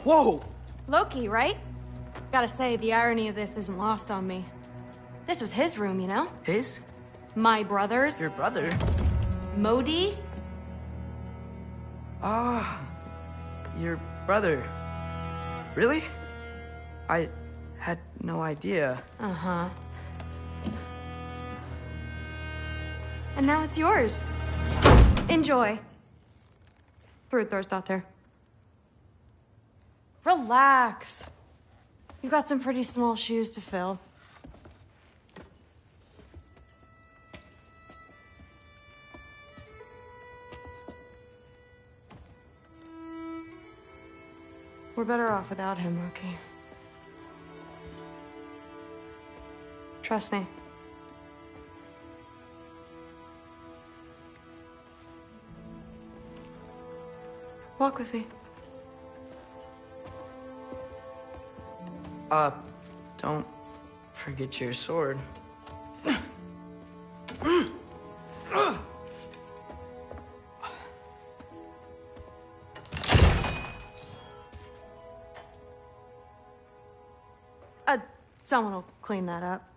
Whoa! Loki, right? Gotta say, the irony of this isn't lost on me. This was his room, you know? His? My brother's. Your brother? Modi? Ah, your brother. Really? I had no idea. Uh-huh. And now it's yours. Enjoy. Frukostdotter. Relax. You've got some pretty small shoes to fill. We're better off without him, Loki. Trust me. Walk with me. Don't forget your sword. Someone will clean that up.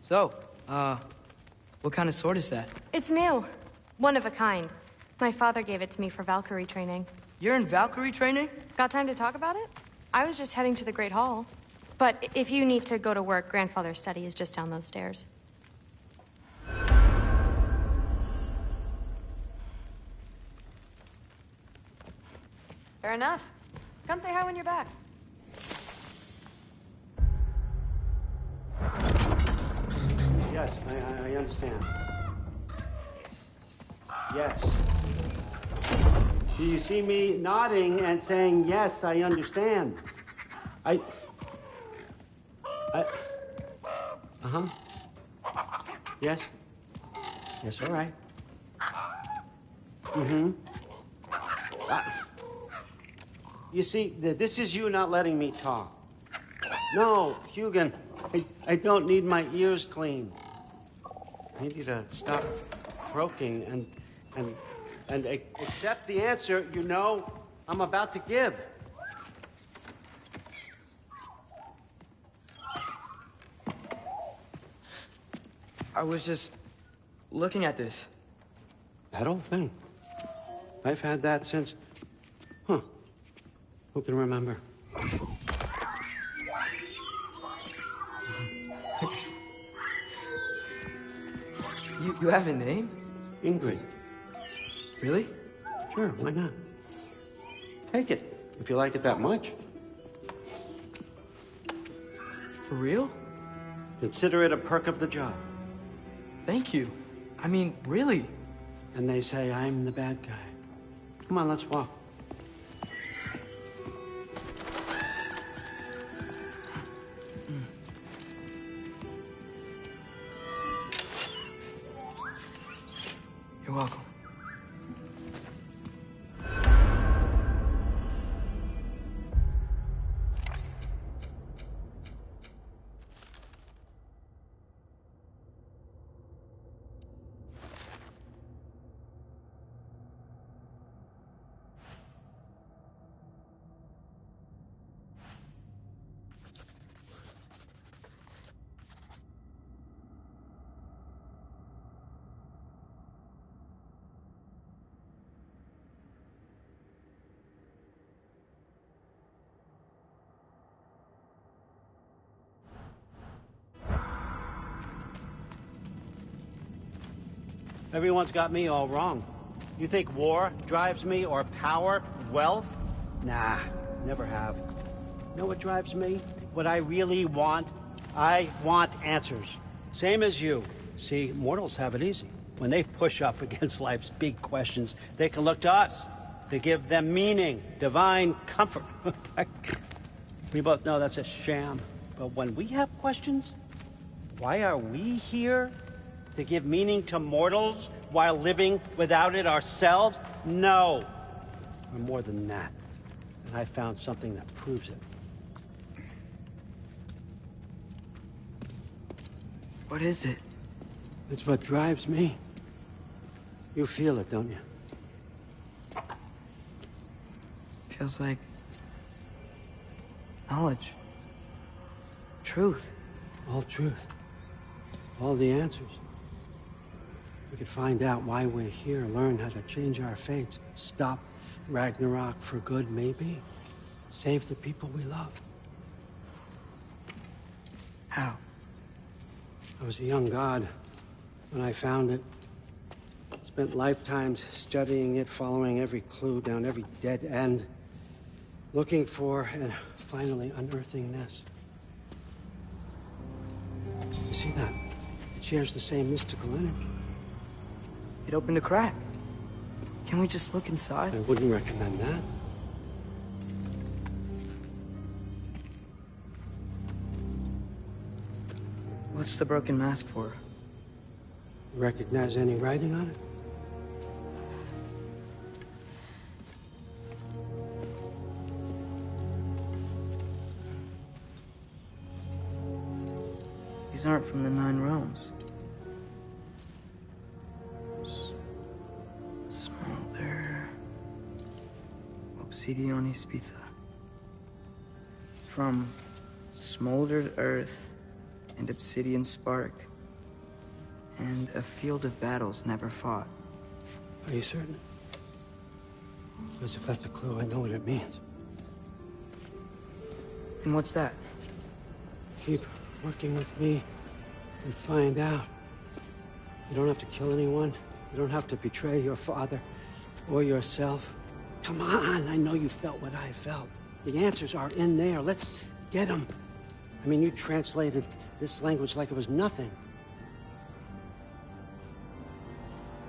So, what kind of sword is that? It's new. One of a kind. My father gave it to me for Valkyrie training. You're in Valkyrie training? Got time to talk about it? I was just heading to the Great Hall. But if you need to go to work, Grandfather's study is just down those stairs. Fair enough. Come say hi when you're back. Yes, I understand. Yes. Do you see me nodding and saying, yes, I understand? Uh-huh. Yes? Yes, all right. Mm-hmm. You see, this is you not letting me talk. No, Hugin, I don't need my ears cleaned. I need you to stop croaking and accept the answer you know I'm about to give. I was just looking at this. That old thing. I've had that since... Huh. Who can remember? You have a name? Ingrid. Really? Sure, why not? Take it, if you like it that much. For real? Consider it a perk of the job. Thank you. I mean, really. And they say I'm the bad guy. Come on, let's walk. You're welcome. Everyone's got me all wrong. You think war drives me, or power, wealth? Nah, never have. You know what drives me? What I really want? I want answers. Same as you. See, mortals have it easy. When they push up against life's big questions, they can look to us. They give them meaning, divine comfort. We both know that's a sham. But when we have questions, why are we here? To give meaning to mortals while living without it ourselves? No. We're more than that. And I found something that proves it. What is it? It's what drives me. You feel it, don't you? Feels like... knowledge. Truth. All truth. All the answers. We could find out why we're here, learn how to change our fates, stop Ragnarok for good, maybe. Save the people we love. How? I was a young god when I found it. Spent lifetimes studying it, following every clue down every dead end, looking for and finally unearthing this. You see that? It shares the same mystical energy. It opened a crack. Can we just look inside? I wouldn't recommend that. What's the broken mask for? Recognize any writing on it? These aren't from the Nine Realms. Smolder... Obsidion Ispitha. From smoldered earth and obsidian spark, and a field of battles never fought. Are you certain? Because if that's a clue, I know what it means. And what's that? Keep working with me and find out. You don't have to kill anyone. You don't have to betray your father or yourself. Come on, I know you felt what I felt. The answers are in there. Let's get them. I mean, you translated this language like it was nothing.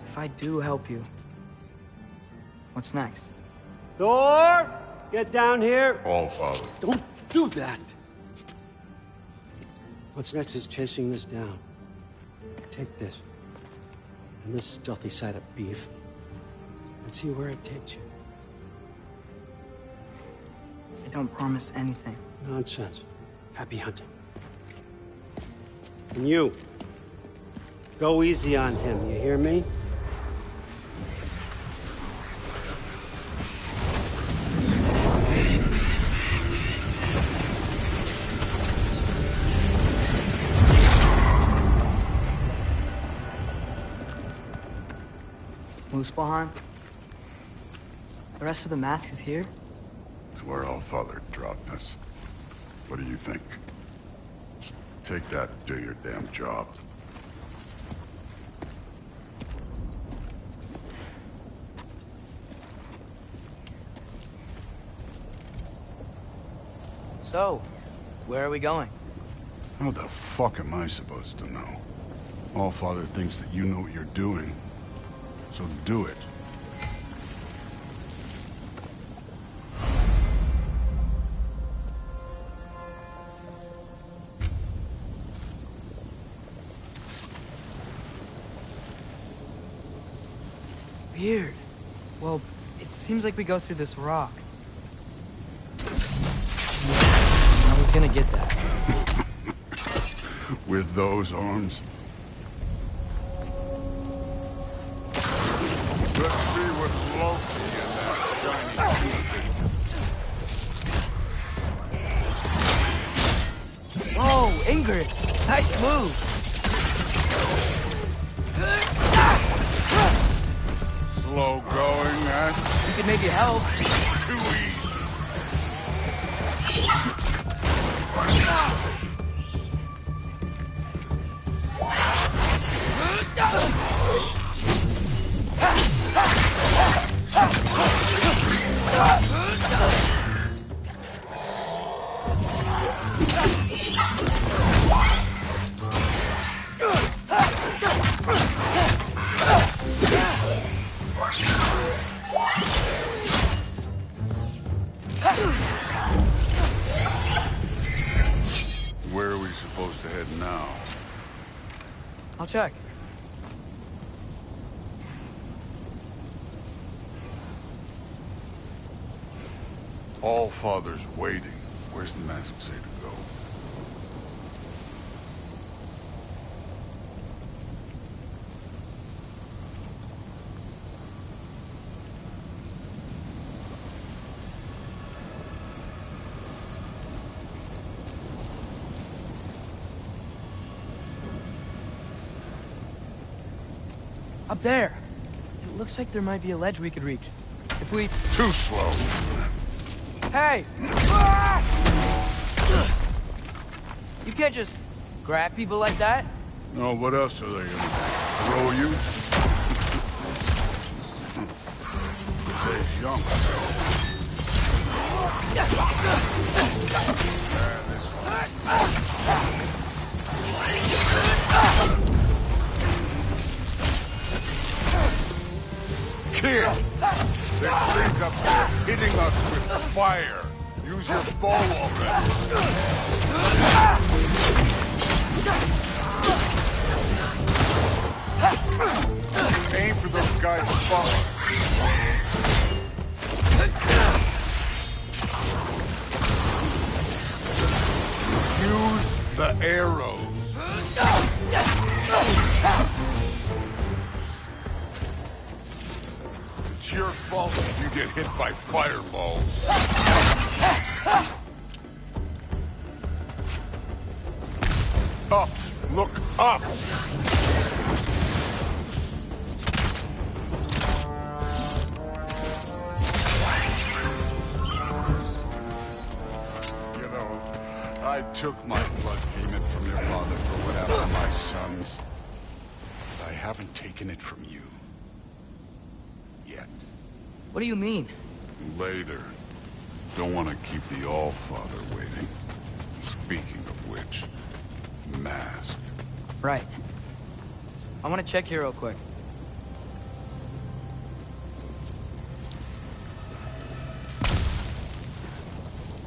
If I do help you, what's next? Thor! Get down here! All Father. Don't do that! What's next is chasing this down. Take this, and this stealthy side of beef, and see where it takes you. I don't promise anything. Nonsense. Happy hunting. And you, go easy on him, you hear me? Muspelheim? The rest of the mask is here? It's where All Father dropped us. What do you think? Just take that and do your damn job. So, where are we going? What the fuck am I supposed to know? All Father thinks that you know what you're doing, so do it. Weird. Well, it seems like we go through this rock. I was gonna get that. With those arms? Let's see what Loki and that shiny Whoa, Ingrid! Nice move! slow going, huh? You could maybe help. Too easy. Where are we supposed to head now? I'll check. All Father's waiting. Where's the mask say to go? Up there. It looks like there might be a ledge we could reach. If we... Too slow. Hey! Ah! You can't just grab people like that. No, what else are they gonna do? Throw you? They're young. Kid! There's things up there hitting us with fire. Use your bow already. Aim for those guys above. Use the arrows. It's your fault if you get hit by fireballs. Up! Look up! You know, I took my blood payment from your father for what happened to my sons. But I haven't taken it from you. Yet. What do you mean? Later. Don't want to keep the All-Father waiting. Speaking of which, mask. Right. I want to check here real quick.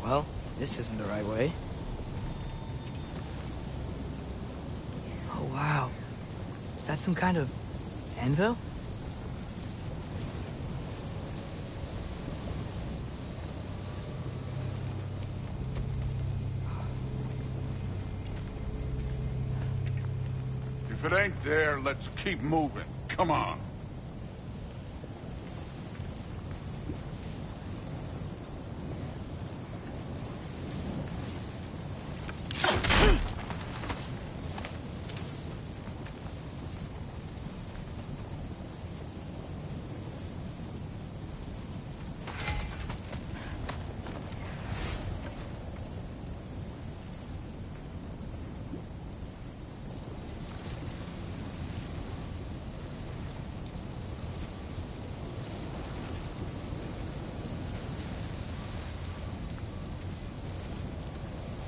Well, this isn't the right way. Oh, wow. Is that some kind of anvil? If it ain't there, let's keep moving. Come on.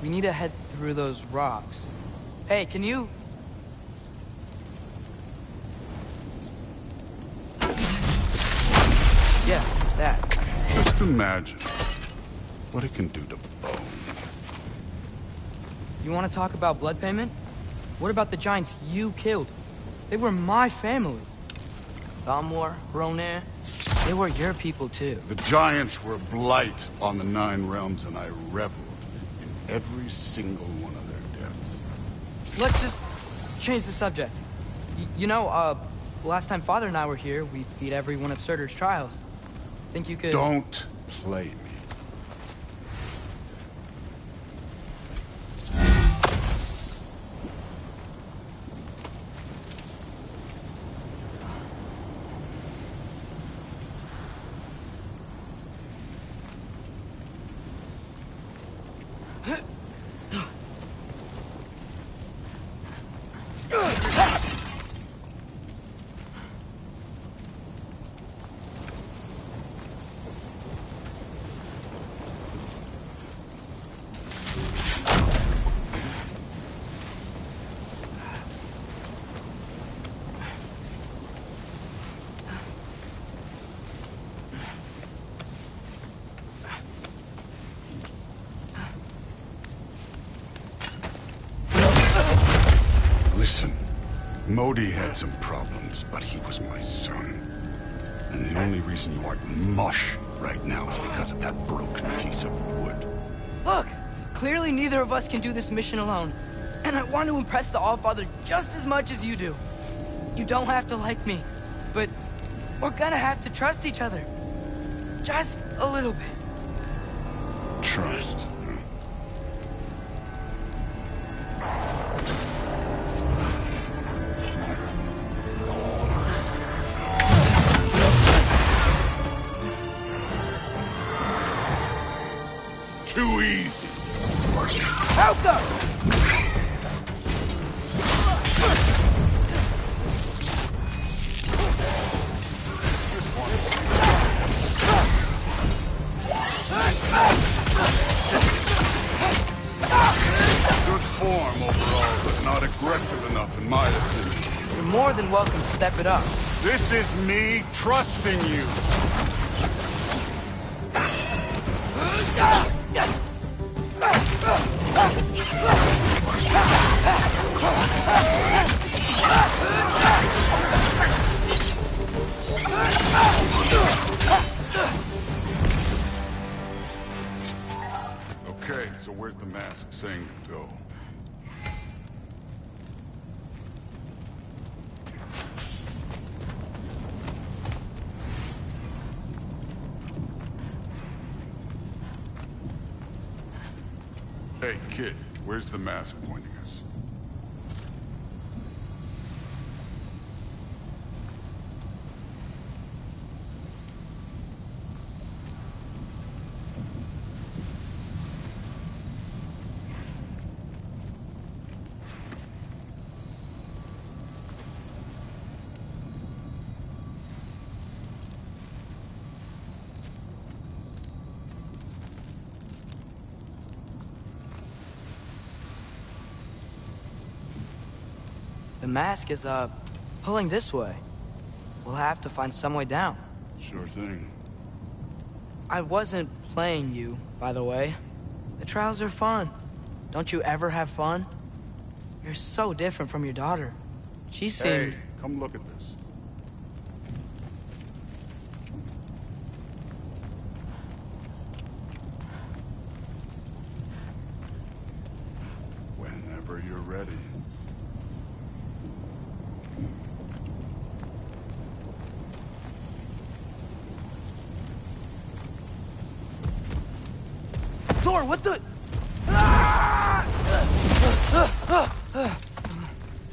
We need to head through those rocks. Hey, can you... Yeah, that. Just imagine what it can do to bone. You want to talk about blood payment? What about the giants you killed? They were my family. Thamor, Roner, they were your people too. The giants were blight on the 9 realms, and I reveled in every single one of their deaths. Let's just change the subject. You know, last time Father and I were here, we beat every one of Surtur's trials. Think you could... Don't play me. Listen, Modi had some problems, but he was my son. And the only reason you aren't mush right now is because of that broken piece of wood. Look! Clearly neither of us can do this mission alone. And I want to impress the Allfather just as much as you do. You don't have to like me, but we're gonna have to trust each other. Just a little bit. Trust. too easy. Helga! Good form overall, but not aggressive enough in my opinion. You're more than welcome to step it up. This is me trusting you. Okay, so where's the mask saying to go? Hey, kid, where's the mask pointing us? The mask is, pulling this way. We'll have to find some way down. Sure thing. I wasn't playing you, by the way. The trials are fun. Don't you ever have fun? You're so different from your daughter. She seemed... Hey, come look at this. Whenever you're ready. Thor, what the...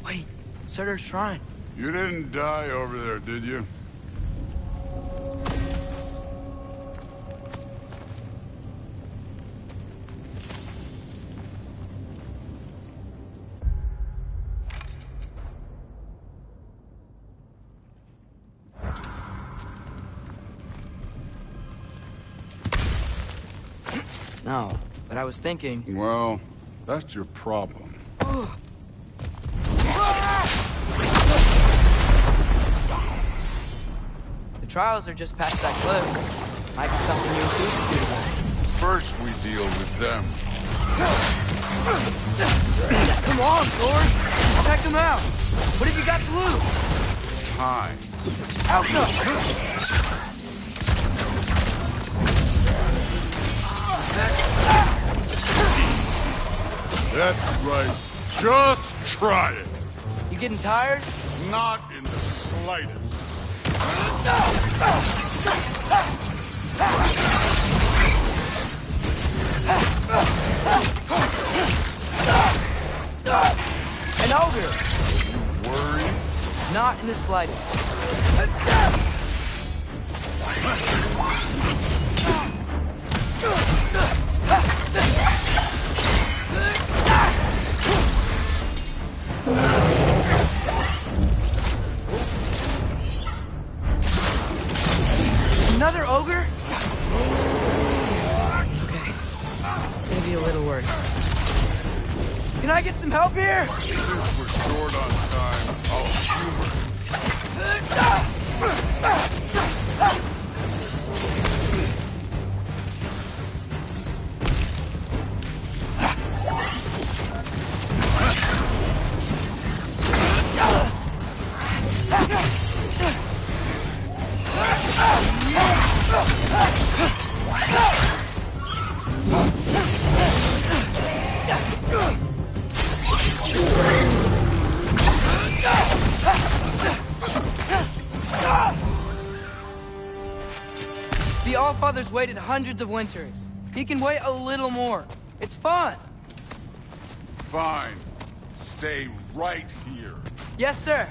Wait, Surtur's shrine. You didn't die over there, did you? No, but I was thinking... Well, that's your problem. The trials are just past that cliff. Might be something you and Sue can do about it. First, we deal with them. Come on, Thor! Check them out! What have you got to lose? Time. Alpha! That's right. Just try it. You getting tired? Not in the slightest. An ogre! You worried? Not in the slightest. Another ogre? Okay. It's gonna be a little work. Can I get some help here? Since we're short on time, I'll humor. The Allfather's waited hundreds of winters. He can wait a little more. It's fun. Fine. Stay right here. Yes, sir.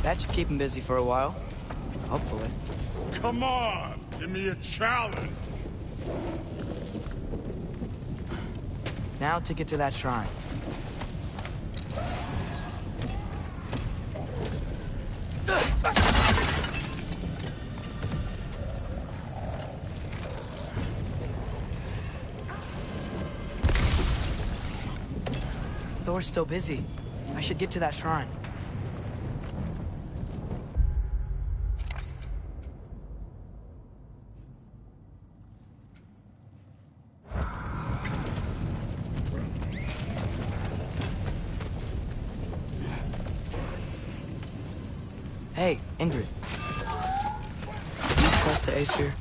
That should keep him busy for a while. Hopefully. Come on, give me a challenge. Now to get to that shrine. Thor's still busy. I should get to that shrine. Hey, Ingrid. Do you trust the Aesir?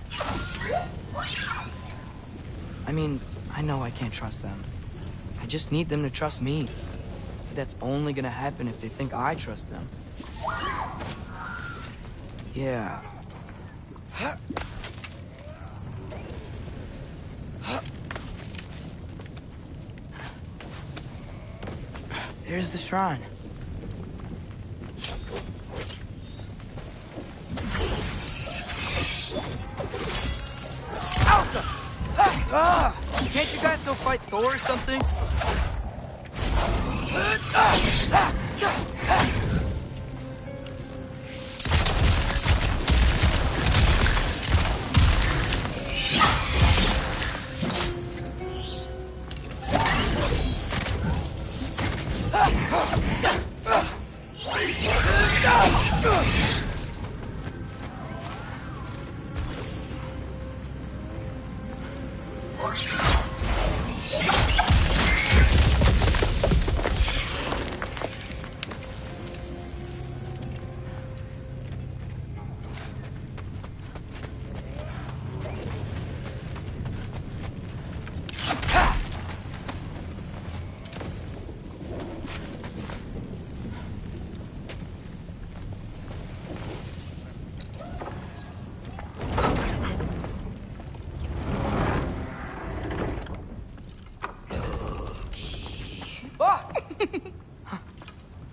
I mean, I know I can't trust them. I just need them to trust me. That's only gonna happen if they think I trust them. Yeah. There's the shrine. Can't you guys go fight Thor or something?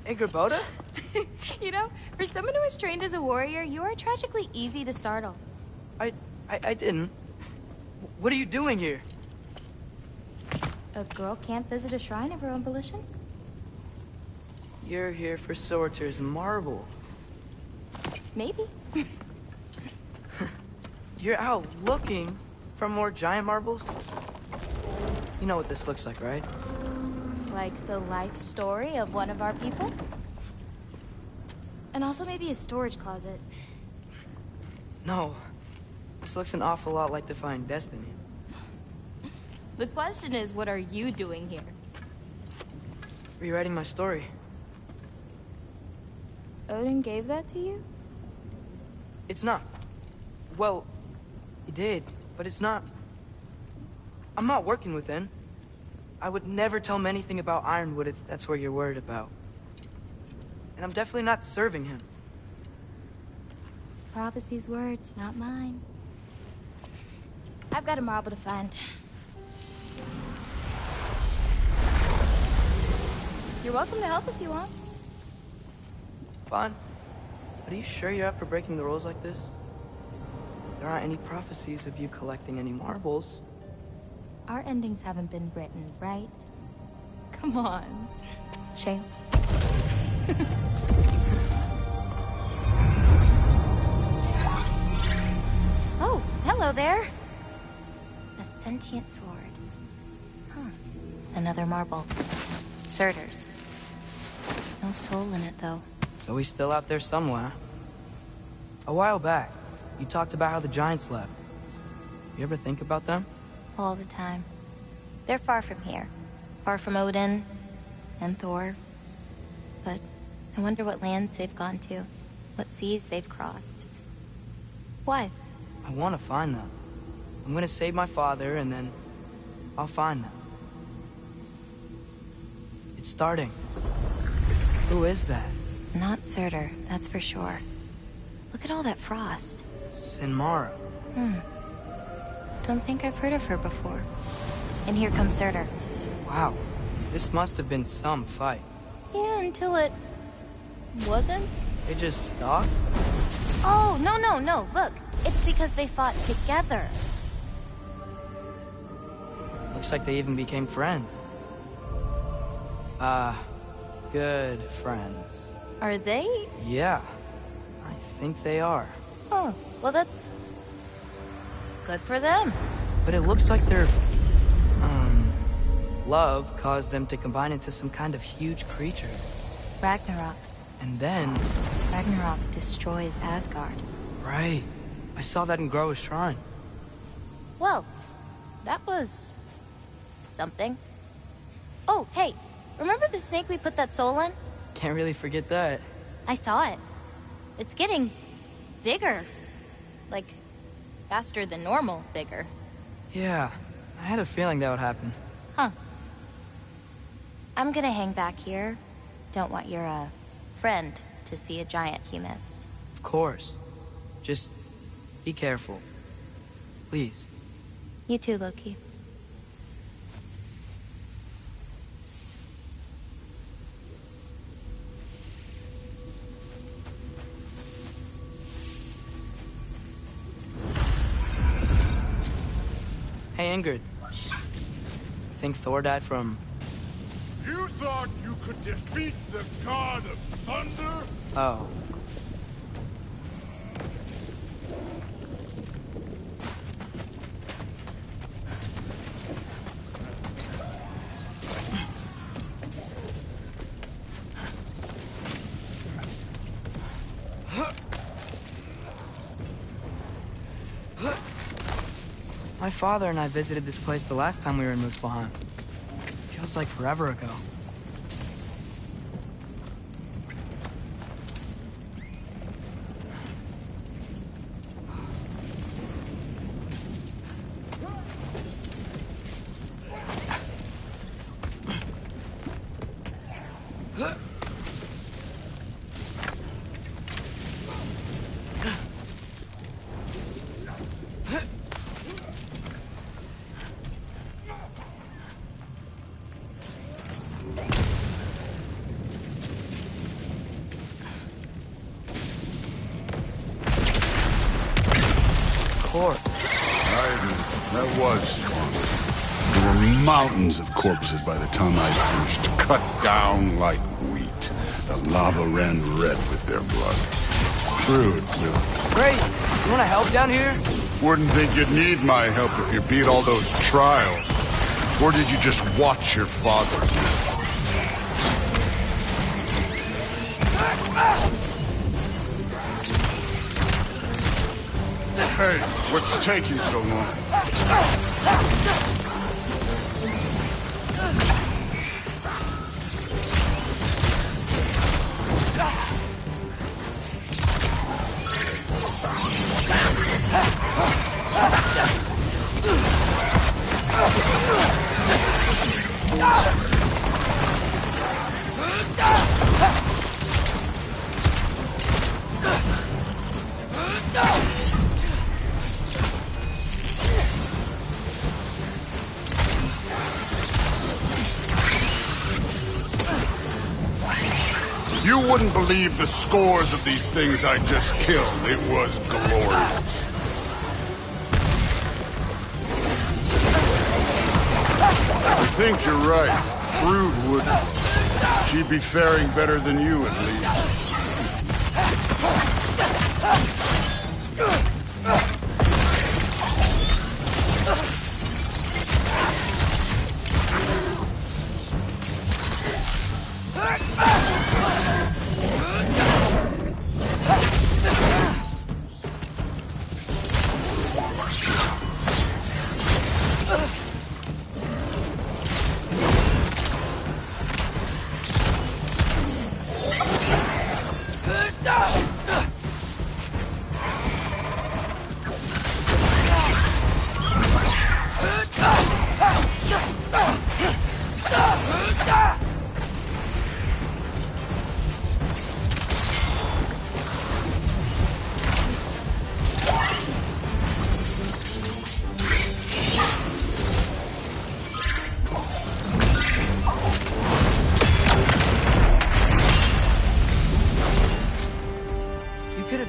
Ingrid? You know, for someone who was trained as a warrior, you are tragically easy to startle. I didn't. What are you doing here? A girl can't visit a shrine of her own volition? You're here for Sorcerer's Marble. Maybe. You're out looking for more giant marbles? You know what this looks like, right? Like the life story of one of our people? And also maybe a storage closet. No. This looks an awful lot like Defying Destiny. The question is, what are you doing here? Rewriting my story. Odin gave that to you? It's not. Well, he did, but it's not. I'm not working with him. I would never tell him anything about Ironwood if that's what you're worried about. And I'm definitely not serving him. It's prophecy's words, not mine. I've got a marble to find. You're welcome to help if you want. Fine. But are you sure you're up for breaking the rules like this? There aren't any prophecies of you collecting any marbles. Our endings haven't been written, right? Come on. Shame. Oh, hello there. A sentient sword. Huh. Another marble. Surtur's. No soul in it, though. So he's still out there somewhere. A while back, you talked about how the giants left. You ever think about them? All the time. They're far from here. Far from Odin and Thor. But I wonder what lands they've gone to. What seas they've crossed. Why? I want to find them. I'm gonna save my father, and then I'll find them. It's starting. Who is that? Not Surtur, that's for sure. Look at all that frost. Sinmara. Don't think I've heard of her before. And here comes Surtur. Wow. This must have been some fight. Yeah, until it... wasn't? They just stopped? Oh, no. Look, it's because they fought together. Looks like they even became friends. Good friends. Are they? Yeah, I think they are. Oh, well, that's good for them. But it looks like their, love caused them to combine into some kind of huge creature. Ragnarok. And then... Ragnarok destroys Asgard. Right. I saw that in Groa's shrine. Well, that was... something. Oh, hey, remember the snake we put that soul in? Can't really forget that. I saw it. It's getting bigger. Like, faster than normal bigger. Yeah, I had a feeling that would happen. Huh. I'm gonna hang back here. Don't want your, friend to see a giant he missed. Of course. Just be careful. Please. You too, Loki. Hey, Ingrid. Think Thor died from... You thought you could defeat the god of thunder? Oh. My father and I visited this place the last time we were in Muspelheim. Feels like forever ago. That was strong. There were mountains of corpses by the time I finished, cut down like wheat. The lava ran red with their blood. Crude, too. Great! You wanna help down here? Wouldn't think you'd need my help if you beat all those trials. Or did you just watch your father? Hey, what's taking so long? You wouldn't believe the scores of these things I just killed. It was glorious. I think you're right. Crude wouldn't. She'd be faring better than you, at least.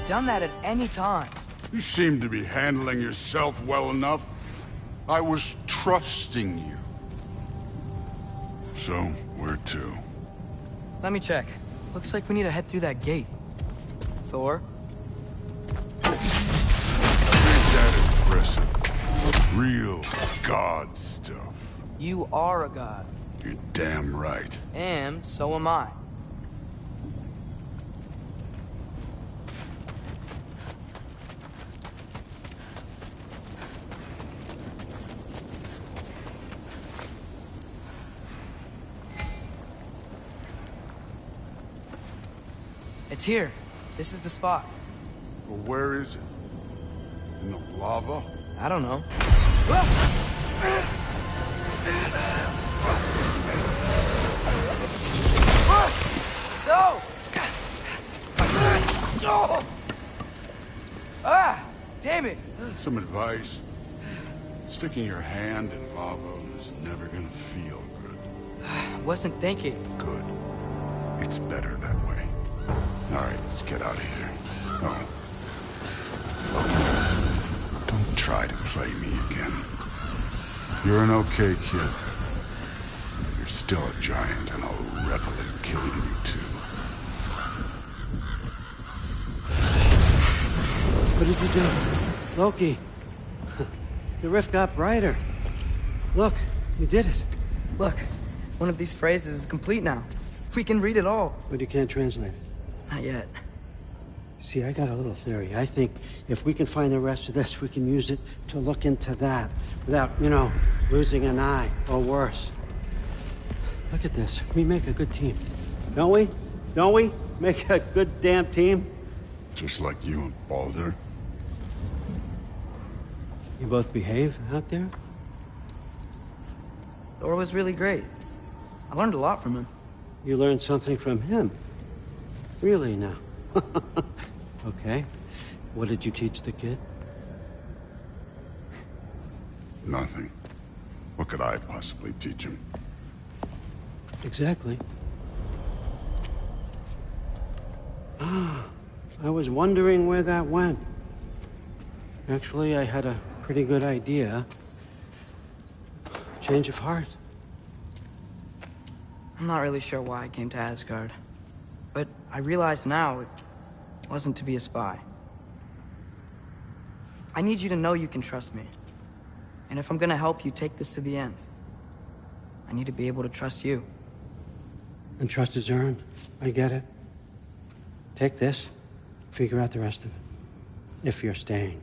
done that at any time. You seem to be handling yourself well enough. I was trusting you. So, where to? Let me check. Looks like we need to head through that gate. Thor? Ain't that impressive? Real god stuff. You are a god. You're damn right. And so am I. It's here. This is the spot. Well, where is it? In the lava? I don't know. No! No! Ah! Damn it! Some advice? Sticking your hand in lava is never gonna feel good. Wasn't thinking. Good. It's better that way. All right, let's get out of here. Oh. Don't try to play me again. You're an okay kid. You're still a giant, and I'll revel in killing you too. What did you do? Loki. The rift got brighter. Look, you did it. Look, one of these phrases is complete now. We can read it all. But you can't translate it. Not yet. See, I got a little theory. I think if we can find the rest of this, we can use it to look into that without, losing an eye or worse. Look at this. We make a good team. Don't we? Don't we? Make a good damn team? Just like you and Baldur. You both behave out there? Thor was really great. I learned a lot from him. You learned something from him? Really now? Okay. What did you teach the kid? Nothing. What could I possibly teach him? Exactly. Ah, I was wondering where that went. Actually, I had a pretty good idea. Change of heart. I'm not really sure why I came to Asgard. But I realize now it wasn't to be a spy. I need you to know you can trust me. And if I'm gonna help you take this to the end, I need to be able to trust you. And trust is earned. I get it. Take this. Figure out the rest of it. If you're staying,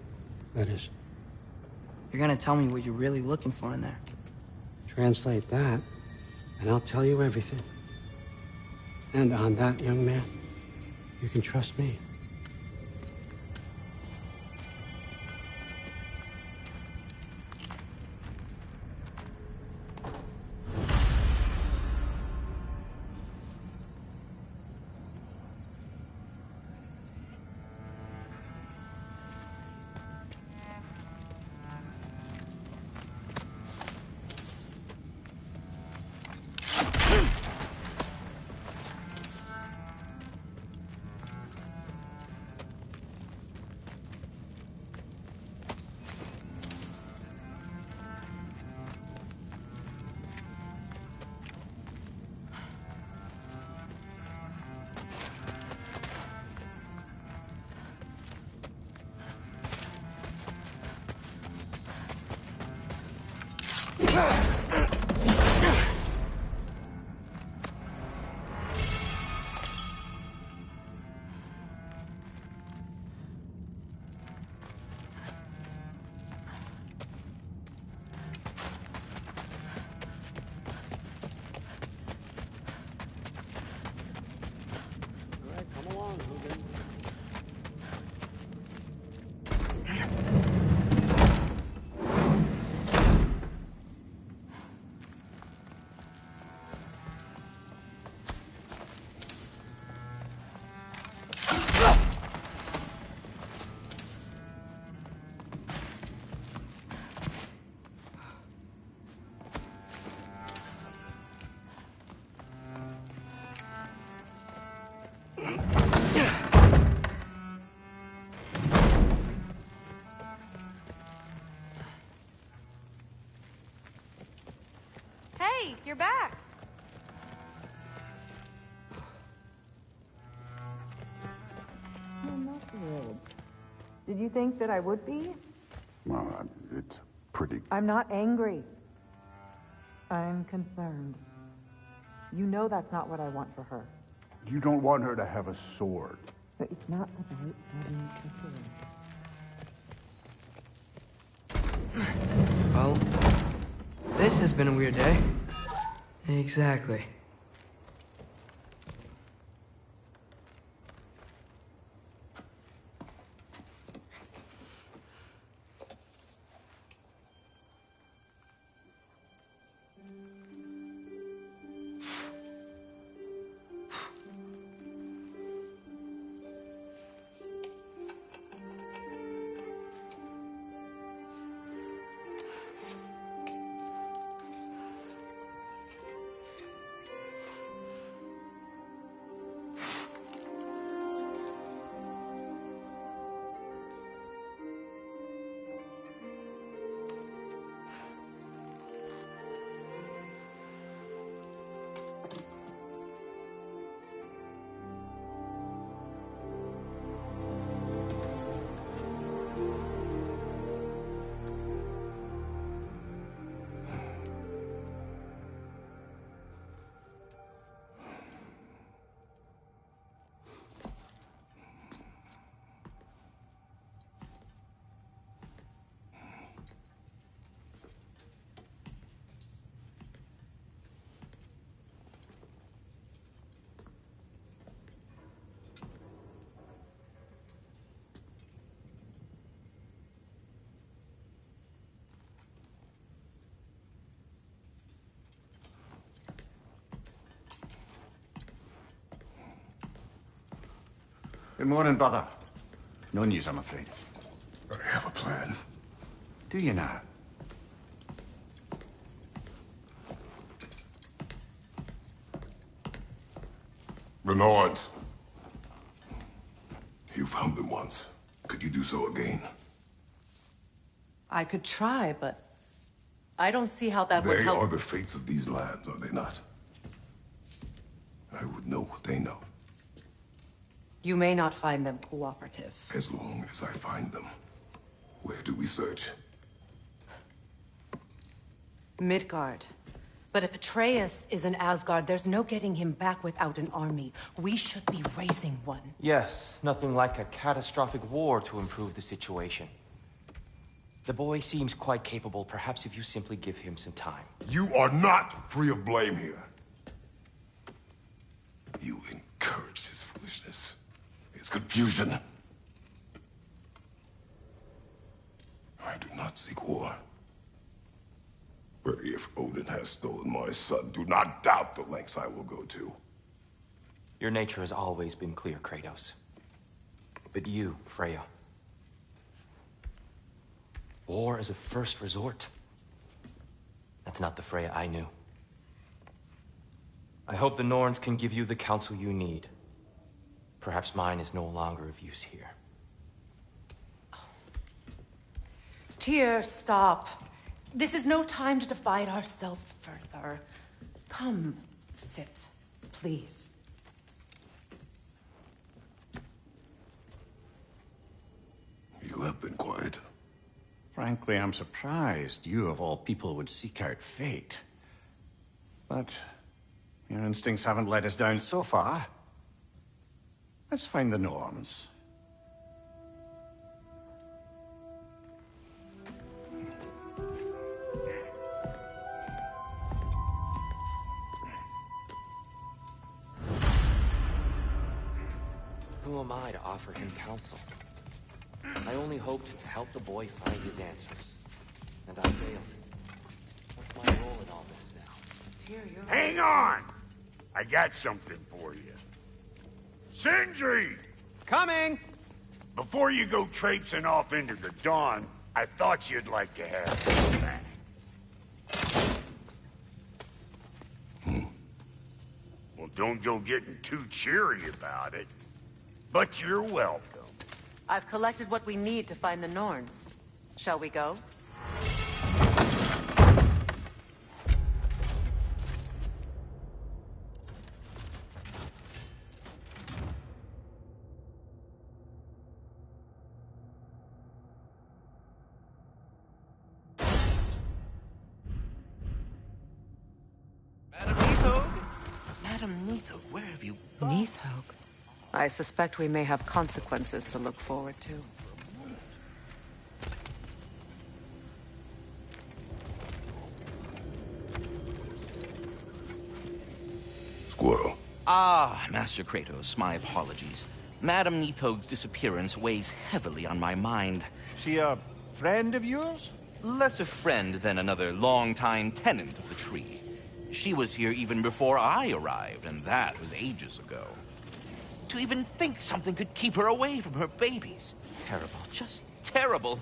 that is. You're gonna tell me what you're really looking for in there. Translate that, and I'll tell you everything. And on that, young man, you can trust me. Hey, you're back. I'm not thrilled. Did you think that I would be? Well, it's pretty... I'm not angry. I'm concerned. You know that's not what I want for her. You don't want her to have a sword. But it's not about having a sword. Well, this has been a weird day. Exactly. Good morning, brother. No news, I'm afraid. I have a plan. Do you now? The Norns. You found them once. Could you do so again? I could try, but I don't see how that would They help. are the fates of these lands, are they not? I would know what they know, You may not find them cooperative. as long as I find them. Where do we search? Midgard. But if Atreus is in Asgard, there's no getting him back without an army. We should be raising one. Yes, nothing like a catastrophic war to improve the situation. The boy seems quite capable. Perhaps if you simply give him some time. You are not free of blame here. You encouraged his foolishness, his confusion. I do not seek war. But if Odin has stolen my son, do not doubt the lengths I will go to. Your nature has always been clear, Kratos. But you, Freya. War is a first resort. That's not the Freya I knew. I hope the Norns can give you the counsel you need. Perhaps mine is no longer of use here. Tyr, stop. This is no time to divide ourselves further. Come, sit, please. You have been quiet. Frankly, I'm surprised you, of all people, would seek out fate. But your instincts haven't let us down so far. Let's find the Norns. Who am I to offer him counsel? I only hoped to help the boy find his answers. And I failed. What's my role in all this now? Tyr, you're... Hang on! I got something for you. Sindri! Coming! Before you go traipsing off into the dawn, I thought you'd like to have this back. Well, don't go getting too cheery about it. But you're welcome. I've collected what we need to find the Norns. Shall we go? Madam Neathog, where have you gone? Neathog? I suspect we may have consequences to look forward to. Squirrel. Ah, Master Kratos, my apologies. Madam Neathog's disappearance weighs heavily on my mind. She a friend of yours? Less a friend than another long-time tenant of the tree. She was here even before I arrived, and that was ages ago. To even think something could keep her away from her babies. Terrible, just terrible.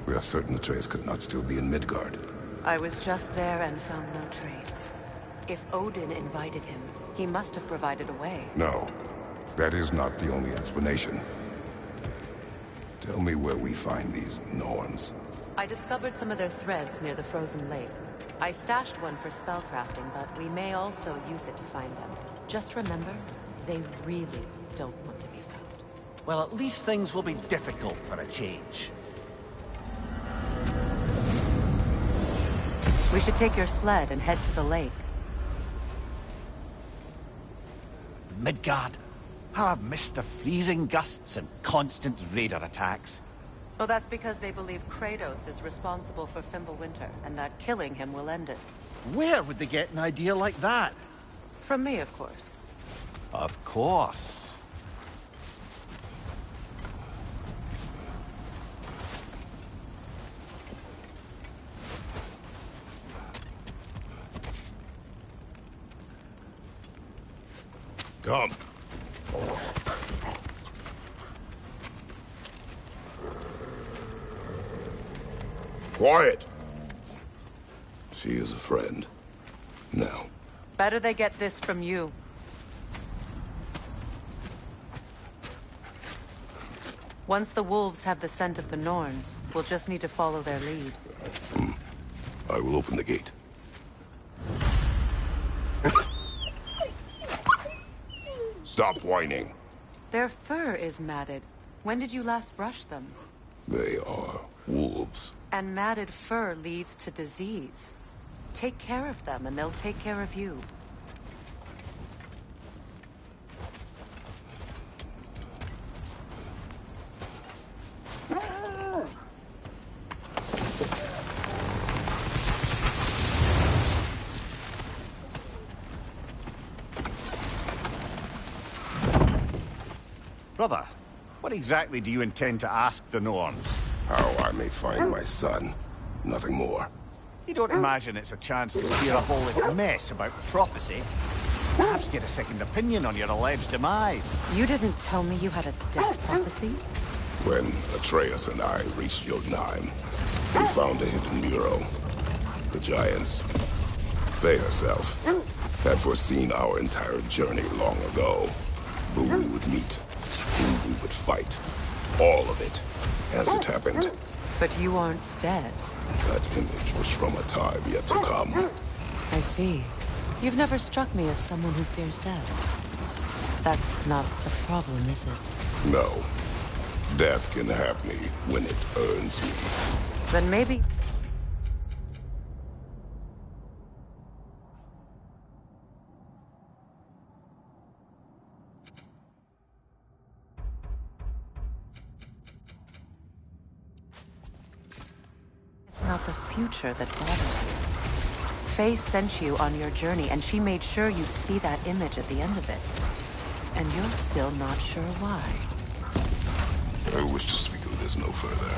We are certain Atreus could not still be in Midgard. I was just there and found no trace. If Odin invited him, he must have provided a way. No, that is not the only explanation. Tell me where we find these Norns. I discovered some of their threads near the frozen lake. I stashed one for spellcrafting, but we may also use it to find them. Just remember, they really don't want to be found. Well, at least things will be difficult for a change. We should take your sled and head to the lake. Midgard. How I've missed the freezing gusts and constant raider attacks. Well, that's because they believe Kratos is responsible for Fimbulwinter, and that killing him will end it. Where would they get an idea like that? From me, of course. Of course. Come. Quiet. She is a friend. Now. Better they get this from you. Once the wolves have the scent of the Norns, we'll just need to follow their lead. I will open the gate. Stop whining. Their fur is matted. When did you last brush them? They are wolves. And matted fur leads to disease. Take care of them, and they'll take care of you. Brother, what exactly do you intend to ask the Norns? How I may find my son. Nothing more. You don't imagine it's a chance to clear up all this mess about prophecy? Perhaps get a second opinion on your alleged demise. You didn't tell me you had a death prophecy? When Atreus and I reached Jotunheim, we found a hidden mural. The giants, they herself, had foreseen our entire journey long ago. Who we would meet, who we would fight. All of it, as it happened. But you aren't dead. That image was from a time yet to come. I see. You've never struck me as someone who fears death. That's not the problem, is it? No. Death can have me when it earns me. Then maybe... It's not the future that bothers you. Faye sent you on your journey, and she made sure you'd see that image at the end of it. and you're still not sure why. I wish to speak of this no further.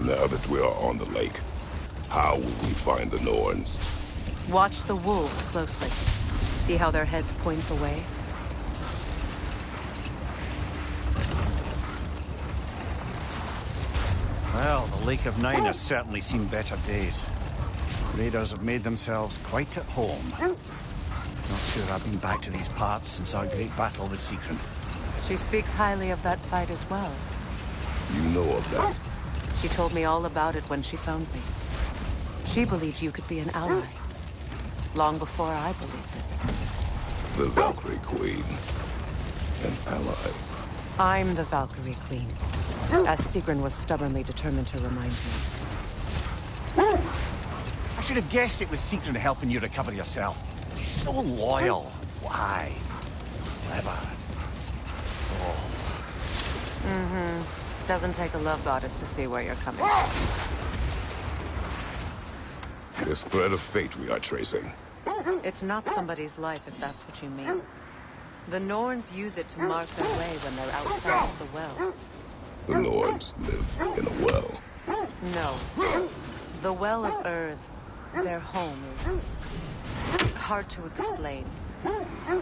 Now that we are on the lake, how will we find the Norns? Watch the wolves closely. See how their heads point the way? Well, the Lake of Nine has certainly seen better days. Raiders have made themselves quite at home. Not sure I've been back to these parts since our great battle with Secret. She speaks highly of that fight as well. You know of that? She told me all about it when she found me. She believed you could be an ally. Long before I believed it. The Valkyrie Queen. An ally. I'm the Valkyrie Queen. As Sigrun was stubbornly determined to remind me. I should have guessed it was Secret helping you recover yourself. He's so loyal, wise, clever. Doesn't take a love goddess to see where you're coming from. This thread of fate we are tracing. It's not somebody's life, if that's what you mean. The Norns use it to mark their way when they're outside of the well. The Norns live in a well. No. The Well of Earth, their home, is hard to explain.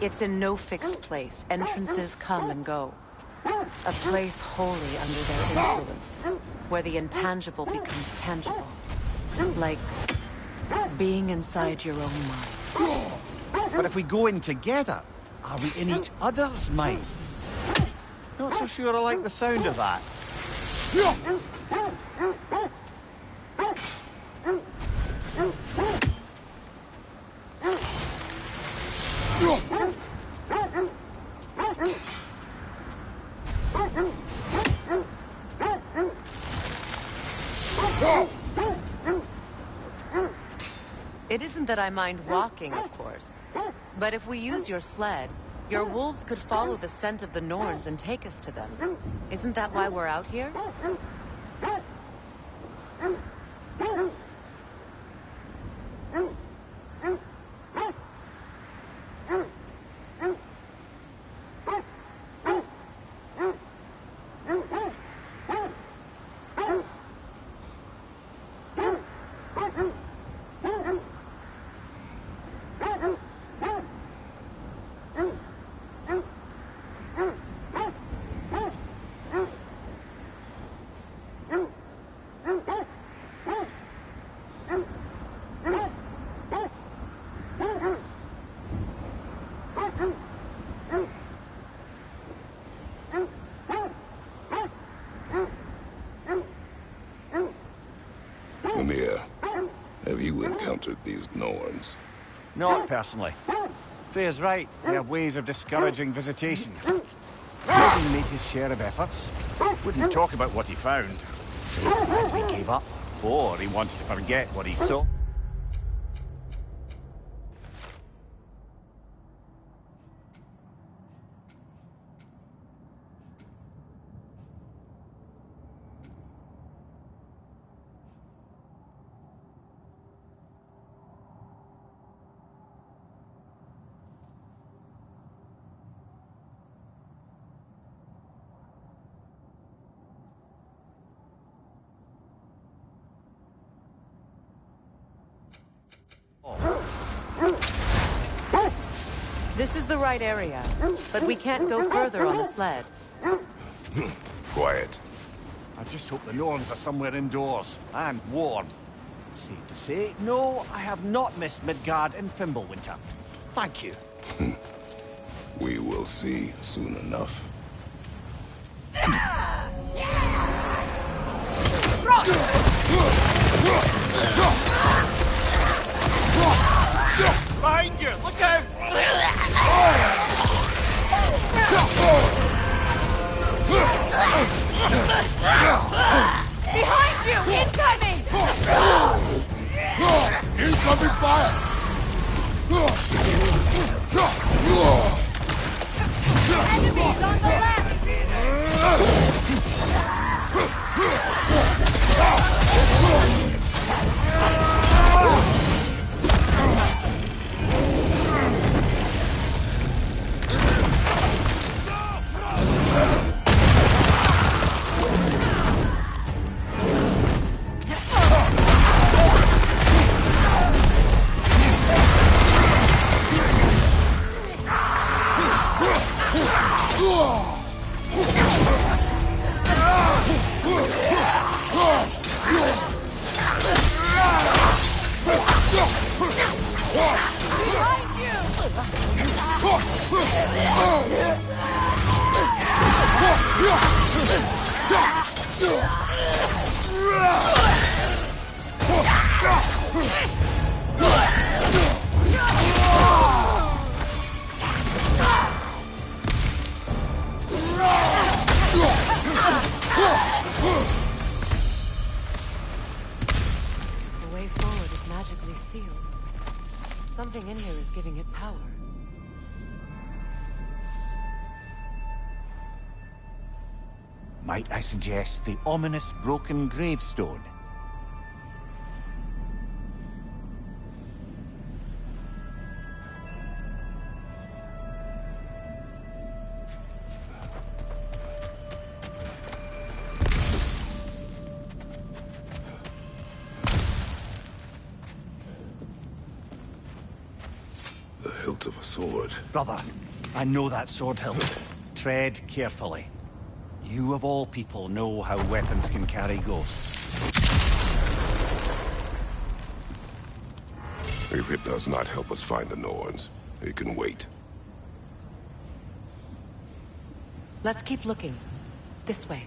It's in no fixed place. Entrances come and go. A place wholly under their influence, where the intangible becomes tangible. Like being inside your own mind. But if we go in together, are we in each other's minds? Not so sure I like the sound of that. It isn't that I mind walking, of course. But if we use your sled, your wolves could follow the scent of the Norns and take us to them. Isn't that why we're out here? encountered these Norns? Not personally. Freya's right. They have ways of discouraging visitation. Maybe made his share of efforts. Wouldn't talk about what he found. Either he gave up, or he wanted to forget what he saw. This is the right area, but we can't go further on the sled. Quiet. I just hope the Norns are somewhere indoors, and warm. Safe to say, no, I have not missed Midgard in Fimbulwinter. Thank you. We will see soon enough. Behind you! Look out! Behind you! Incoming! Incoming fire! Enemies on the left! The way forward is magically sealed. Something in here is giving it power. Might I suggest the ominous broken gravestone? The hilt of a sword. Brother, I know that sword hilt. Tread carefully. You of all people know how weapons can carry ghosts. If it does not help us find the Norns, it can wait. Let's keep looking. This way.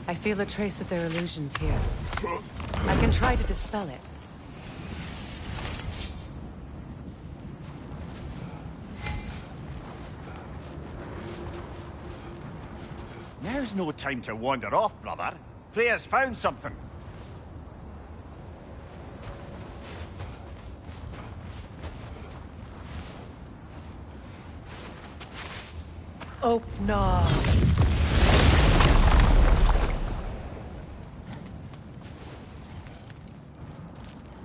I feel a trace of their illusions here. I can try to dispel it. Now's no time to wander off, brother. Freya's found something. Oh, no.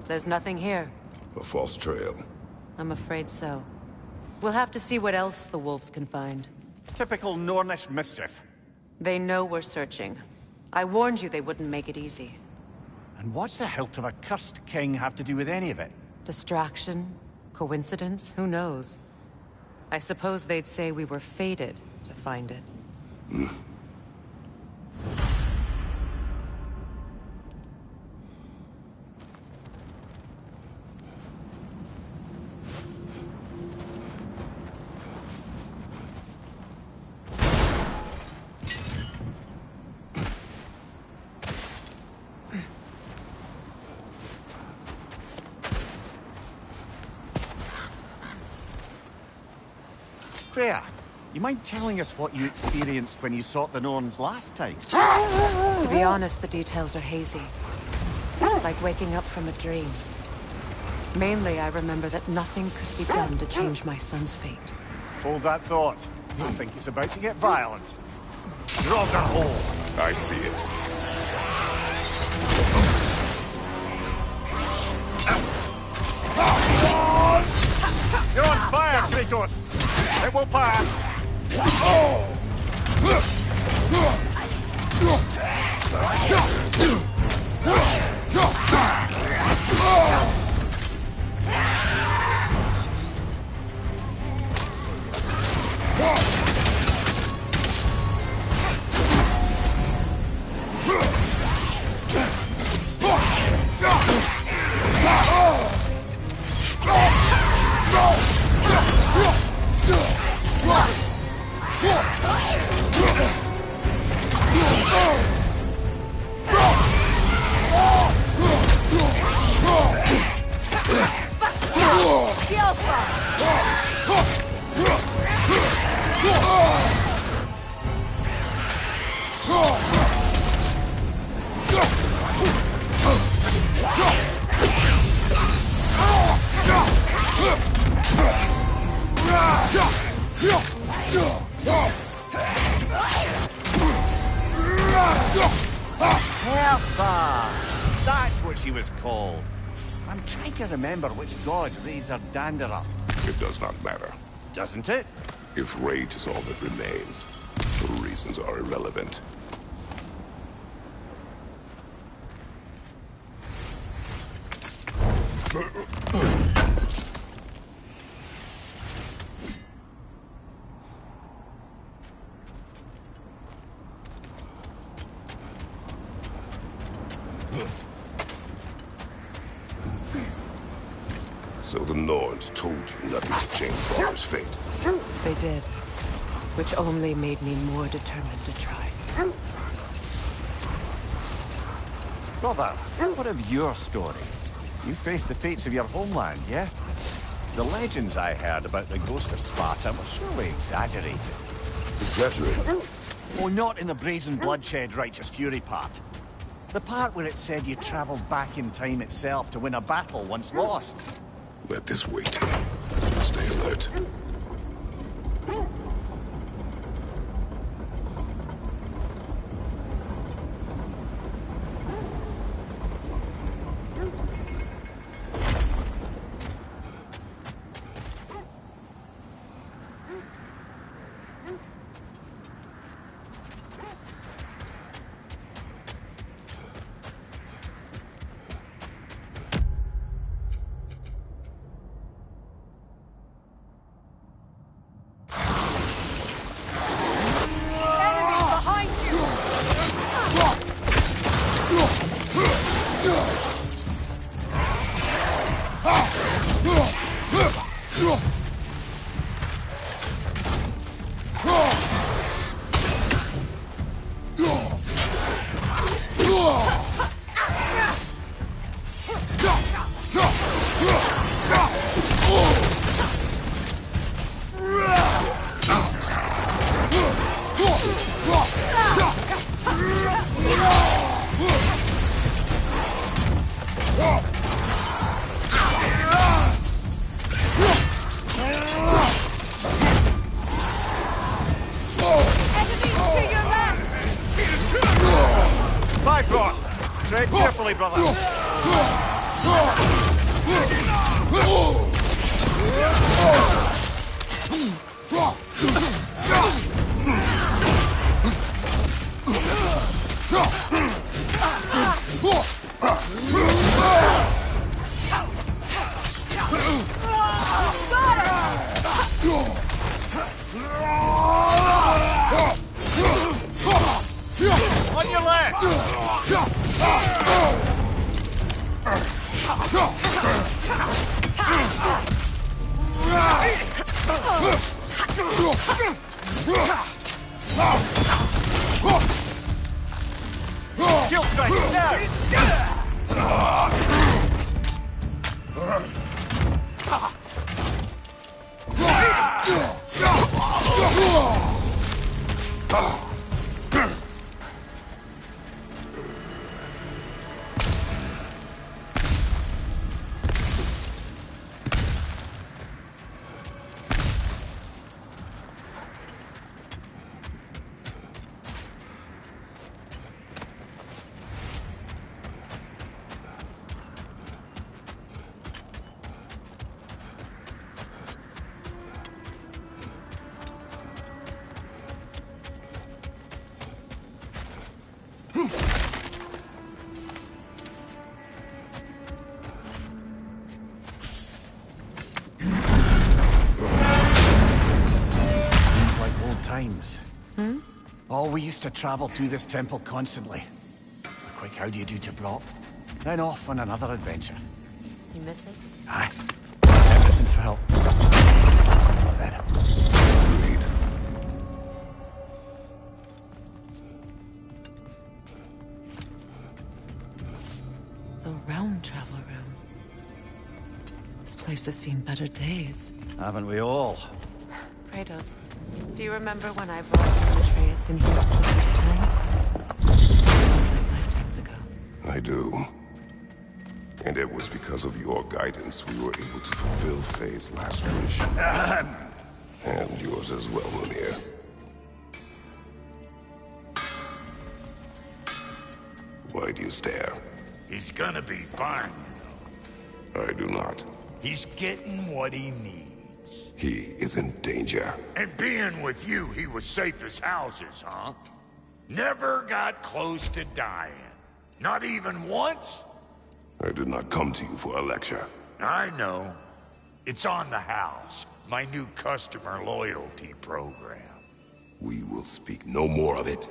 There's nothing here. A false trail. I'm afraid so. We'll have to see what else the wolves can find. Typical Nornish mischief. They know we're searching. I warned you they wouldn't make it easy. And what's the hilt of a cursed king have to do with any of it? Distraction? Coincidence? Who knows? I suppose they'd say we were fated to find it. Freya, you mind telling us what you experienced when you sought the Norns last time? To be honest, the details are hazy. Like waking up from a dream. Mainly, I remember that nothing could be done to change my son's fate. Hold that thought. I think it's about to get violent. Drop the hole. I see it. You're on fire, Kratos! It will pass! That's what she was called. I'm trying to remember which god raised her dander up. It does not matter. Doesn't it? If rage is all that remains, the reasons are irrelevant. So the Norns told you nothing to change Father's fate. They did. Which only made me more determined to try. Brother, what of your story? You faced the fates of your homeland, yeah? The legends I heard about the ghost of Sparta were surely exaggerated. Exaggerated? Oh, not in the brazen bloodshed righteous fury part. The part where it said you traveled back in time itself to win a battle once lost. Let this wait. Stay alert. Tread carefully, brother. Shield strike now! Oh, we used to travel through this temple constantly. Quick, how do you do to Brock? Then off on another adventure. You miss it? Aye. Everything for help. Something like that. Agreed. The Realm Travel Room. This place has seen better days. Haven't we all? Kratos, do you remember when I brought you and Atreus in here for the first time? Seems like lifetimes ago. I do. And it was because of your guidance we were able to fulfill Faye's last wish. And yours as well, Mimir. Why do you stare? He's gonna be fine, you know. I do not. He's getting what he needs. He is in danger. And being with you, he was safe as houses, huh? Never got close to dying. Not even once? I did not come to you for a lecture. I know. It's on the house. My new customer loyalty program. We will speak no more of it.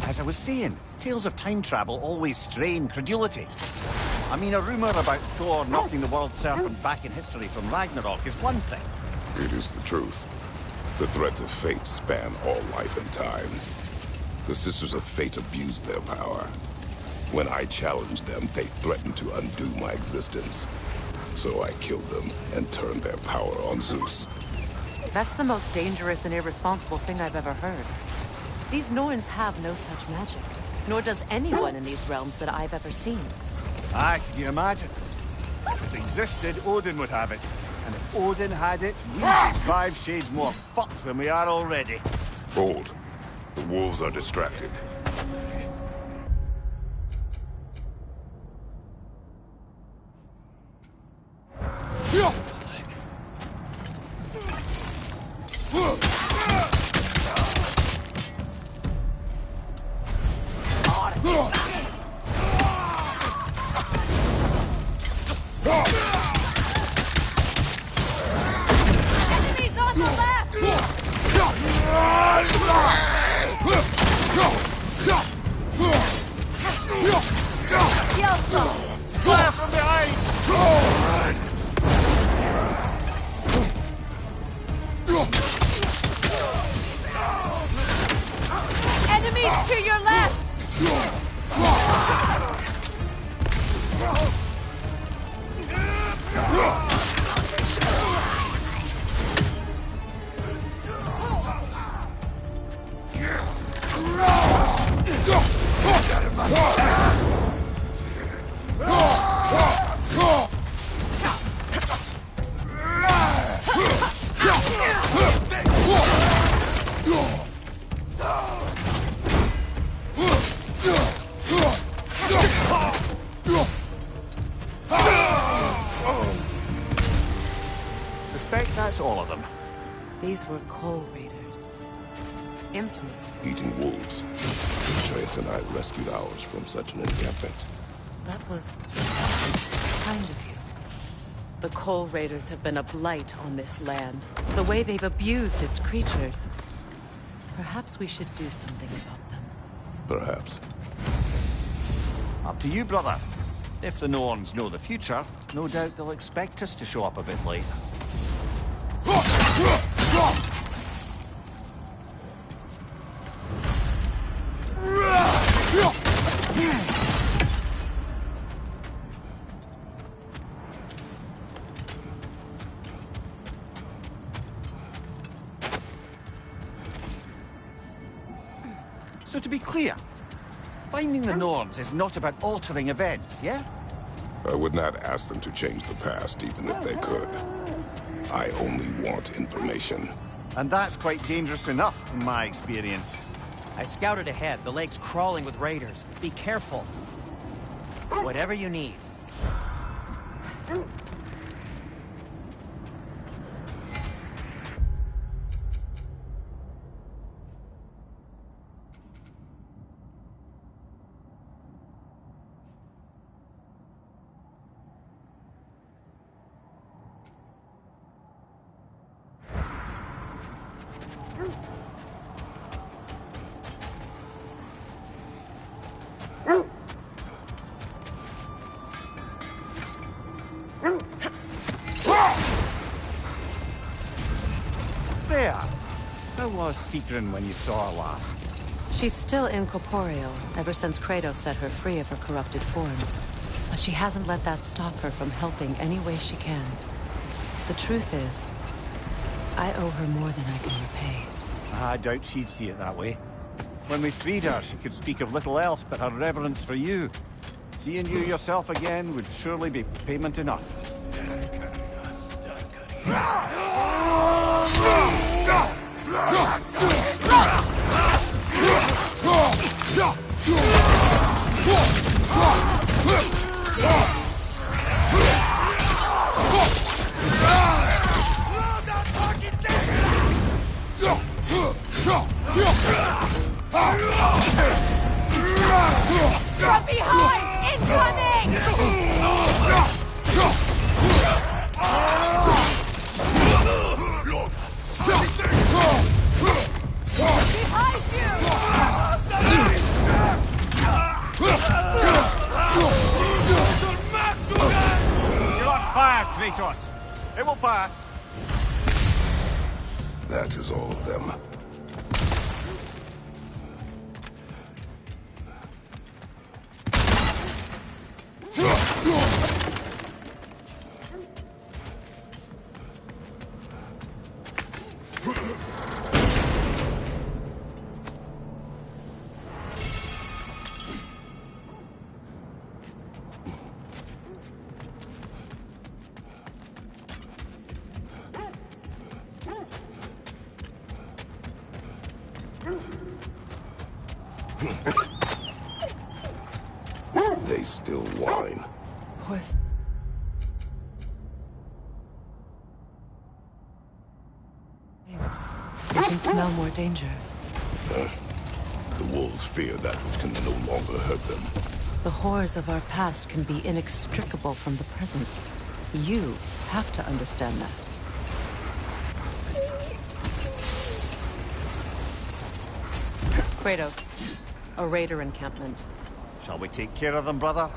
As I was saying, tales of time travel always strain credulity. I mean, a rumor about Thor knocking the world serpent back in history from Ragnarok is one thing. It is the truth. The threats of fate span all life and time. The Sisters of Fate abused their power. When I challenged them, they threatened to undo my existence. So I killed them and turned their power on Zeus. That's the most dangerous and irresponsible thing I've ever heard. These Norns have no such magic, nor does anyone in these realms that I've ever seen. Aye, can you imagine? If it existed, Odin would have it. And if Odin had it, we'd be 5 shades more fucked than we are already. Hold. The wolves are distracted. That's all of them. These were coal raiders. Infamous for... Eating wolves. Atreus and I rescued ours from such an encampment. That was kind of you. The coal raiders have been a blight on this land. The way they've abused its creatures. Perhaps we should do something about them. Perhaps. Up to you, brother. If the Norns know the future, no doubt they'll expect us to show up a bit late. So to be clear, finding the Norns is not about altering events, yeah? I would not ask them to change the past, even if they could. I only want information. And that's quite dangerous enough, in my experience. I scouted ahead. The lake's crawling with raiders. Be careful. Whatever you need. There! How was Sigrun when you saw her last? She's still incorporeal, ever since Kratos set her free of her corrupted form. But she hasn't let that stop her from helping any way she can. The truth is, I owe her more than I can repay. I doubt she'd see it that way. When we freed her, she could speak of little else but her reverence for you. Seeing you yourself again would surely be payment enough. From behind! Incoming! Behind You're on fire, Kratos! It will pass! That is all of them. They still whine. Worth. I can smell more danger. The wolves fear that which can no longer hurt them. The horrors of our past can be inextricable from the present. You have to understand that. Kratos, a raider encampment. Shall we take care of them, brother?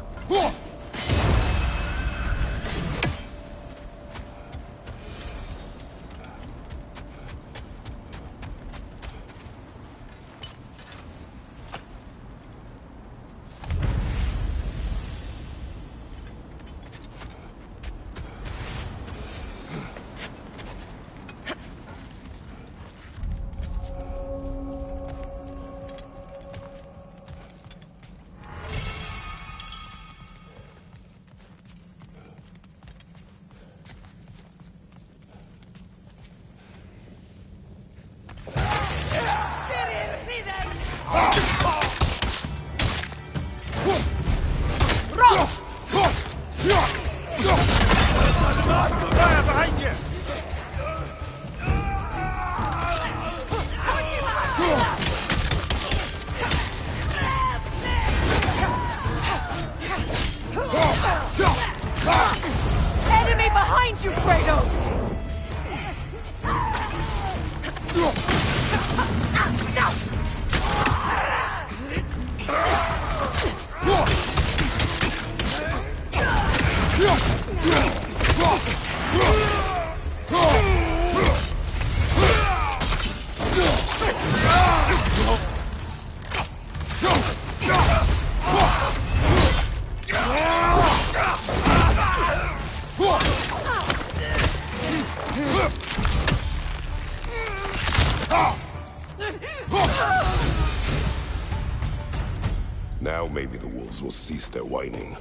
find you, Kratos! Now maybe the wolves will cease their whining.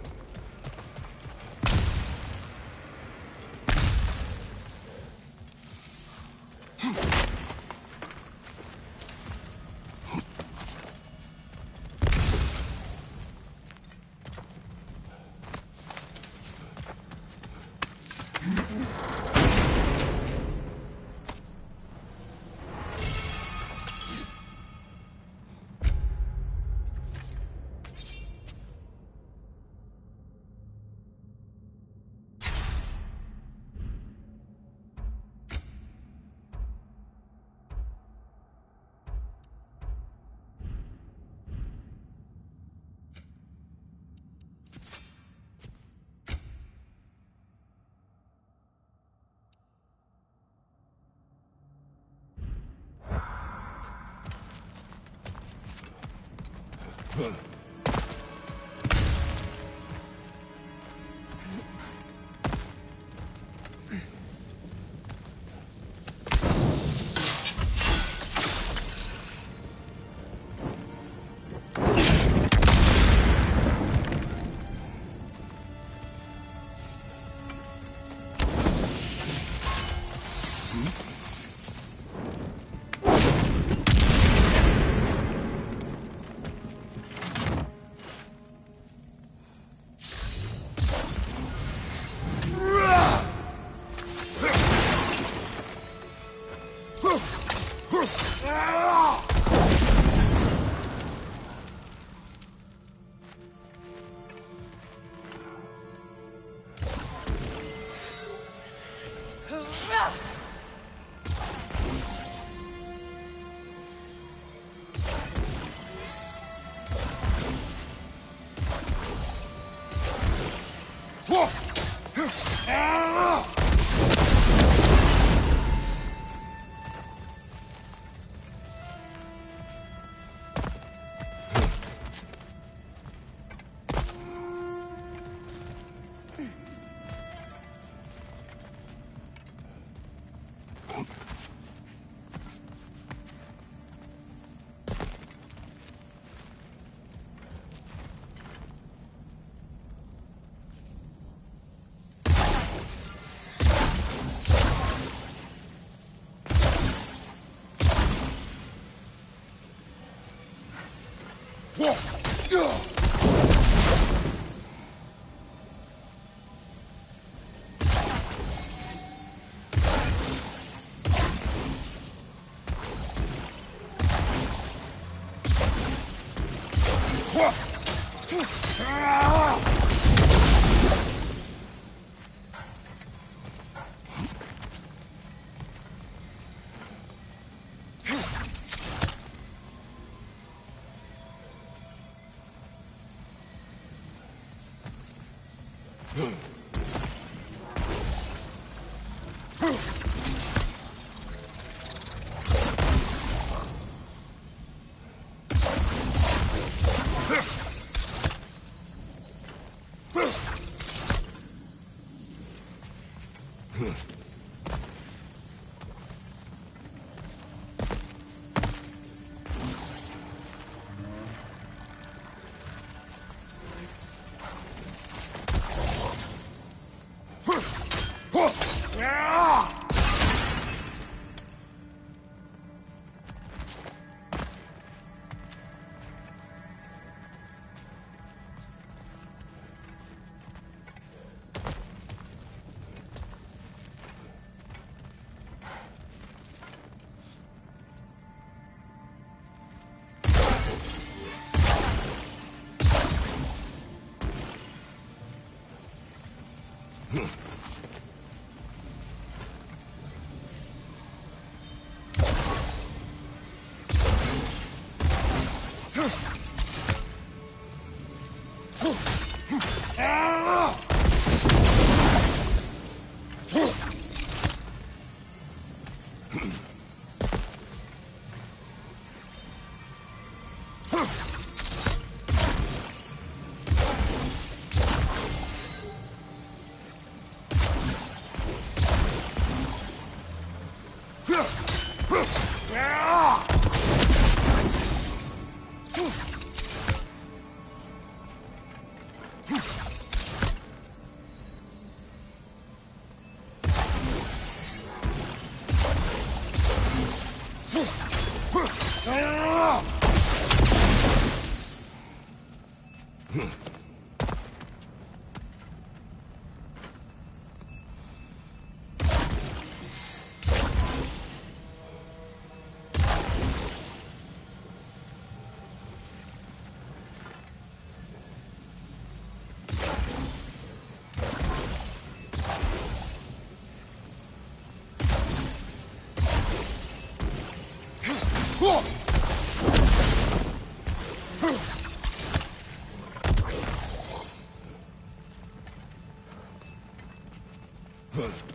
Yeah.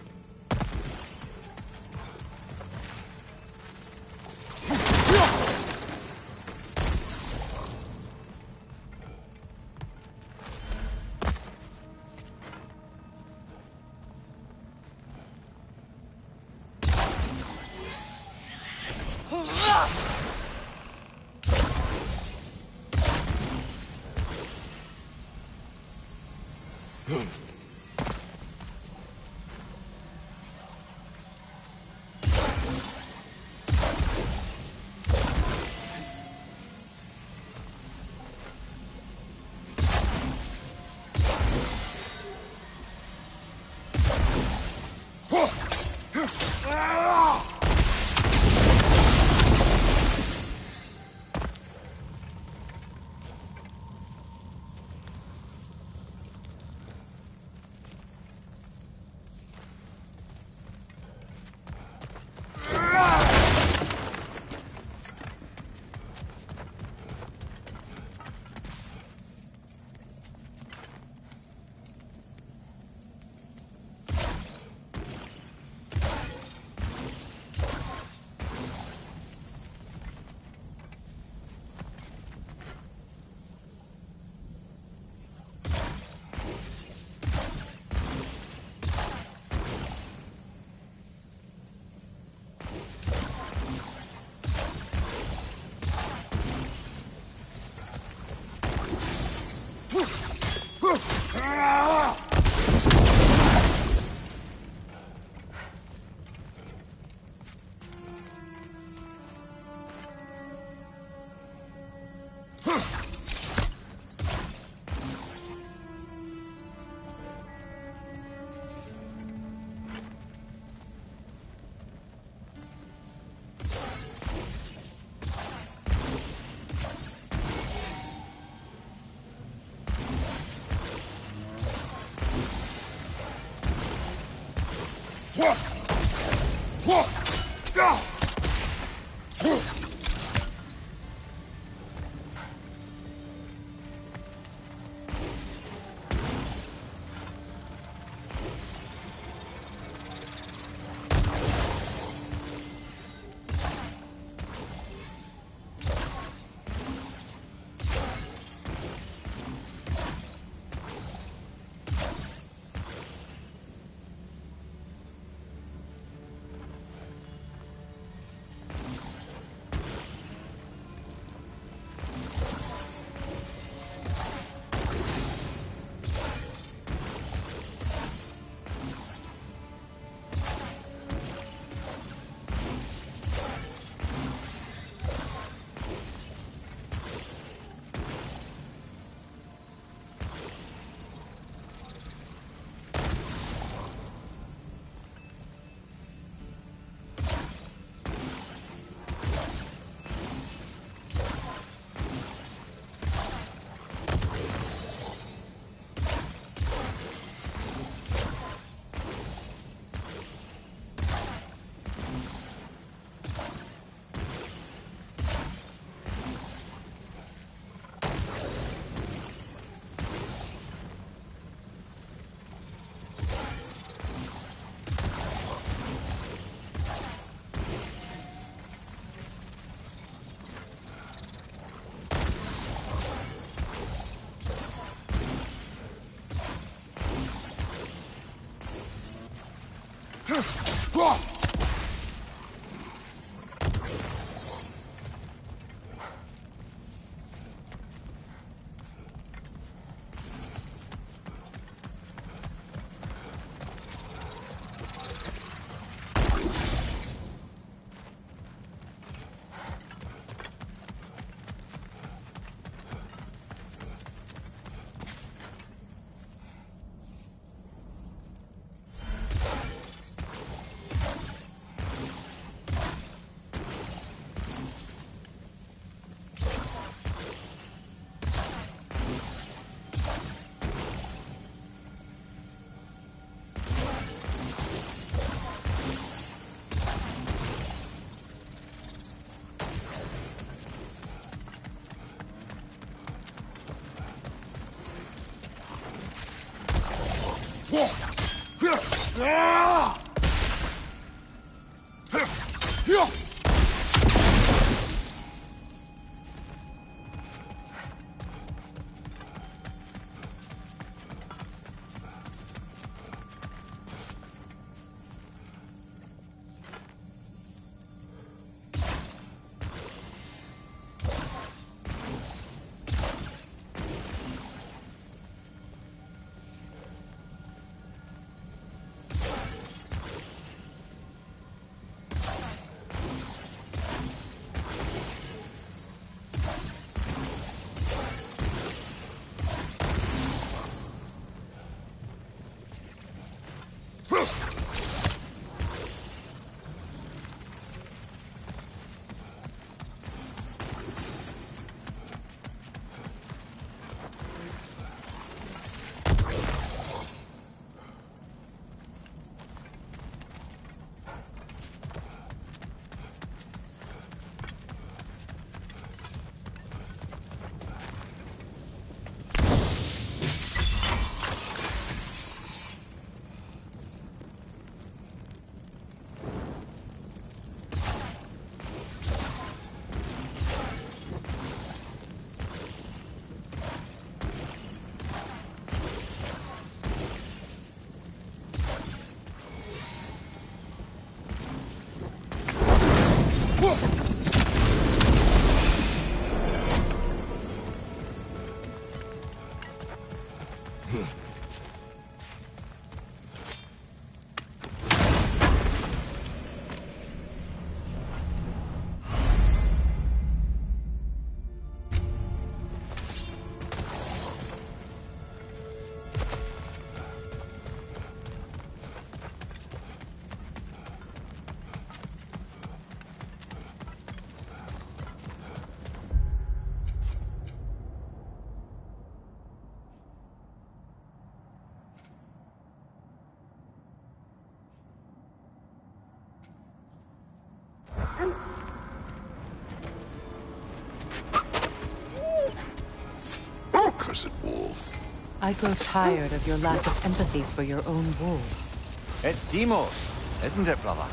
Cursed wolves. I grow tired of your lack of empathy for your own wolves. It's Demos, isn't it, brother?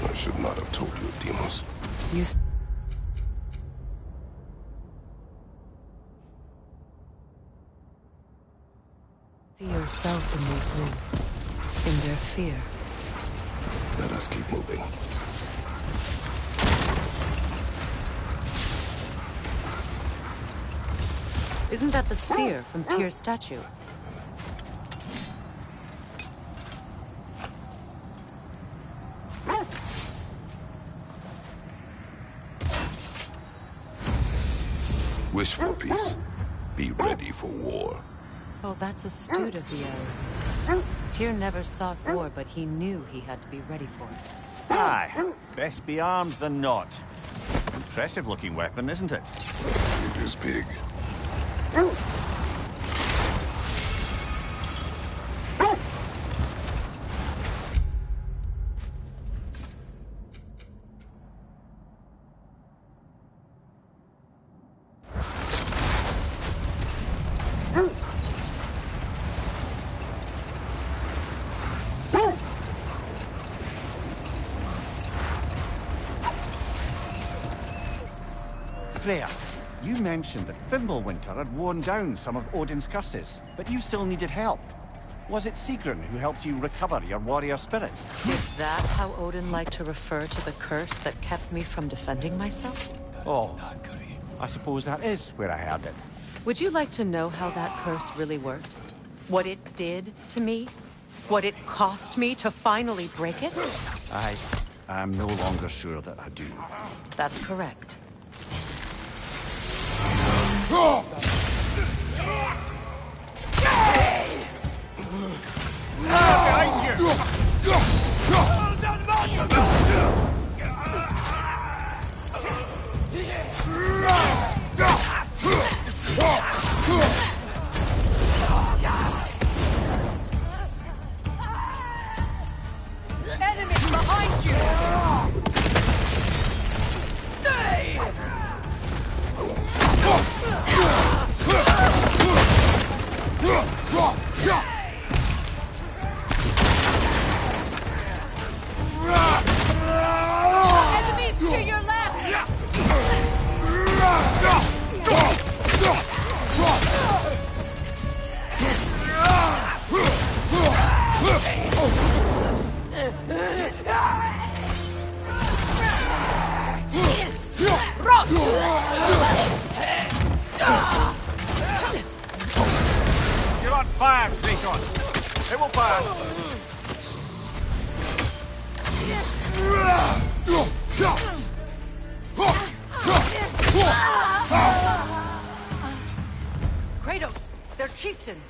I should not have told you, Demos. You see yourself in these wolves, in their fear. Let us keep moving. Isn't that the spear from Tyr's statue? Wish for peace. Be ready for war. Oh, that's astute of the elves. Tyr never sought war, but he knew he had to be ready for it. Aye, best be armed than not. Impressive-looking weapon, isn't it? It is big. Freya, you mentioned that Fimbulwinter had worn down some of Odin's curses, but you still needed help. Was it Sigrun who helped you recover your warrior spirit? Is that how Odin liked to refer to the curse that kept me from defending myself? Oh, I suppose that is where I heard it. Would you like to know how that curse really worked? What it did to me? What it cost me to finally break it? I'm no longer sure that I do. That's correct. Enemy behind you! Kratos, their chieftain.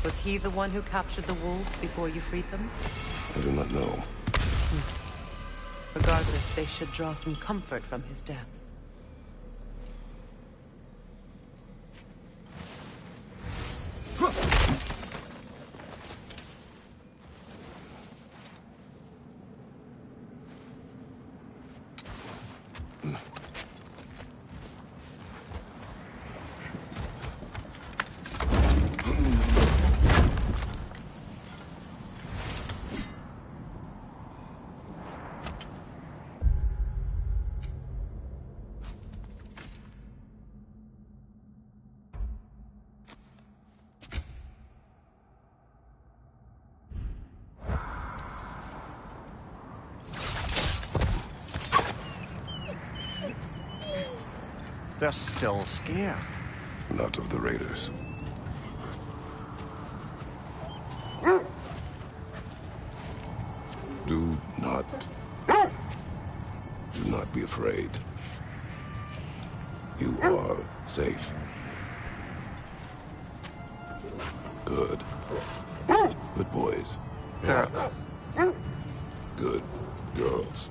Was he the one who captured the wolves before you freed them? I do not know. Regardless, they should draw some comfort from his death. They're still scared. Not of the raiders. Do not be afraid. You are safe. Good. Good boys. Girls. Good girls.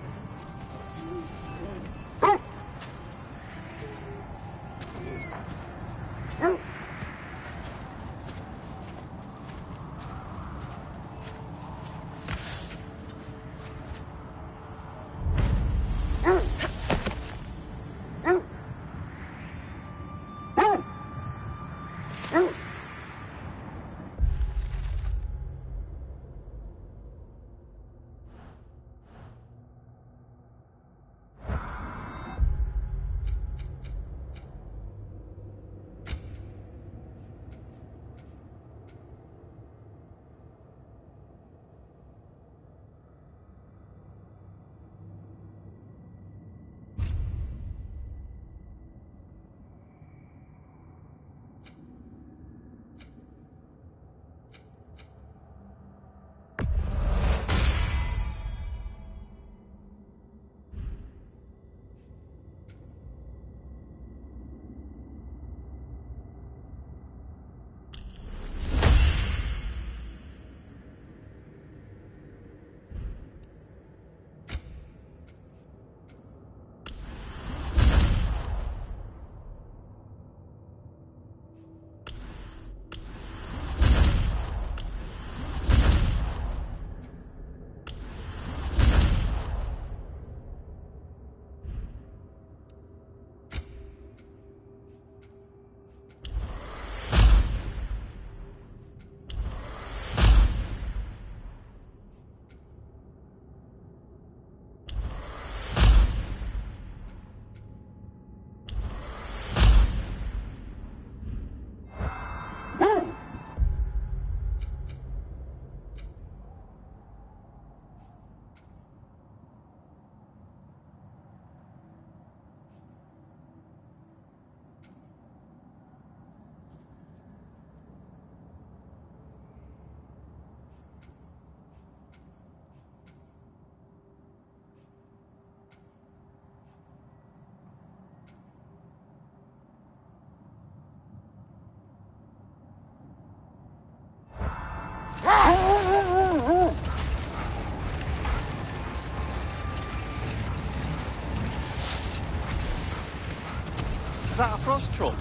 Is that a frost troll?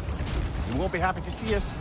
and won't be happy to see us.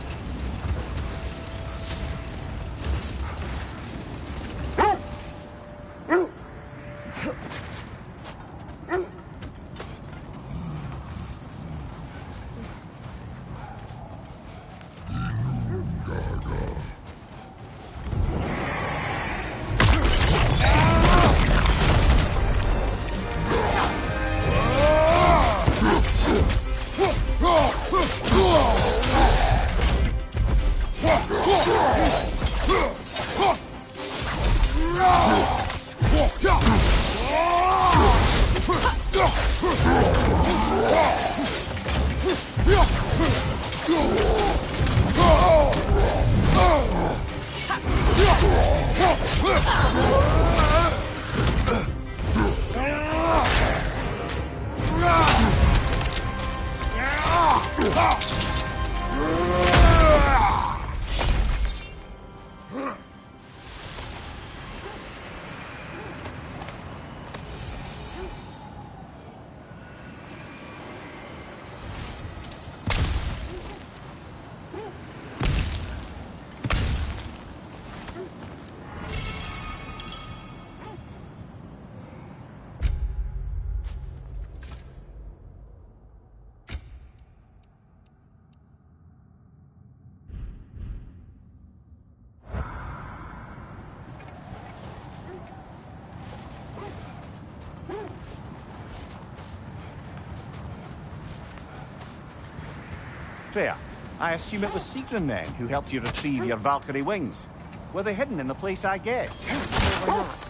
Freya, I assume it was Sigrun then who helped you retrieve your Valkyrie wings. Were they hidden in the place I guessed? They were not.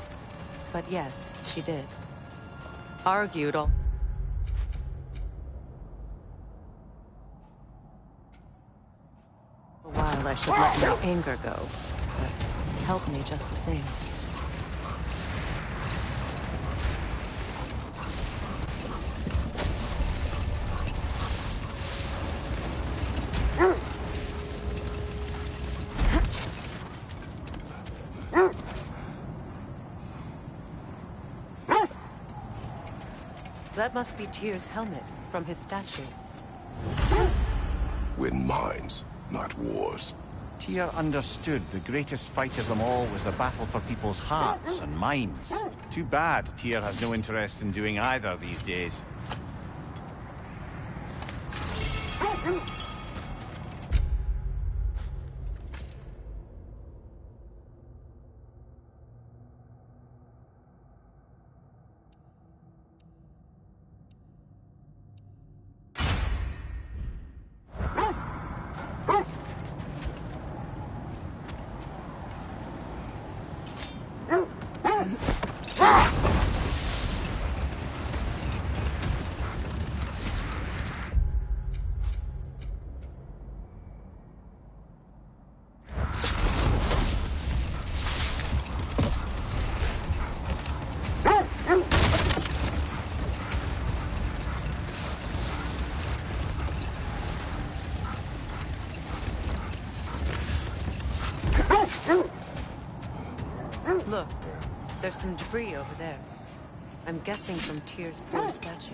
But yes, she did. Argued all... a while I should let my anger go, but helped me just the same. That must be Tyr's helmet from his statue. Win minds, not wars. Tyr understood the greatest fight of them all was the battle for people's hearts and minds. Too bad Tyr has no interest in doing either these days. Look, there's some debris over there. I'm guessing from Tyr's poor statue.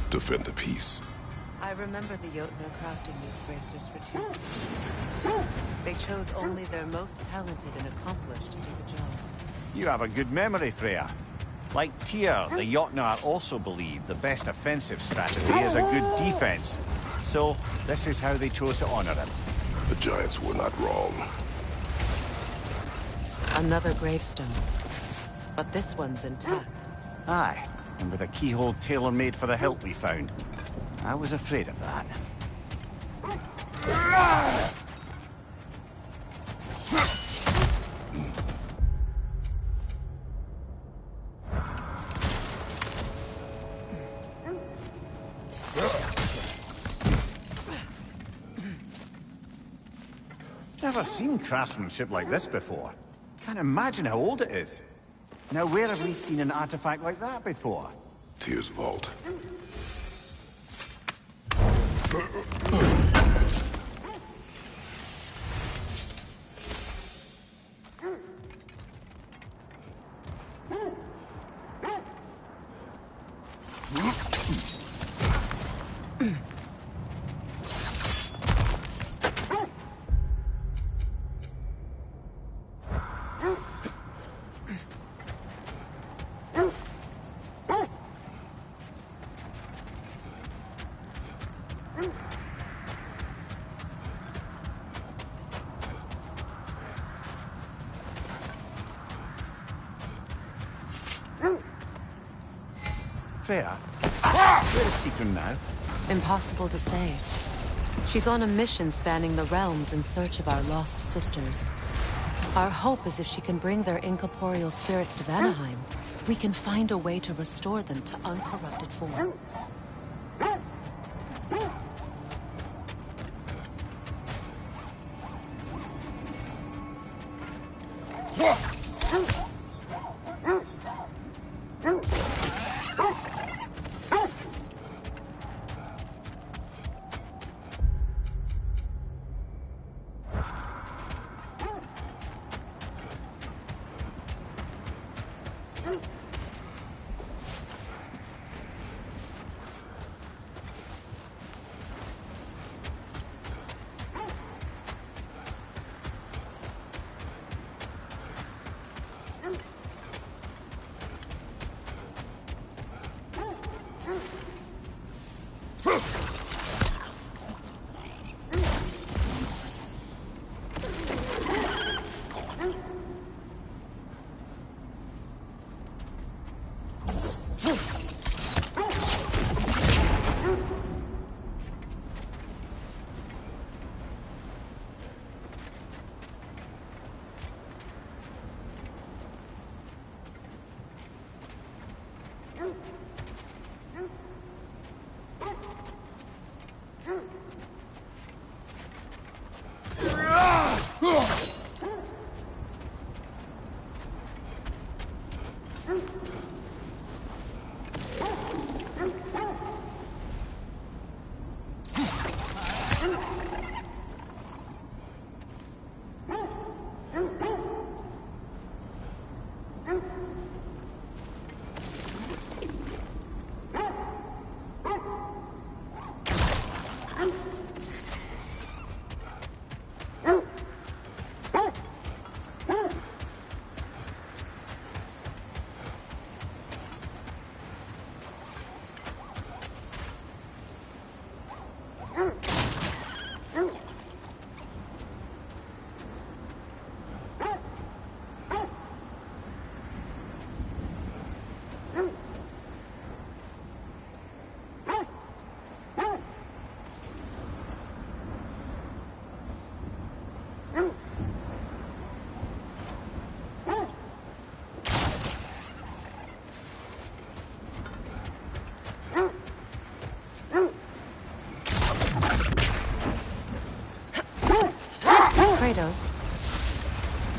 Defend the peace. I remember the Jotnar crafting these bracers for Tyr. They chose only their most talented and accomplished to do the job. You have a good memory, Freya. Like Tyr, the Jotnar also believe the best offensive strategy is a good defense. So, this is how they chose to honor him. The Giants were not wrong. Another gravestone. But this one's intact. Aye, and with a keyhole tailor-made for the hilt we found. I was afraid of that. never seen craftsmanship like this before. Can't imagine how old it is. Now, where have we seen an artifact like that before? Tyr's vault. Freya, where is Sigrun now? Impossible to say. She's on a mission spanning the realms in search of our lost sisters. Our hope is if she can bring their incorporeal spirits to Vanaheim, we can find a way to restore them to uncorrupted forms.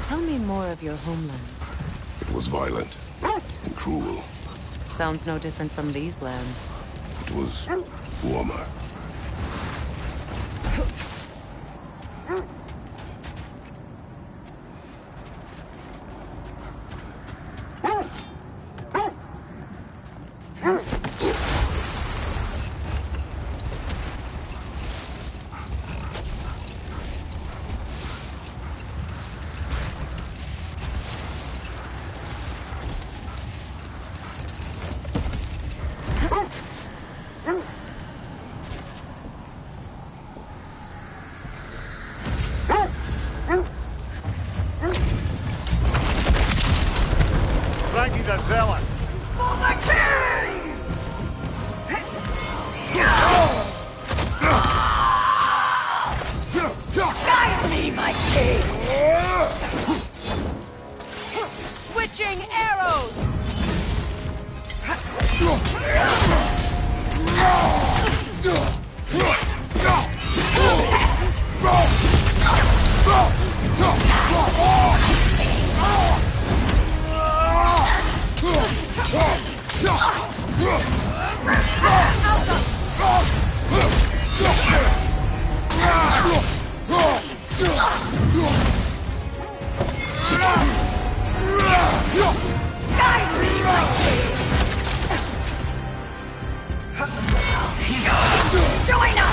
Tell me more of your homeland. It was violent and cruel. Sounds no different from these lands. It was warmer. Arrows! Guide me, my king! Join us!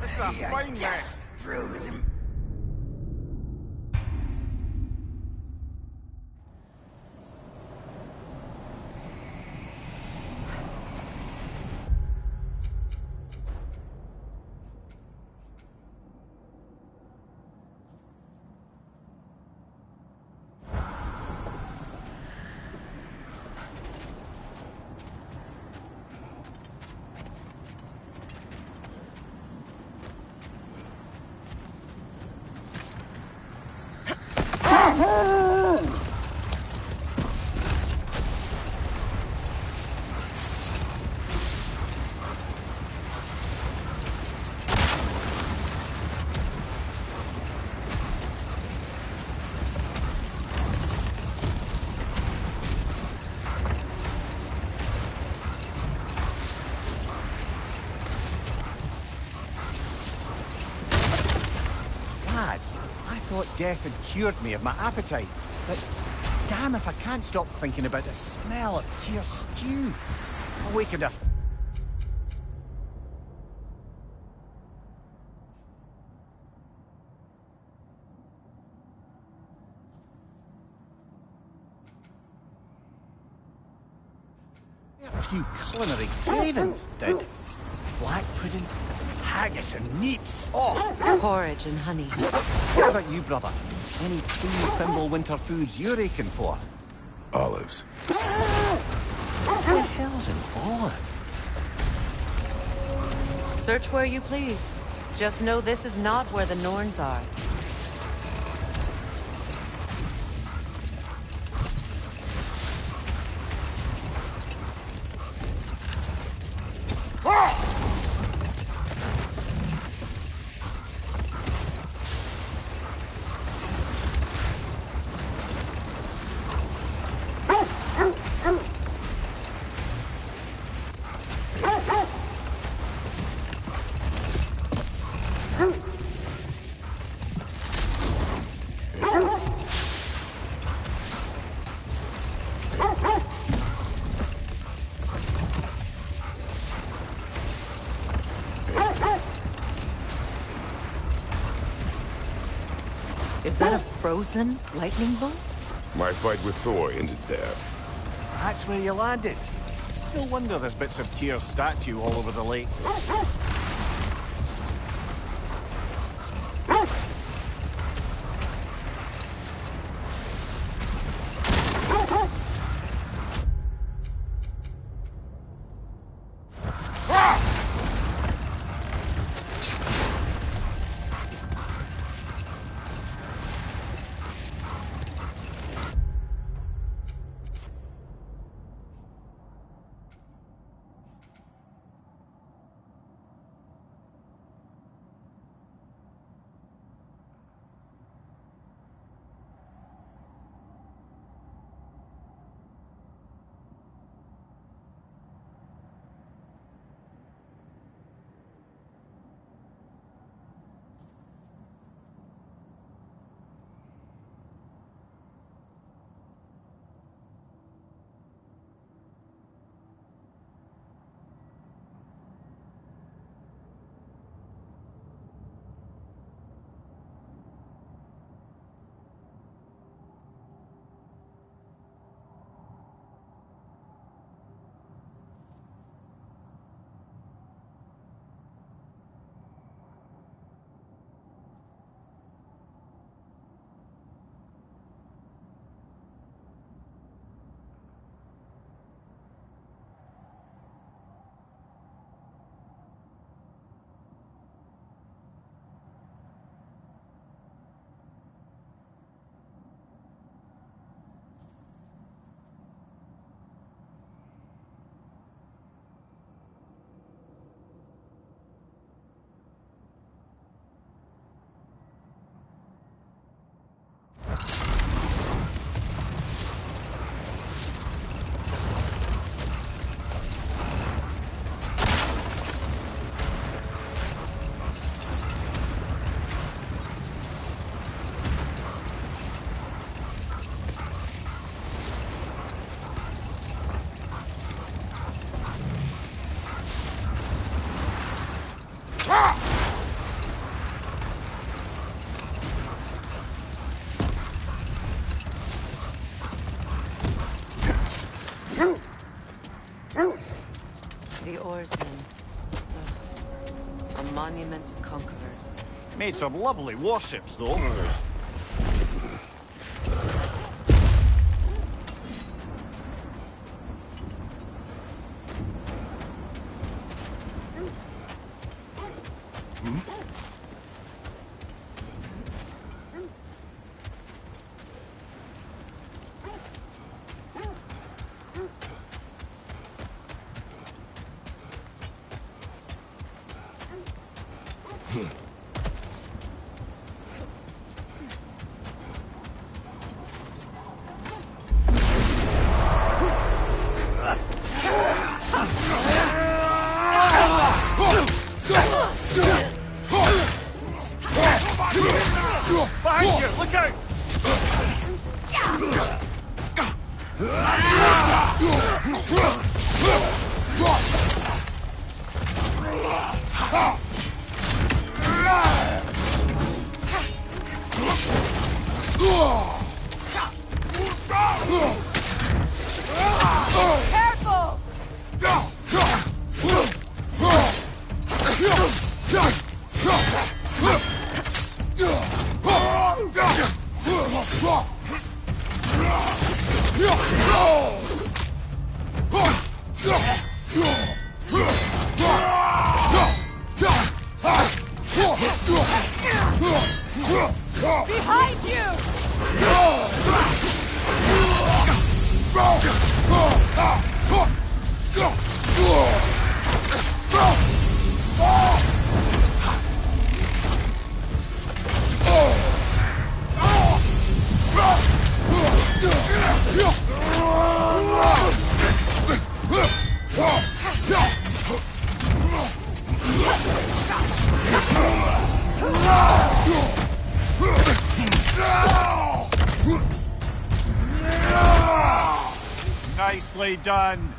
This is a fine mess. Lads, I thought death had cured me of my appetite, but damn if I can't stop thinking about the smell of Tyr stew. Awakened a few culinary cravings, did. Black pudding, haggis and neeps. Oh! Porridge and honey. What about you, brother? Any Thimble winter foods you're aching for? Olives. What the hell's an olive? Search where you please. Just know this is not where the Norns are. Is that a frozen lightning bolt? My fight with Thor ended there. That's where you landed. No wonder there's bits of Tyr's statue all over the lake. The oarsmen. A monument of conquerors. Made some lovely warships, though. Behind you! Look out! Careful! Behind you! Nicely done.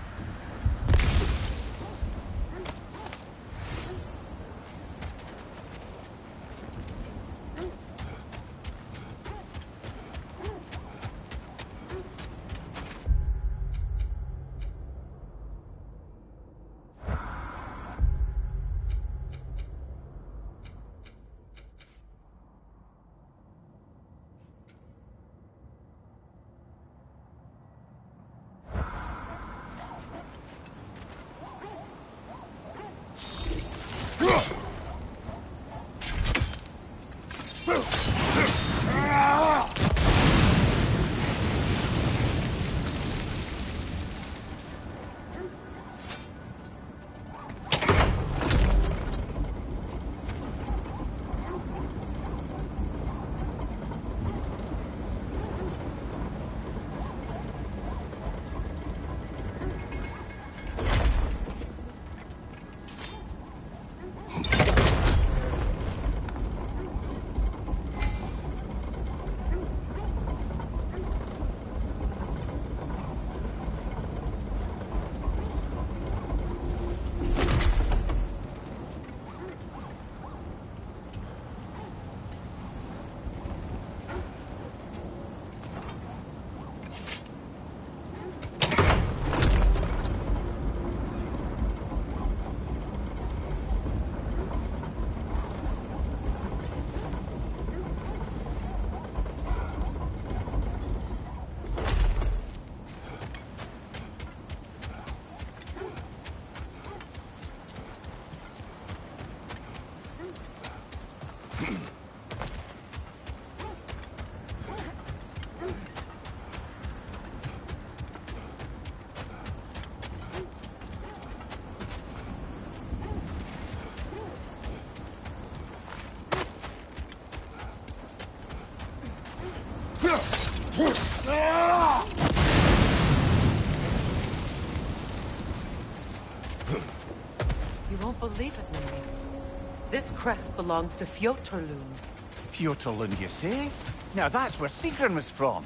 You won't believe it, Mary. This crest belongs to Fjotorlund. Fjotorlund, you say? Now that's where Sigrun was from.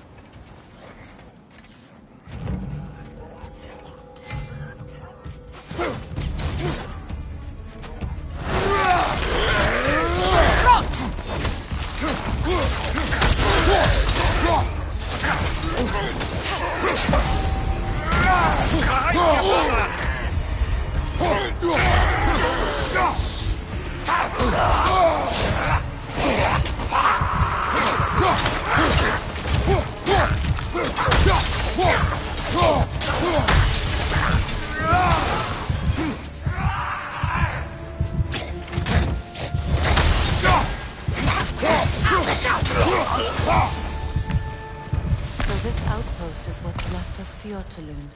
That is what's left of Fjortulund.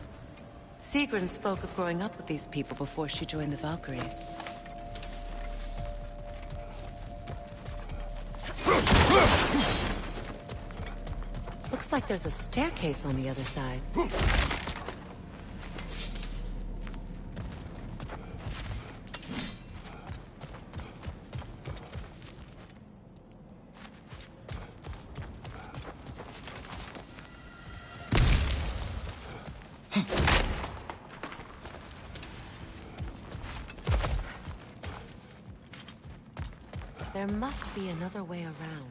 Sigrun spoke of growing up with these people before she joined the Valkyries. Looks like there's a staircase on the other side. There must be another way around.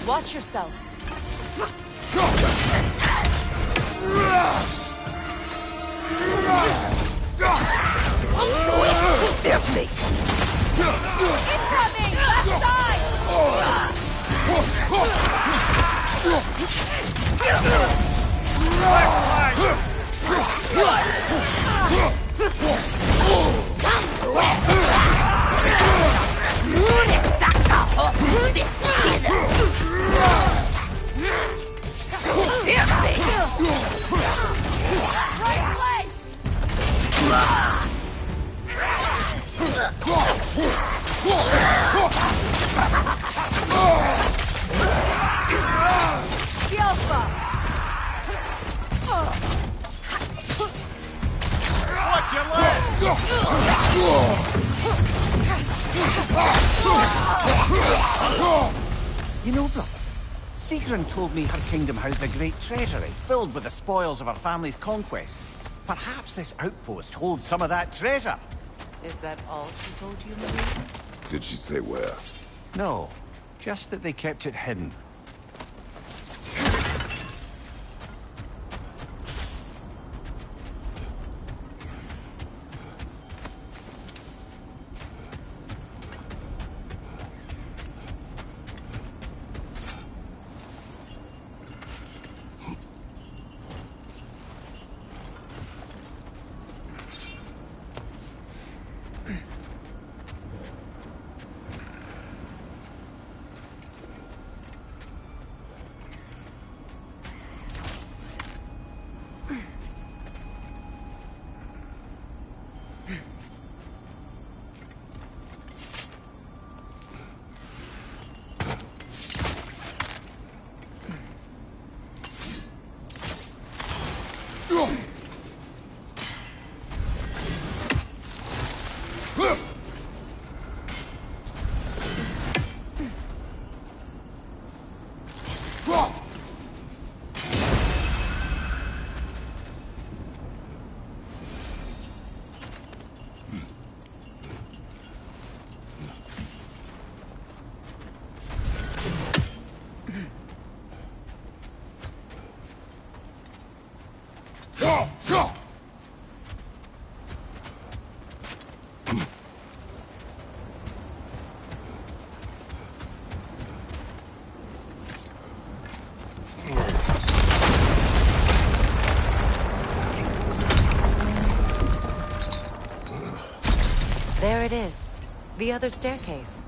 Watch yourself. Incoming! Left side! Watch your leg! You know, brother, Sigrun told me her kingdom housed a great treasury filled with the spoils of her family's conquests. Perhaps this outpost holds some of that treasure. Is that all she told you, Marie? Did she say where? No, just that they kept it hidden. There it is. The other staircase.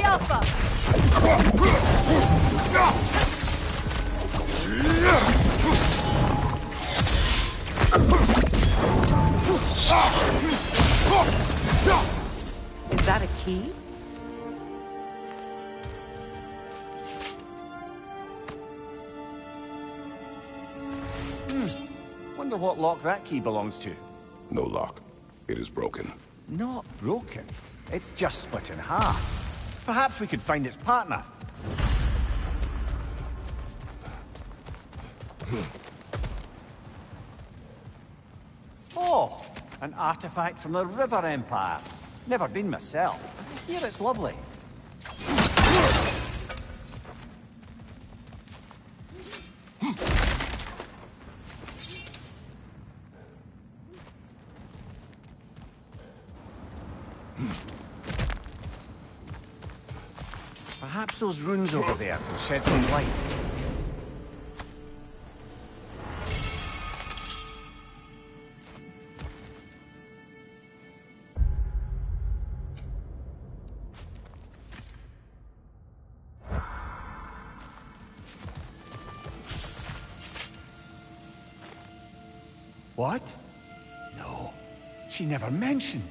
Alpha! Is that a key? Wonder what lock that key belongs to. No lock. It is broken. Not broken. It's just split in half. Perhaps we could find its partner. Oh, an artifact from the River Empire. Never been myself. I hear it's lovely. Perhaps those runes over there will shed some light. What? No, she never mentioned.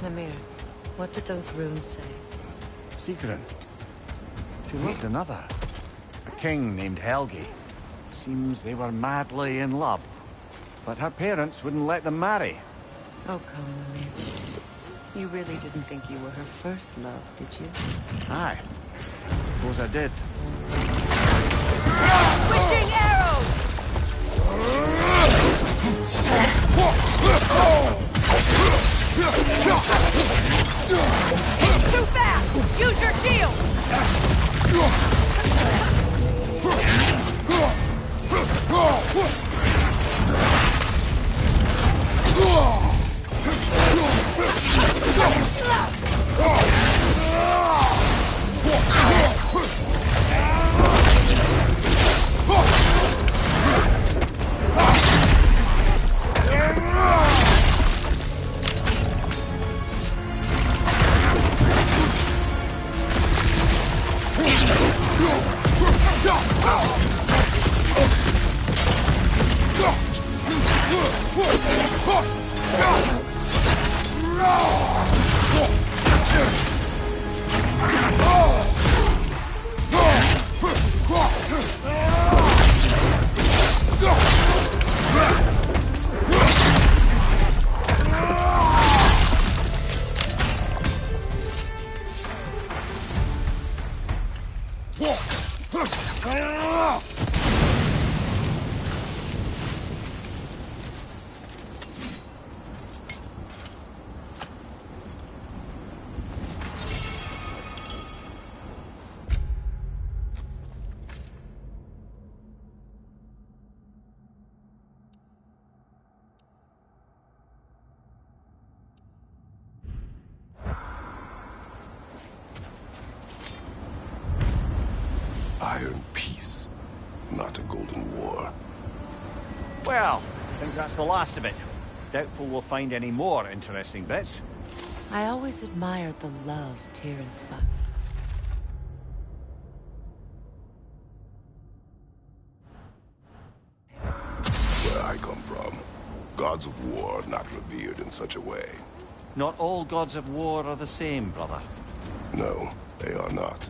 Mimir, what did those runes say? Secret. She loved another. A king named Helgi. Seems they were madly in love. But her parents wouldn't let them marry. Oh, come, Lily. You really didn't think you were her first love, did you? Aye. Suppose I did. Switching arrows! It's too fast! Use your shield! Iron peace, not a golden war. Well, I think that's the last of it. Doubtful we'll find any more interesting bits. I always admired the love Tyrion spoke. Where I come from, gods of war are not revered in such a way. Not all gods of war are the same, brother. No, they are not.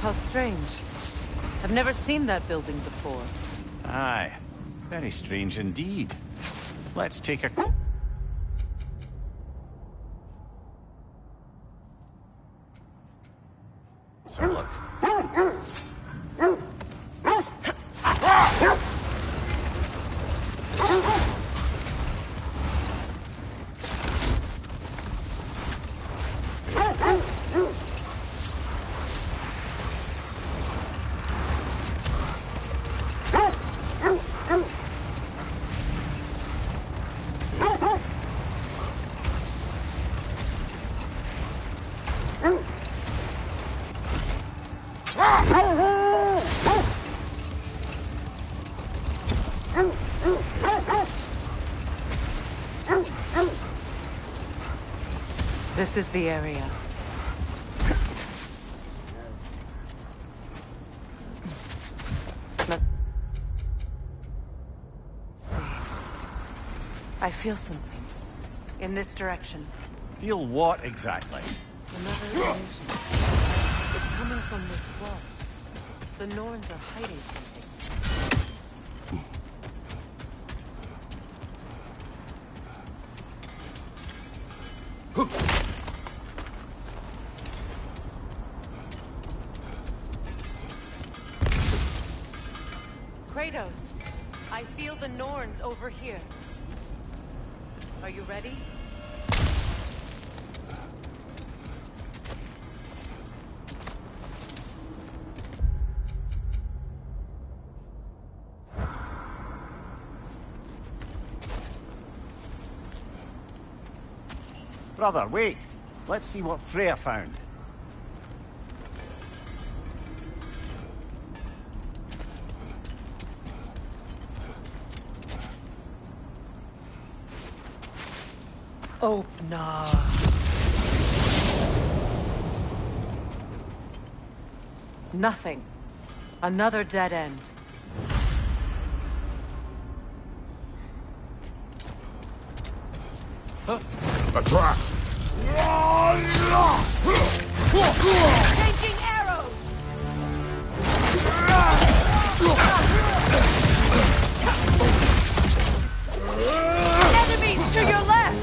How strange. I've never seen that building before. Aye. Very strange indeed. Let's take a... So look. This is the area. Let's see. I feel something. In this direction. Feel what exactly? Another illusion. It's coming from this wall. The Norns are hiding something. Kratos, I feel the Norns over here. Are you ready? Brother, wait. Let's see what Freya found. Opener. Nothing. Another dead end. A trap! Taking arrows! Enemies to your left!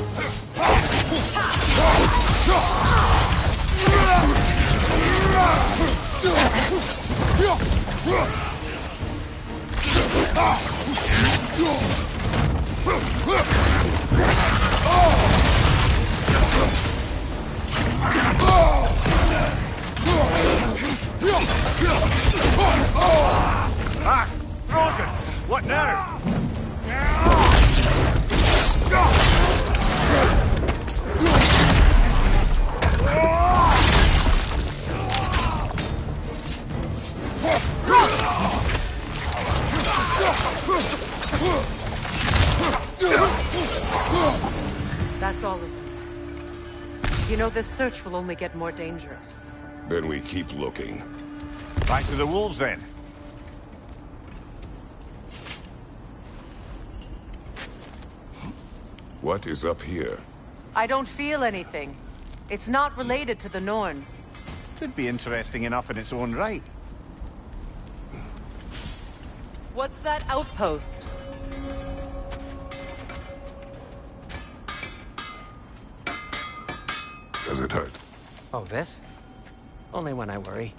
Ah! Frozen! What now? That's all of them. You know, this search will only get more dangerous. Then we keep looking. Back to the wolves, then. What is up here? I don't feel anything. It's not related to the Norns. Could be interesting enough in its own right. What's that outpost? Does it hurt? Oh, this? Only when I worry.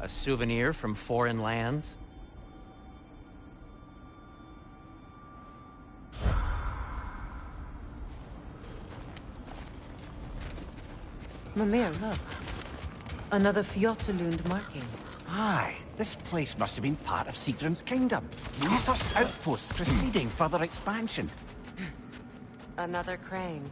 A souvenir from foreign lands? Mimir, look. Another Fjotalund marking. Aye, this place must have been part of Sigrun's kingdom. First outpost preceding further expansion. Another crane.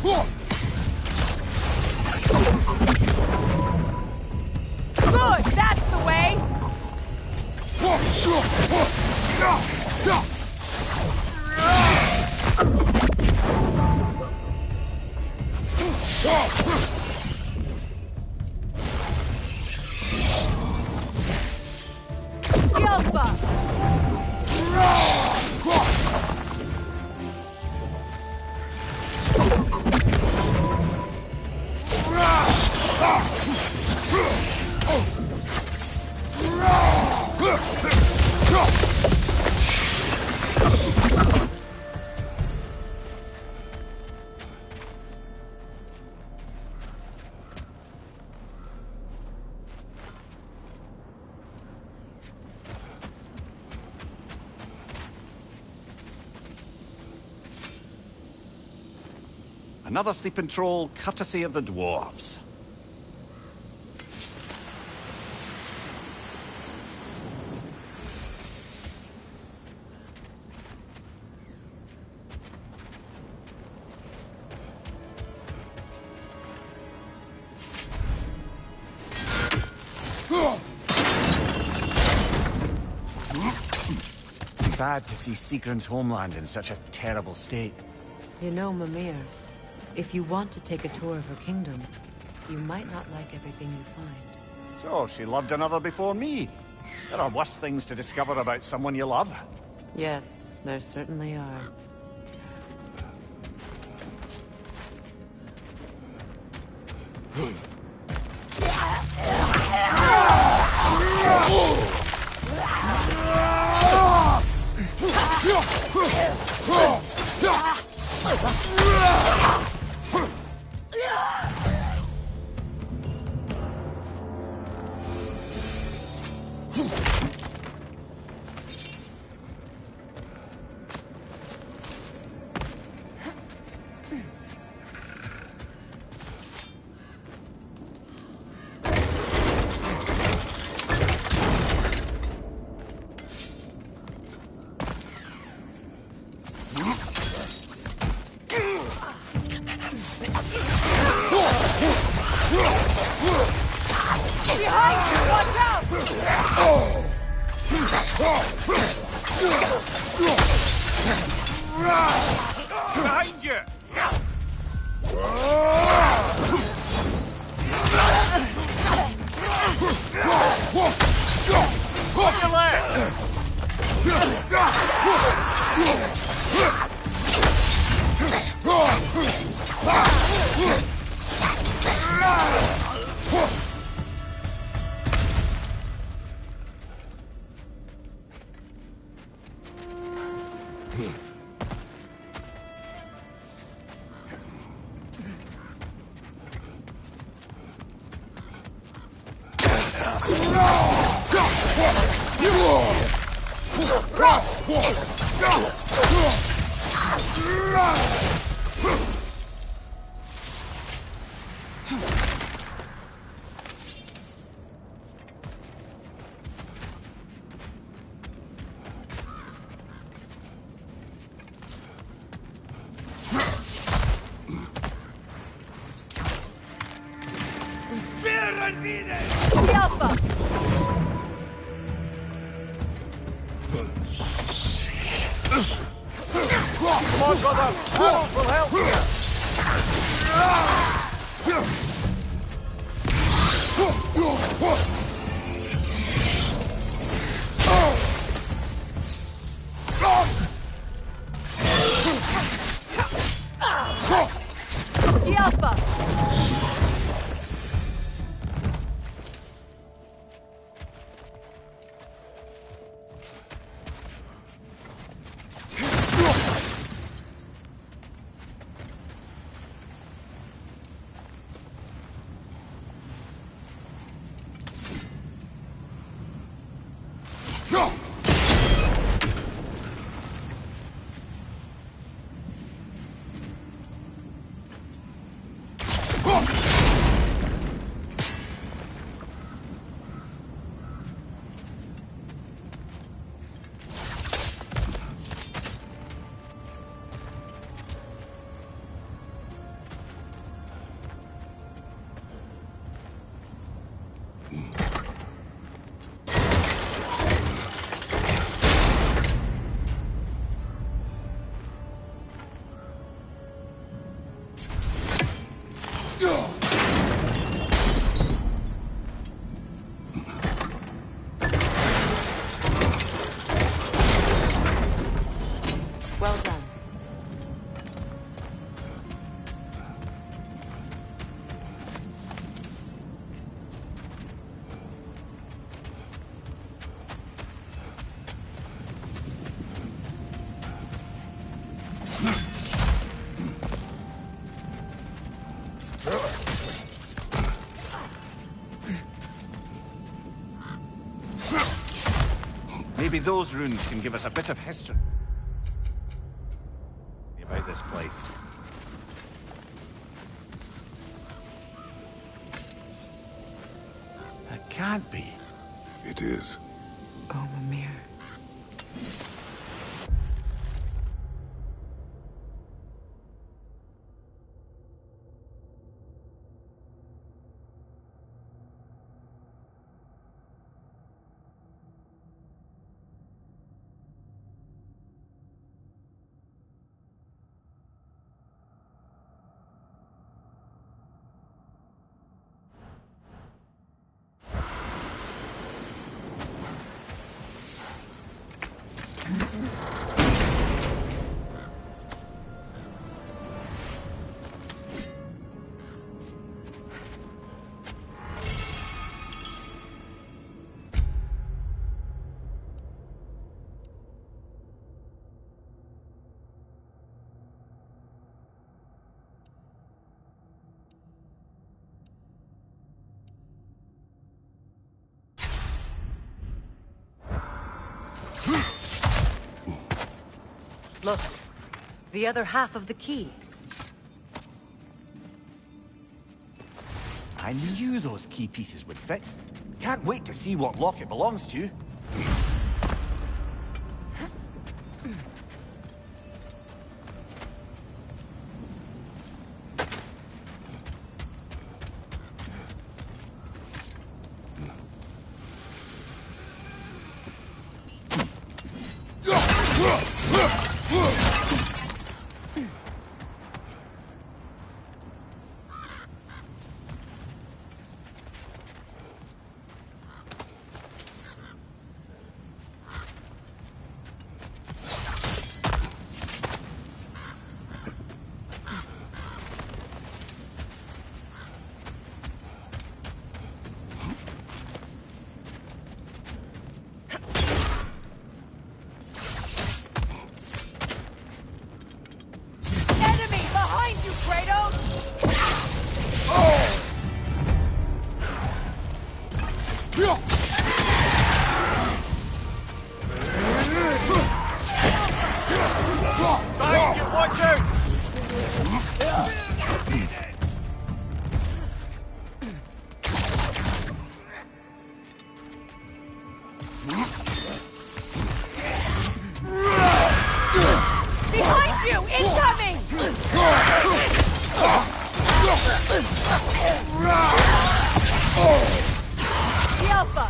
Good, that's the way! Alpha! Another sleeping troll, courtesy of the dwarves. Sad to see Sigrun's homeland in such a terrible state. You know, Mimir, if you want to take a tour of her kingdom, you might not like everything you find. So, she loved another before me. There are worse things to discover about someone you love. Yes, there certainly are. Behind you! Watch out! Behind you! On your left! Alpha! Come on, brother! Arrows will help you! Alpha! Maybe those runes can give us a bit of history about this place. It can't be. It is. Oh, Mimir. Look, the other half of the key. I knew those key pieces would fit. Can't wait to see what lock it belongs to. Behind you! Incoming! The Alpha!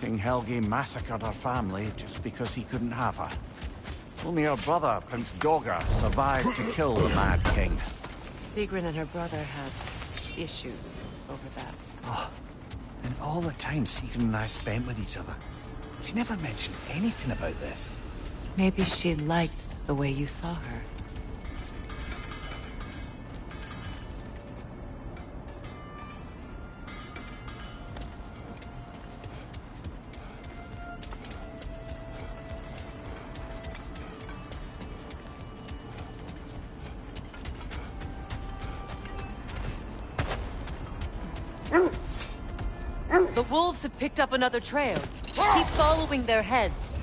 King Helge massacred her family just because he couldn't have her. Only her brother, Prince Dogger, survived to kill the Mad King. Sigrun and her brother had issues over that. Oh, and all the time Sigrun and I spent with each other. She never mentioned anything about this. Maybe she liked the way you saw her. The wolves have picked up another trail. Keep following their heads.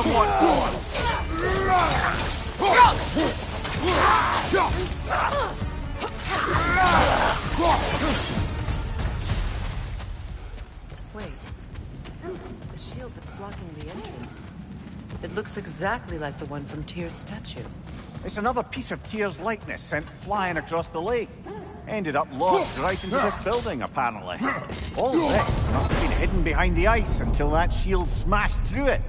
them what for! Wait. The shield that's blocking the entrance. It looks exactly like the one from Tyr's statue. It's another piece of Tyr's likeness sent flying across the lake. Ended up lodged right into this building, apparently. All this must have been hidden behind the ice until that shield smashed through it.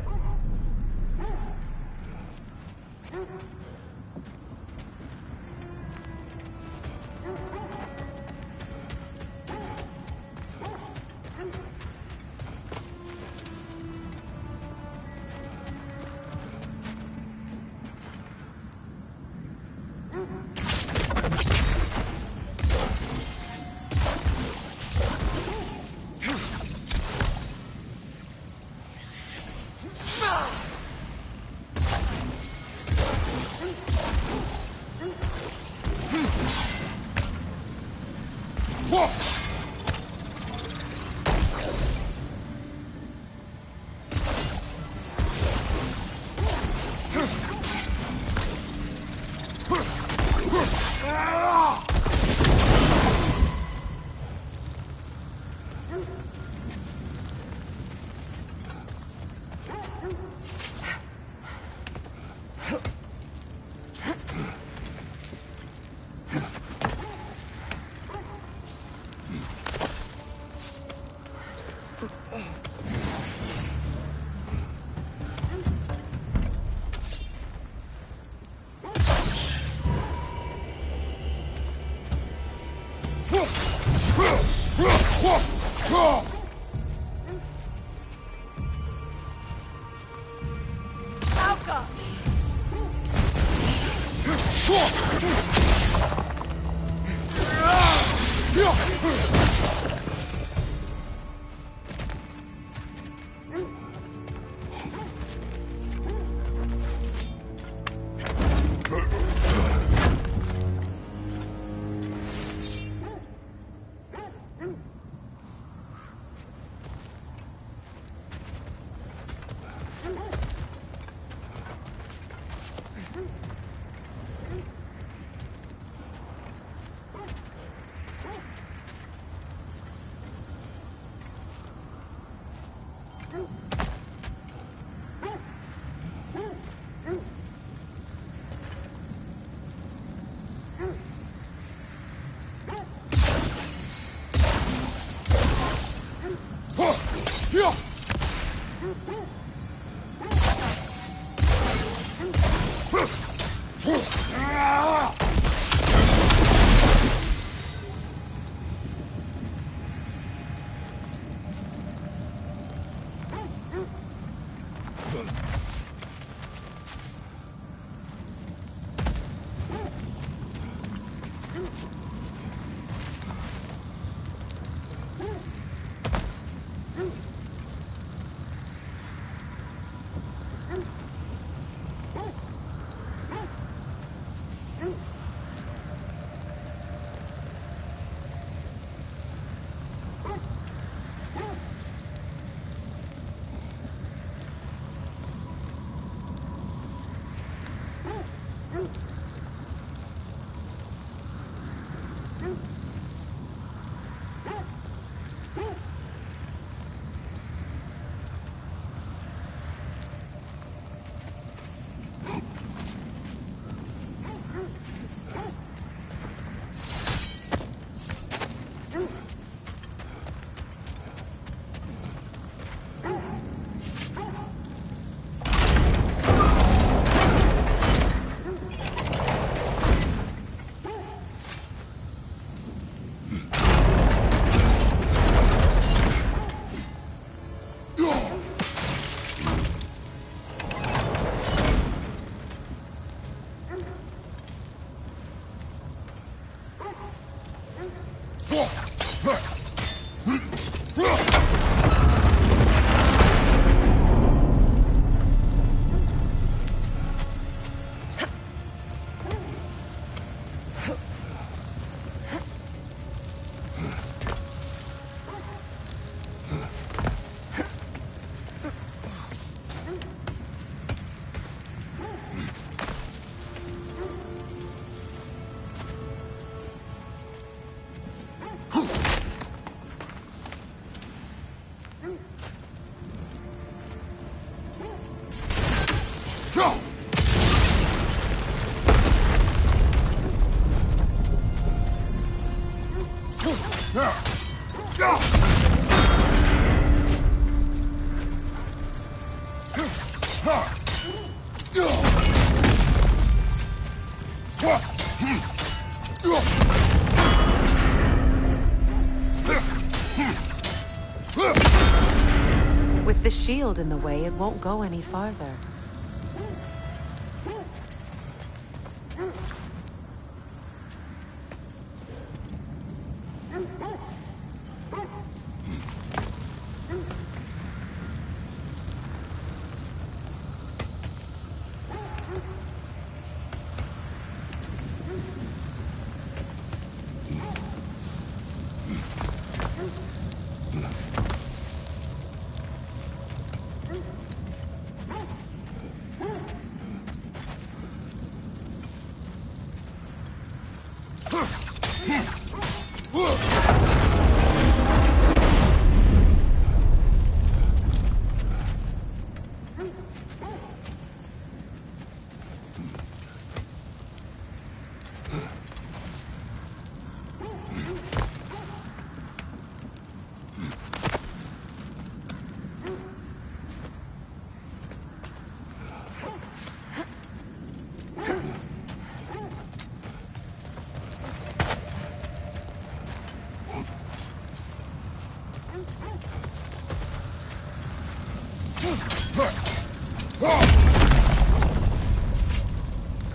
With the shield in the way, it won't go any farther.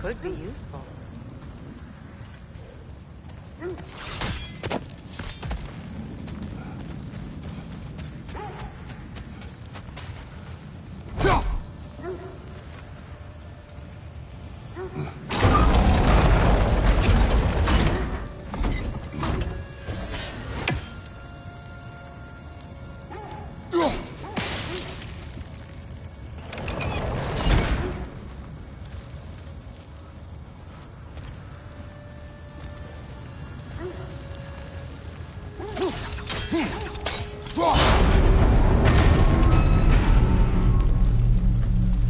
Could be useful.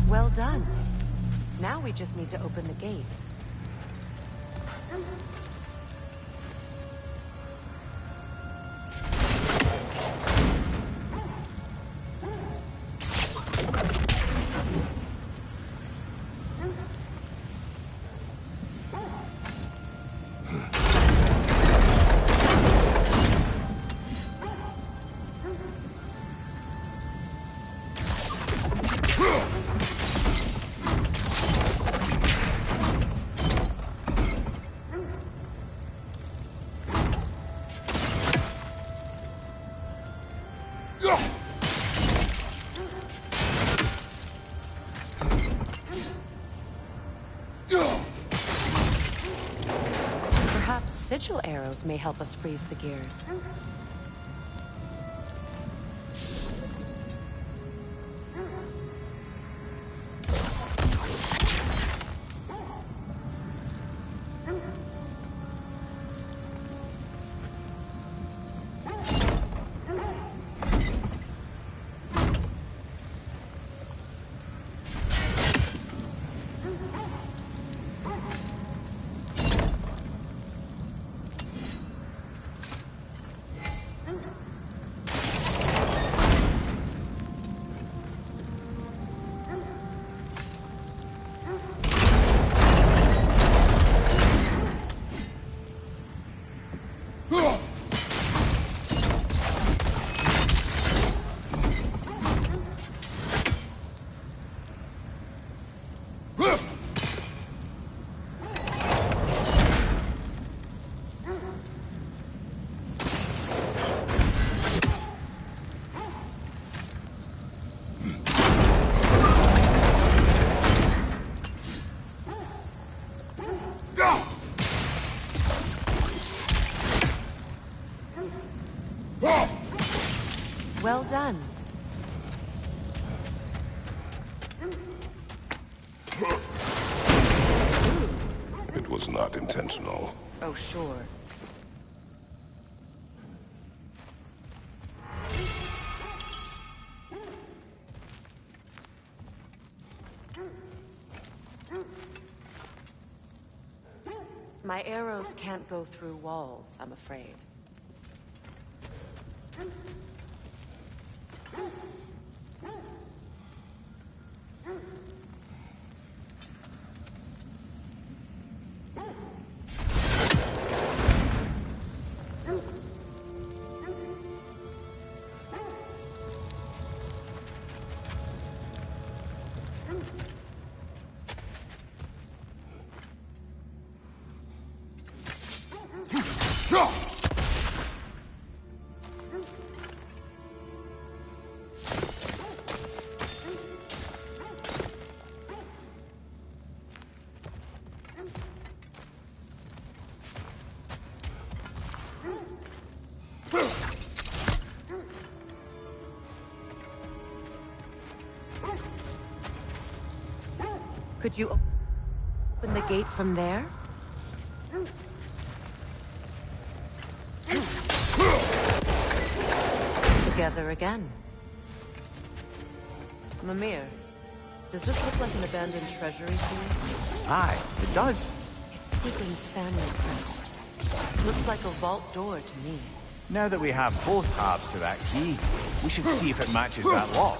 Well done. Now we just need to open the gate. Perhaps sigil arrows may help us freeze the gears. Well done. It was not intentional. Oh, sure. My arrows can't go through walls, I'm afraid. Could you open the gate from there? Together again. Mimir, does this look like an abandoned treasury to you? Aye, it does. It's Seagram's family crest. Looks like a vault door to me. Now that we have both halves to that key, we should see if it matches that lock.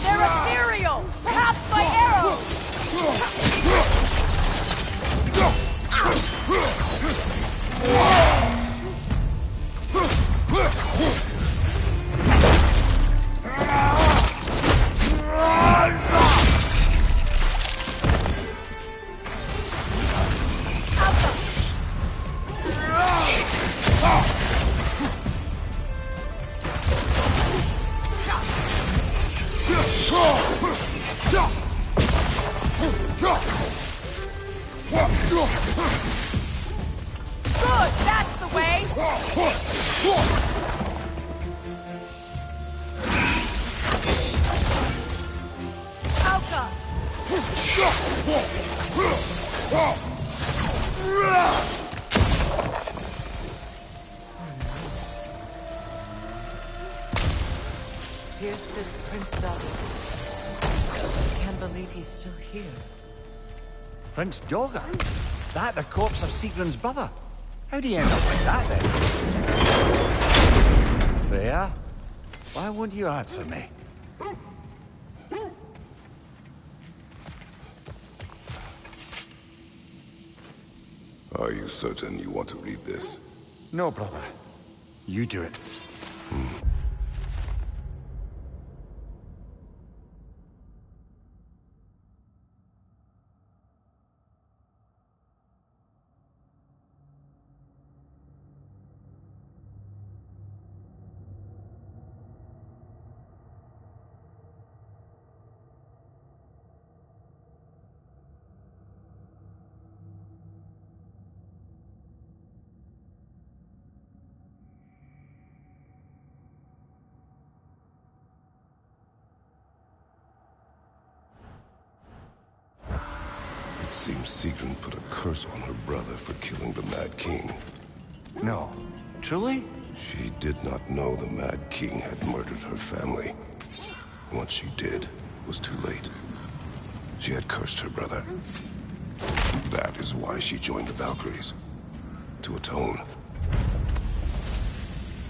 They're ethereal! Perhaps my arrows! Good, that's the way! Alka! Here sits Prince Dogger. Can't believe he's still here. Prince Dogger? That the corpse of Sigrun's brother? How'd he end up like that, then? Freya? Why won't you answer me? Are you certain you want to read this? No, brother. You do it. It seems Sigrun put a curse on her brother for killing the Mad King. No. Truly? She did not know the Mad King had murdered her family. Once she did, it was too late. She had cursed her brother. That is why she joined the Valkyries. To atone.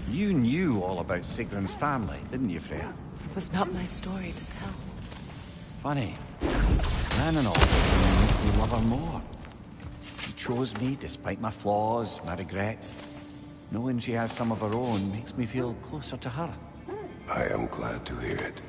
You knew all about Sigrun's family, didn't you, Freya? It was not my story to tell. Funny. Man and all, it makes me love her more. She chose me despite my flaws, my regrets. Knowing she has some of her own makes me feel closer to her. I am glad to hear it.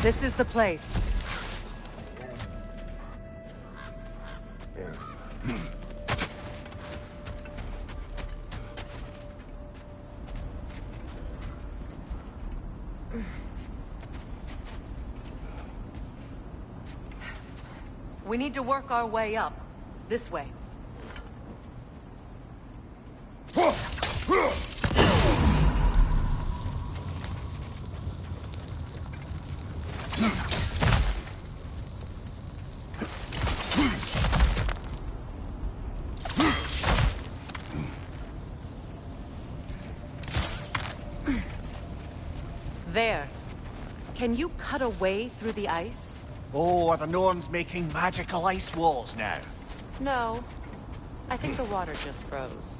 This is the place. We need to work our way up. This way. There. Can you cut a way through the ice? Oh, are the Norns making magical ice walls now? No. I think the water just froze.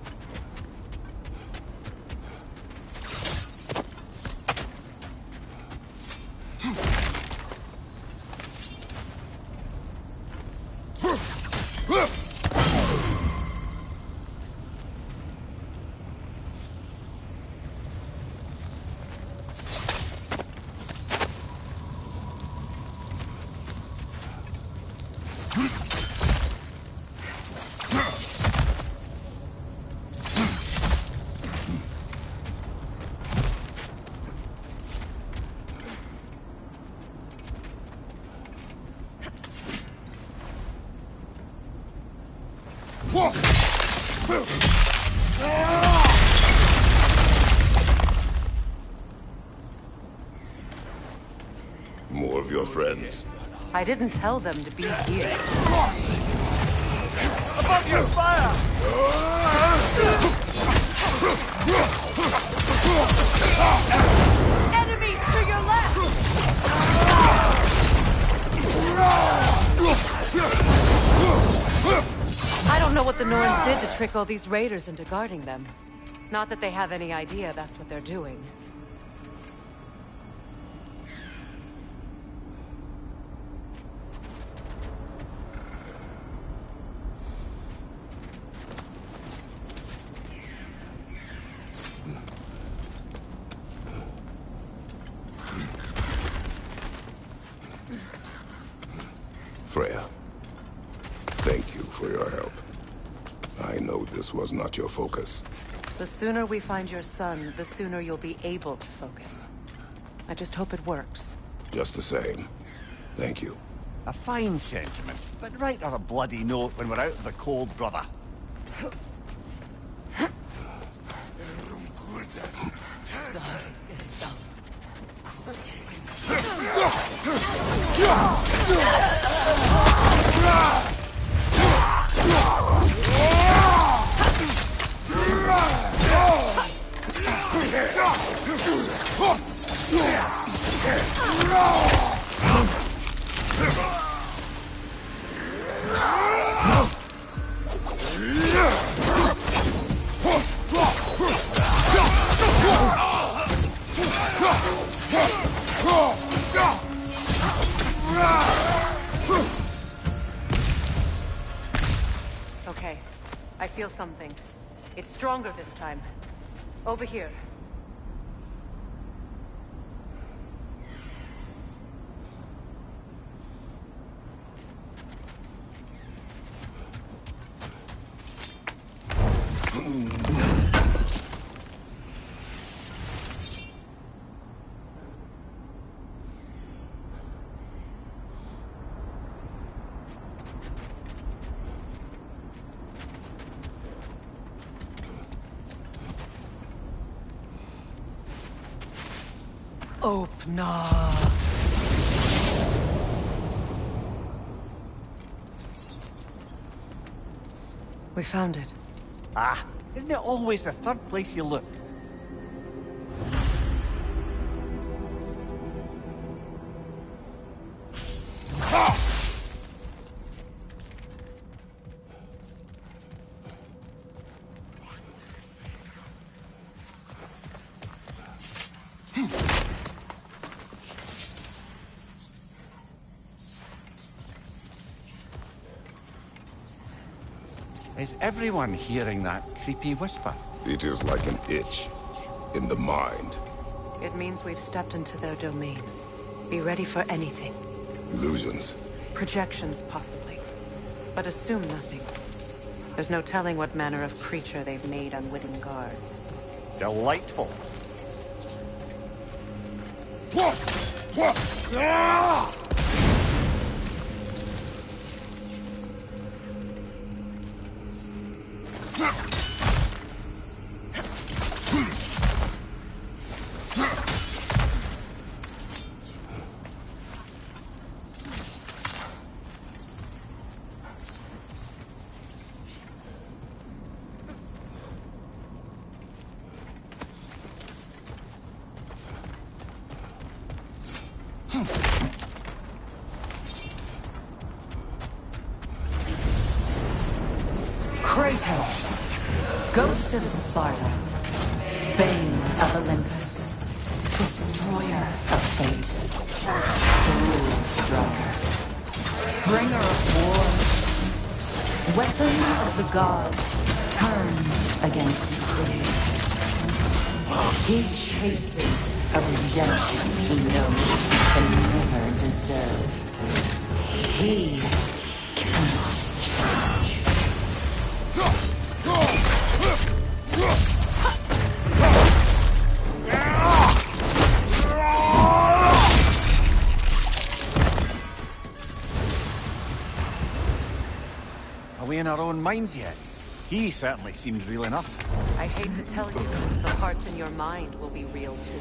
More of your friends. I didn't tell them to be here. Above you, fire! Enemies to your left! I don't know what the Norns did to trick all these raiders into guarding them. Not that they have any idea that's what they're doing. Freya, thank you for your help. I know this was not your focus. The sooner we find your son, the sooner you'll be able to focus. I just hope it works. Just the same. Thank you. A fine sentiment, but write her a bloody note when we're out of the cold, brother. Okay, I feel something. It's stronger this time. Over here. Opener. We found it. Ah, isn't it always the third place you look? Is everyone hearing that creepy whisper? It is like an itch in the mind. It means we've stepped into their domain. Be ready for anything. Illusions. Projections, possibly. But assume nothing. There's no telling what manner of creature they've made unwitting guards. Delightful. Kratos, Ghost of Sparta, Bane of Olympus, Destroyer of Fate, Rule Striker, Bringer of War, Weapon of the Gods, turned against his creators. He chases a redemption he knows he can never deserve. He cannot change. Are we in our own minds yet. He certainly seemed real enough. I hate to tell you, the parts in your mind will be real too.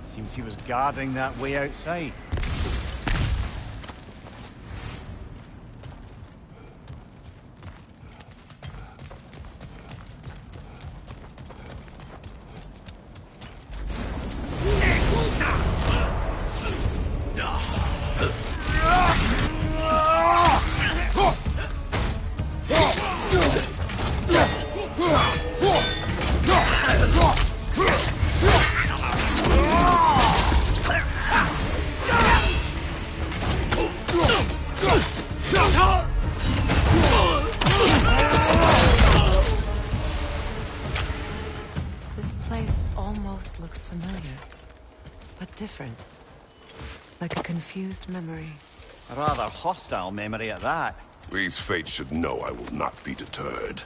Seems he was guarding that way outside. Looks familiar, but different. Like a confused memory. A rather hostile memory at that. These fates should know I will not be deterred.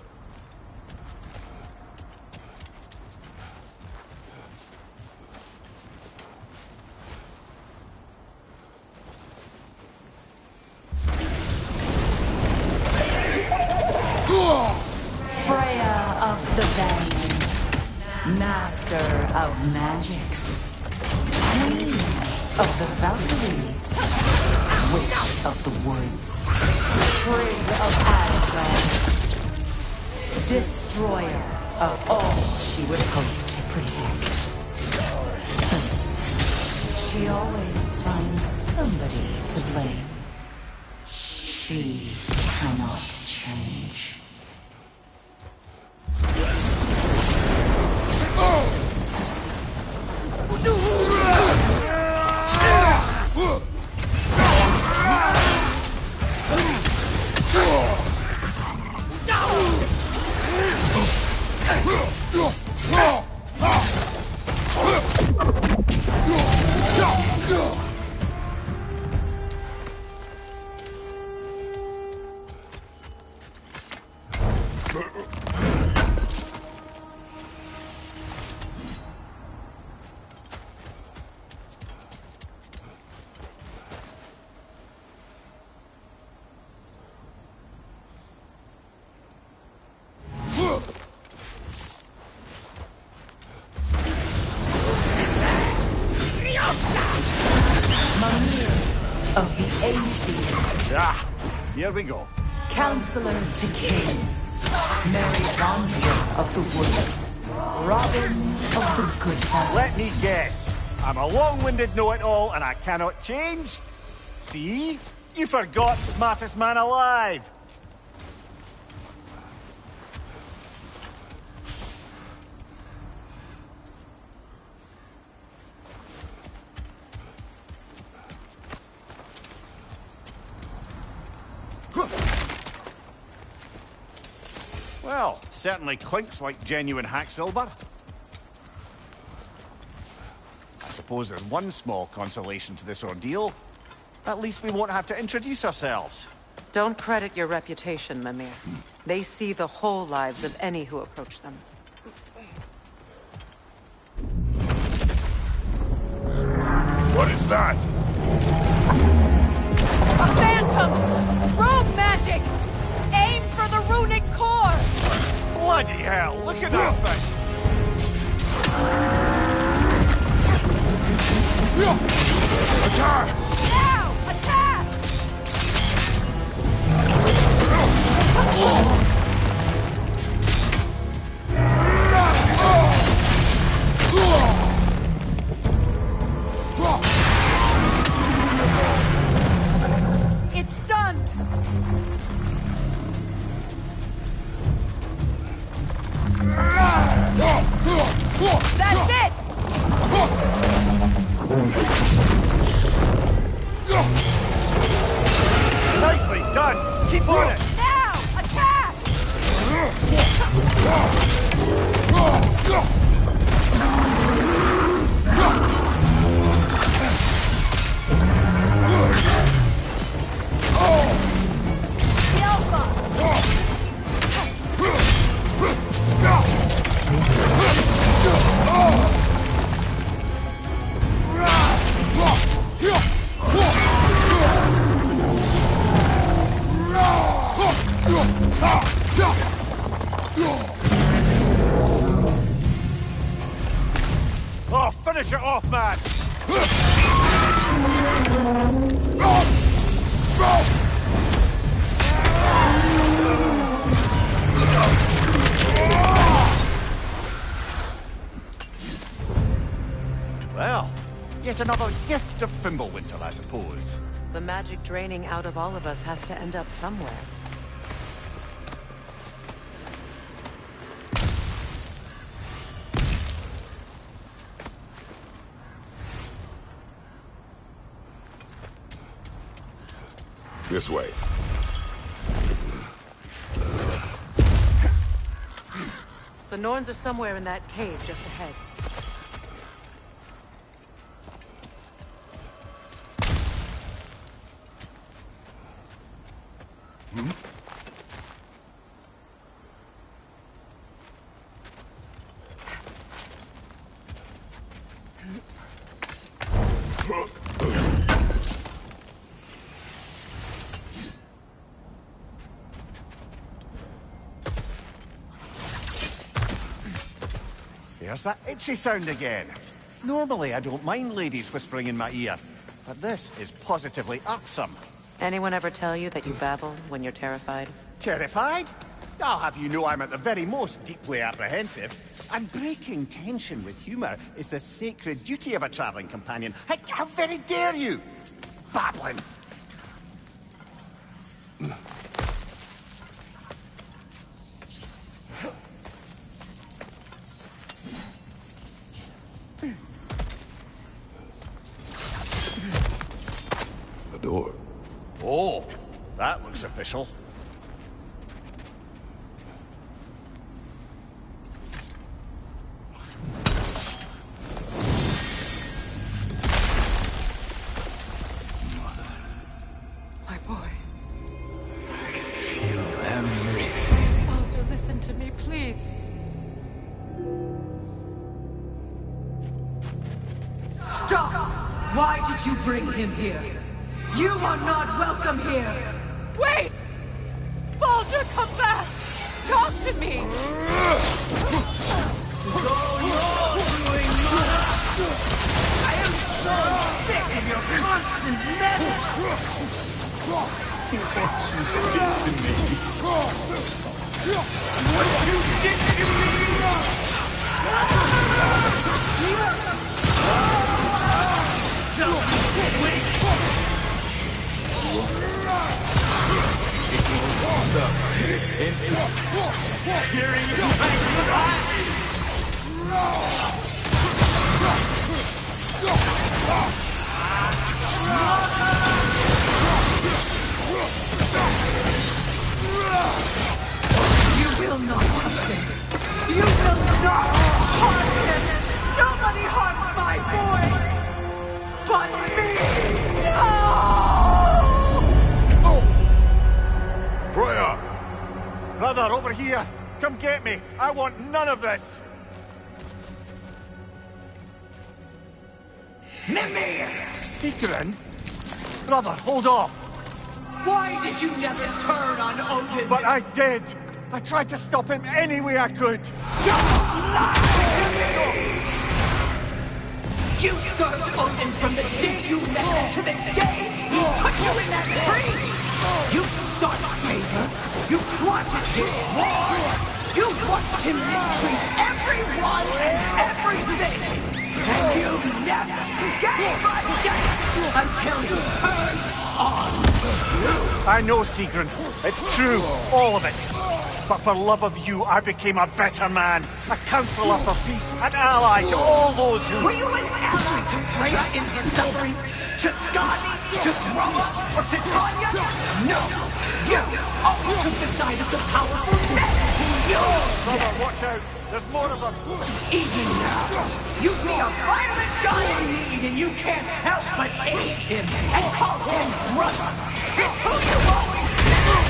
Freya of the Valley, Master of Magics, Queen of the Valkyries, Witch of the Woods, Frigg of Asgard, Destroyer of all she would hope to protect. She always finds somebody to blame. She cannot change. Of the AC. Ah, here we go. Counselor to Kings. Merry Wanderer of the Woods. Robin of the Good House. Let me guess. I'm a long-winded know-it-all and I cannot change? See? You forgot smartest man alive. Well, certainly clinks like genuine hack silver. I suppose there's one small consolation to this ordeal. At least we won't have to introduce ourselves. Don't credit your reputation, Mimir. They see the whole lives of any who approach them. What is that? A phantom! Rogue magic! Aim for the runic core! Bloody hell, look at that thing! Attack! Now! Attack! It's stunned! That's it! Nicely done! Keep on it! Now! Attack! The Alpha! Finish it off, man! Well, yet another gift of Fimbulwinter, I suppose. The magic draining out of all of us has to end up somewhere. This way. The Norns are somewhere in that cave just ahead. There's that itchy sound again. Normally, I don't mind ladies whispering in my ear, but this is positively irksome. Anyone ever tell you that you babble when you're terrified? Terrified? I'll have you know I'm at the very most deeply apprehensive. And breaking tension with humor is the sacred duty of a traveling companion. How very dare you! Babbling! The door. Oh, that looks official. My boy. I can feel everything. Walter, listen to me, please. Stop! Why did you bring him here? You are not welcome here! Wait! Baldur, come back! Talk to me! This is all your doing, Mother! I am so sick of your constant meddling! What you did to me. What you did to me! So quick! Hearing you back in the eyes. You will not touch him! You will not harm him! Nobody harms my boy! But me! No! Freya! Brother, over here! Come get me! I want none of this! Mimir! Sigrun? Brother, hold off! Why did you never turn on Odin? But I did! I tried to stop him any way I could! Don't lie to me! You served Odin from the day you met him to the day he put you in that tree! You sought favor! You wanted his war! You watched him mistreat everyone and everything! And you never gave a chance until you turned on you! I know, Sigrun. It's true, all of it. But for love of you, I became a better man. A counselor for peace, an ally to all those who... Were you an ally to Freya in her suffering? To Skadi? To Groa? Or to Tanya? No! You always took the side of the powerful men! Brother, watch out! There's more of them! Even now, you see a violent guy in need and you can't help but aid him and call him brother! It's who you always been!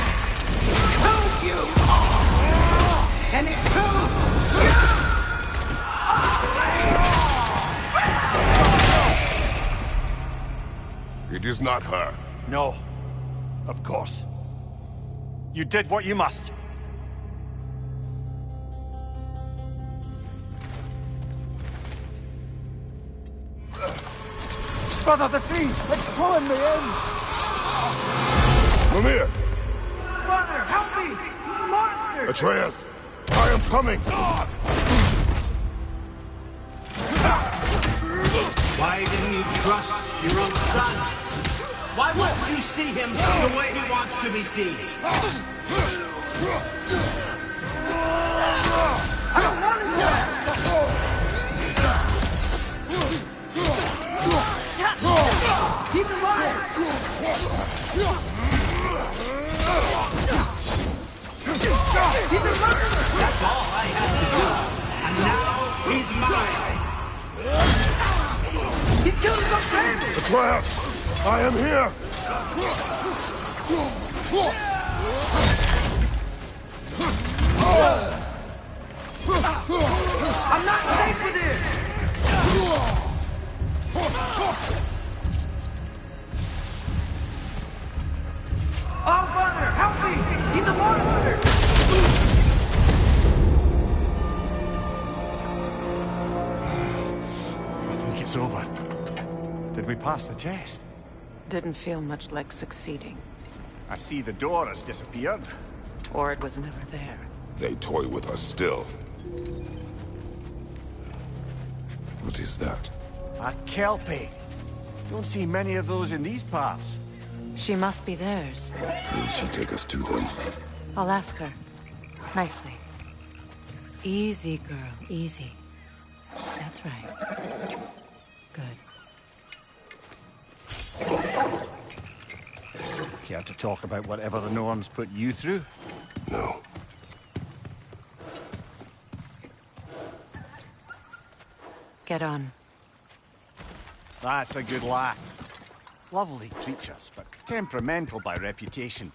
Who you are! And it's who you are! It is not her. No. Of course. You did what you must. Brother, the tree! It's pulling me in! Mimir! Brother, help me! Monster! Atreus! I am coming! Why didn't you trust your own son? Why wouldn't you see him the way he wants to be seen? I don't want him back! Keep him alive! Keep him alive! That's all I had to do. And now he's mine. He's killing some family! Atreus! I am here! I'm not safe with him! Oh, Father, help me! He's a monster! I think it's over. Did we pass the test? Didn't feel much like succeeding. I see the door has disappeared. Or it was never there. They toy with us still. What is that? A Kelpie. Don't see many of those in these parts. She must be theirs. Will she take us to them? I'll ask her. Nicely. Easy, girl. Easy. That's right. Good. Care to talk about whatever the Norns put you through? No. Get on. That's a good lass. Lovely creatures, but temperamental by reputation.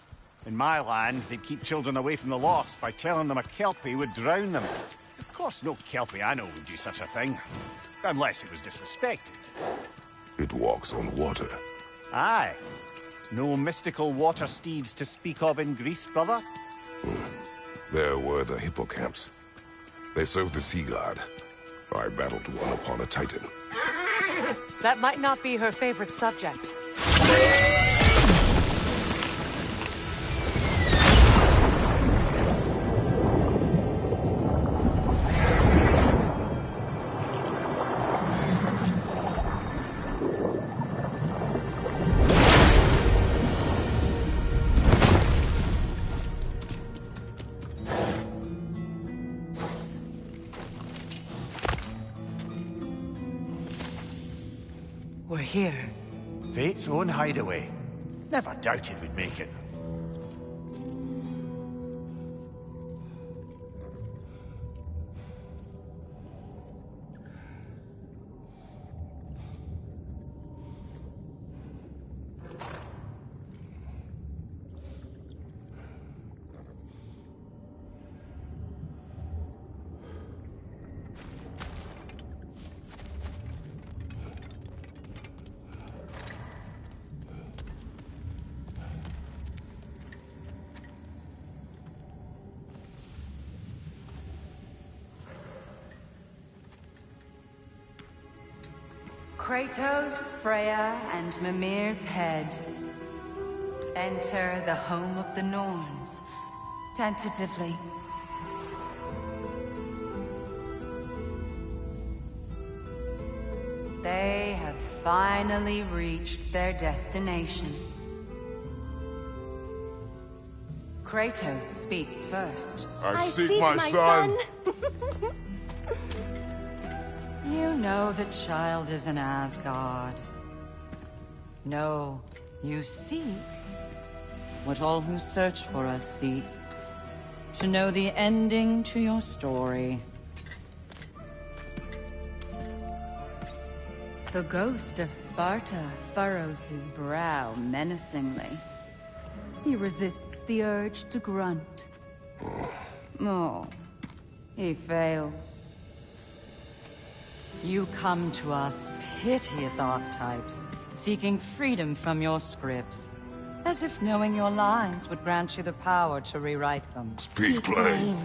In my land, they'd keep children away from the lost by telling them a Kelpie would drown them. Of course, no Kelpie I know would do such a thing. Unless it was disrespected. It walks on water. Aye. No mystical water steeds to speak of in Greece, brother? There were the hippocamps. They served the sea god. I battled one upon a titan. That might not be her favorite subject. We're here. Fate's own hideaway. Never doubted we'd make it. Kratos, Freya, and Mimir's head. Enter the home of the Norns, tentatively. They have finally reached their destination. Kratos speaks first. I seek my son. You know the child is in Asgard. No, you seek what all who search for us seek. To know the ending to your story. The ghost of Sparta furrows his brow menacingly. He resists the urge to grunt. Oh, he fails. You come to us, piteous archetypes, seeking freedom from your scripts. As if knowing your lines would grant you the power to rewrite them. Speak plain.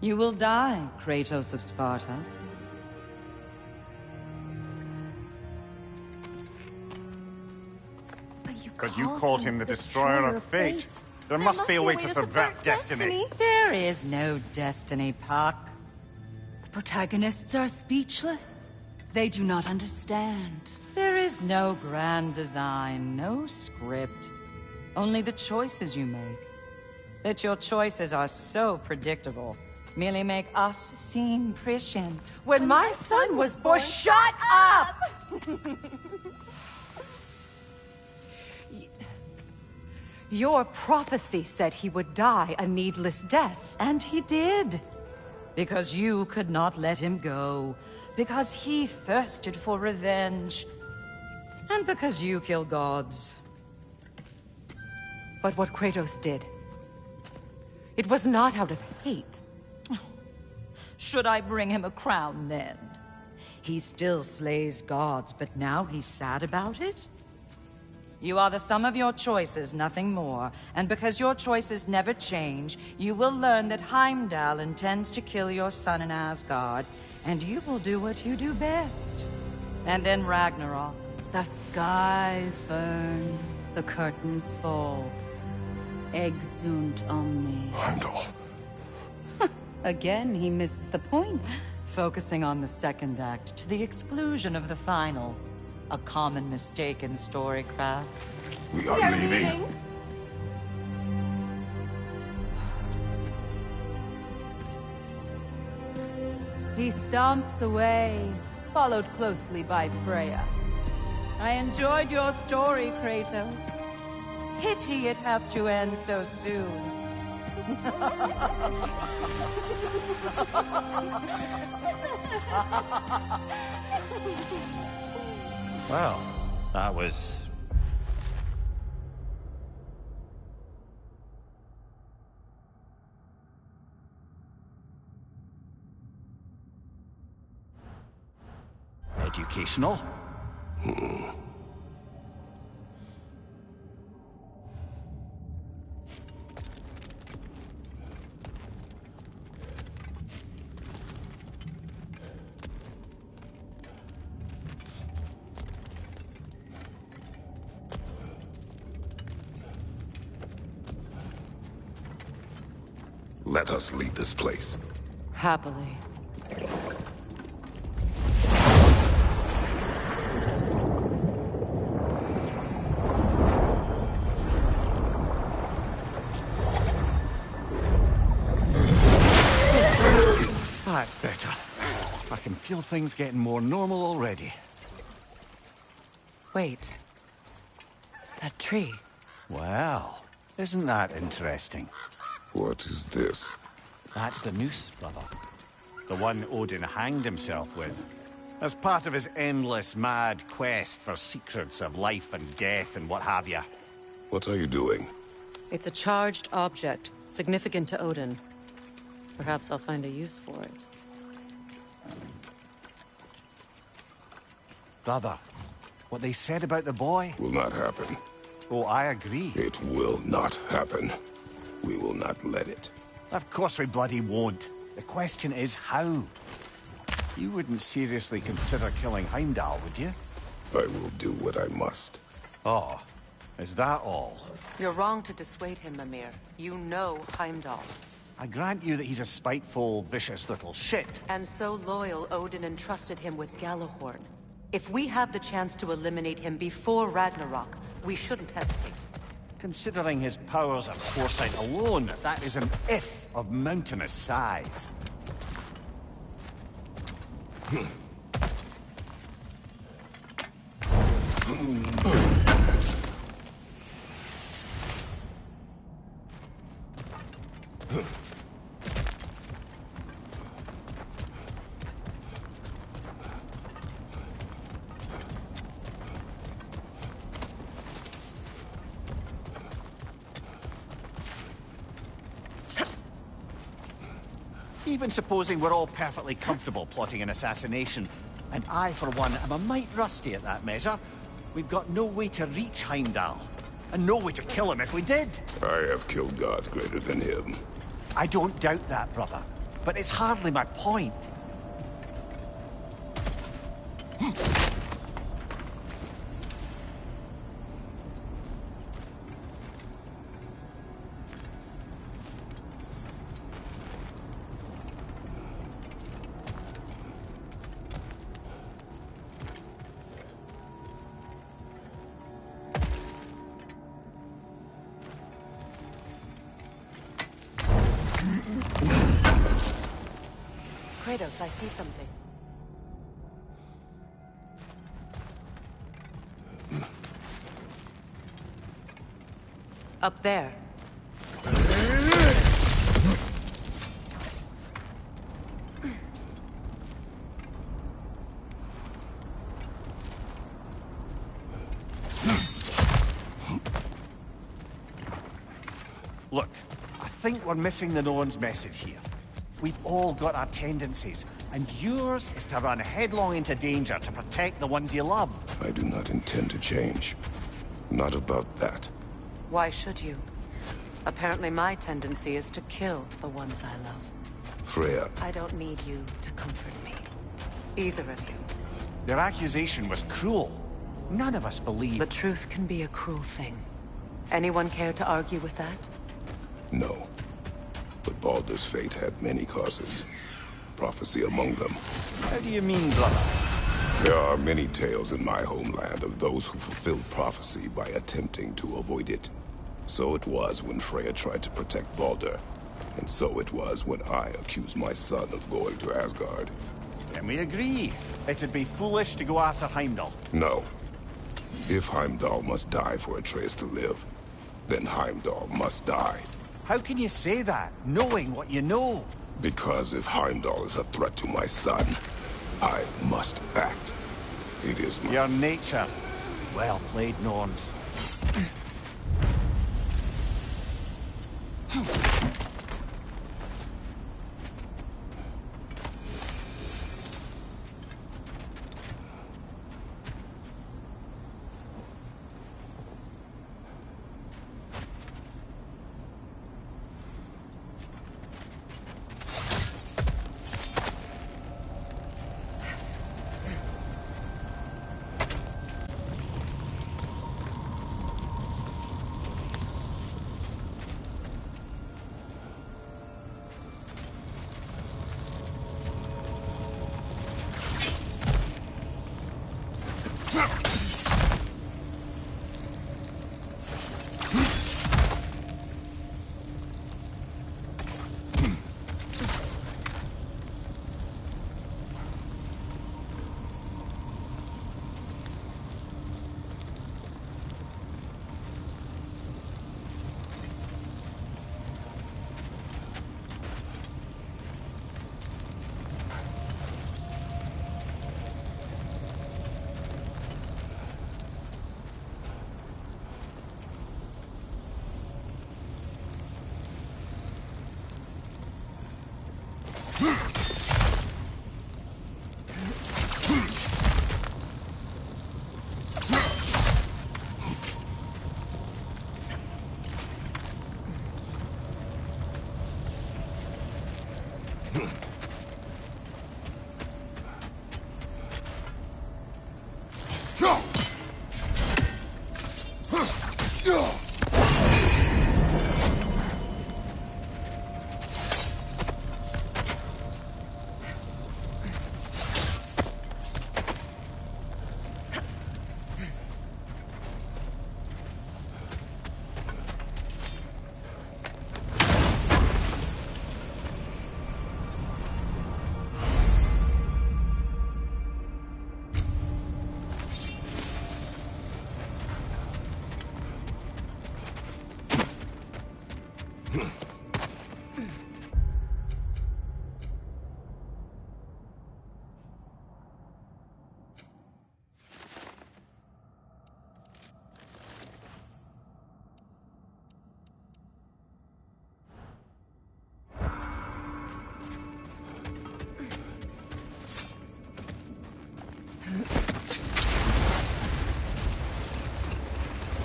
You will die, Kratos of Sparta. But you called him the Destroyer of Fate. There must be a way to subvert destiny. There is no destiny, Puck. The protagonists are speechless. They do not understand. There is no grand design, no script. Only the choices you make. That your choices are so predictable merely make us seem prescient. When my son was born, shut up! Your prophecy said he would die a needless death. And he did. Because you could not let him go. Because he thirsted for revenge. And because you kill gods. But what Kratos did, it was not out of hate. Should I bring him a crown then? He still slays gods, but now he's sad about it? You are the sum of your choices, nothing more. And because your choices never change, you will learn that Heimdall intends to kill your son in Asgard, and you will do what you do best. And then Ragnarok. The skies burn, the curtains fall. Exunt omni. Heimdall. Again, he misses the point. Focusing on the second act to the exclusion of the final. A common mistake in storycraft. We are leaving. He stomps away, followed closely by Freya. I enjoyed your story, Kratos. Pity it has to end so soon. Well, that was... educational? Let us leave this place. Happily. That's better. I can feel things getting more normal already. Wait. That tree. Well, isn't that interesting? What is this? That's the noose, brother. The one Odin hanged himself with. As part of his endless, mad quest for secrets of life and death and what have you. What are you doing? It's a charged object, significant to Odin. Perhaps I'll find a use for it. Brother, what they said about the boy... Will not happen. Oh, I agree. It will not happen. We will not let it. Of course we bloody won't. The question is how. You wouldn't seriously consider killing Heimdall, would you? I will do what I must. Oh, is that all? You're wrong to dissuade him, Mimir. You know Heimdall. I grant you that he's a spiteful, vicious little shit. And so loyal, Odin entrusted him with Gjallarhorn. If we have the chance to eliminate him before Ragnarok, we shouldn't hesitate. Considering his powers of foresight alone, that is an if of mountainous size. Even supposing we're all perfectly comfortable plotting an assassination, and I, for one, am a mite rusty at that measure, we've got no way to reach Heimdall, and no way to kill him if we did. I have killed gods greater than him. I don't doubt that, brother, but it's hardly my point. Kratos, I see something. Up there. Look, I think we're missing the Norn's message here. We've all got our tendencies, and yours is to run headlong into danger to protect the ones you love. I do not intend to change. Not about that. Why should you? Apparently my tendency is to kill the ones I love. Freya. I don't need you to comfort me. Either of you. Their accusation was cruel. None of us believe. The truth can be a cruel thing. Anyone care to argue with that? No. But Baldur's fate had many causes. Prophecy among them. How do you mean, brother? There are many tales in my homeland of those who fulfilled prophecy by attempting to avoid it. So it was when Freya tried to protect Baldur. And so it was when I accused my son of going to Asgard. Then we agree. It'd be foolish to go after Heimdall. No. If Heimdall must die for Atreus to live, then Heimdall must die. How can you say that, knowing what you know? Because if Heimdall is a threat to my son, I must act. It is my... Your nature. Well played, Norns.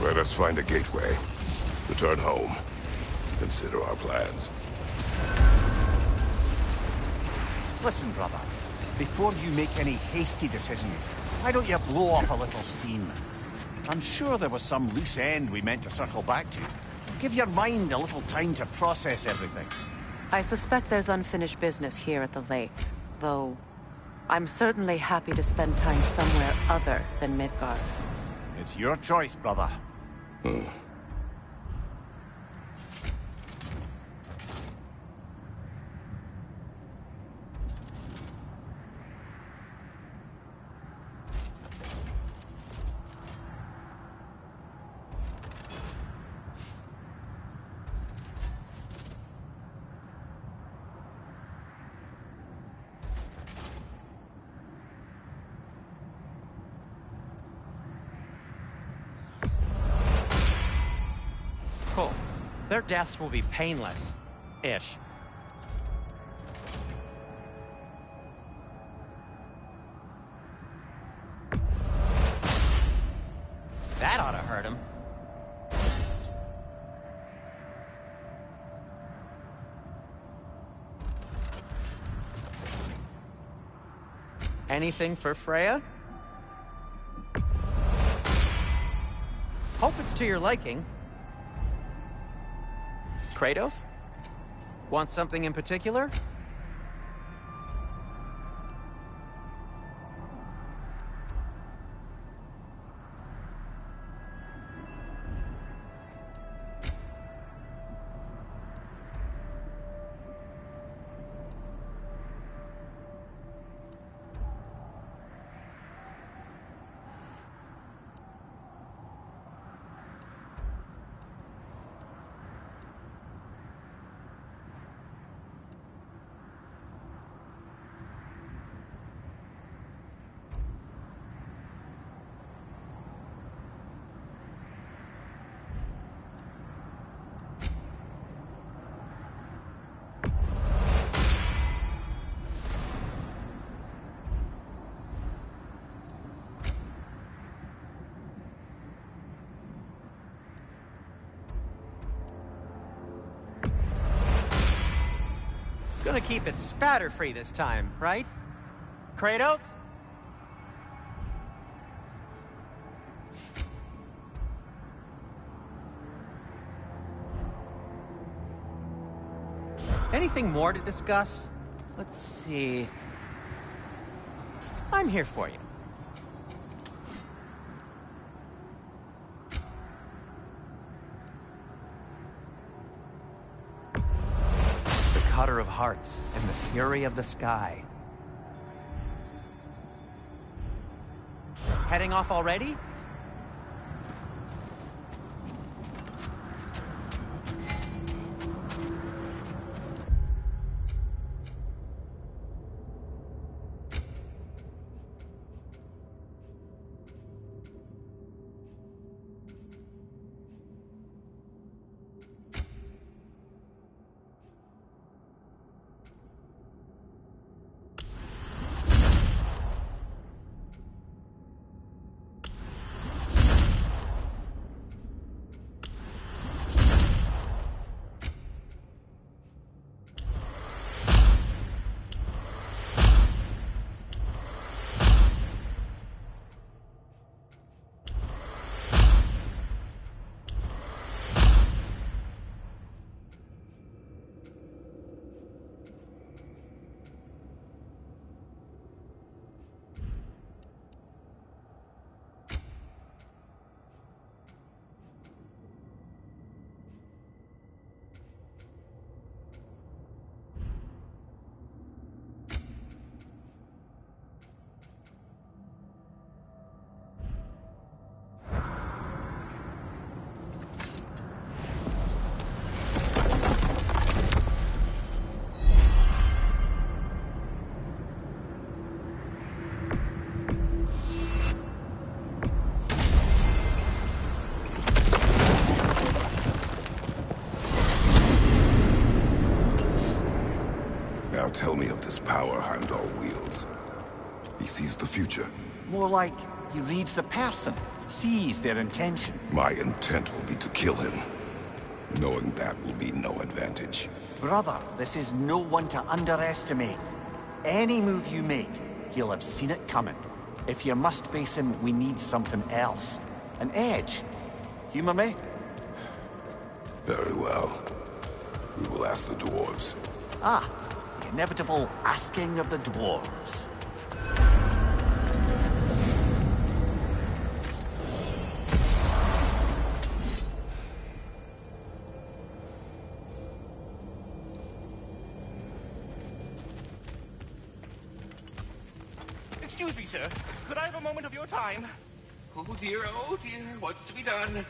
Let us find a gateway. Return home. Consider our plans. Listen, brother. Before you make any hasty decisions, why don't you blow off a little steam? I'm sure there was some loose end we meant to circle back to. Give your mind a little time to process everything. I suspect there's unfinished business here at the lake, though I'm certainly happy to spend time somewhere other than Midgard. It's your choice, brother. Cool. Their deaths will be painless. Ish. That ought to hurt him. Anything for Freya? Hope it's to your liking. Kratos? Want something in particular? Gonna keep it spatter-free this time, right? Kratos? Anything more to discuss? Let's see. I'm here for you. Cutter of hearts and the fury of the sky. Heading off already? Tell me of this power Heimdall wields. He sees the future. More like he reads the person, sees their intention. My intent will be to kill him. Knowing that will be no advantage. Brother, this is no one to underestimate. Any move you make, he'll have seen it coming. If you must face him, we need something else. An edge. Humor me? Very well. We will ask the dwarves. Ah. Inevitable asking of the dwarves. Excuse me, sir. Could I have a moment of your time? Oh dear, what's to be done?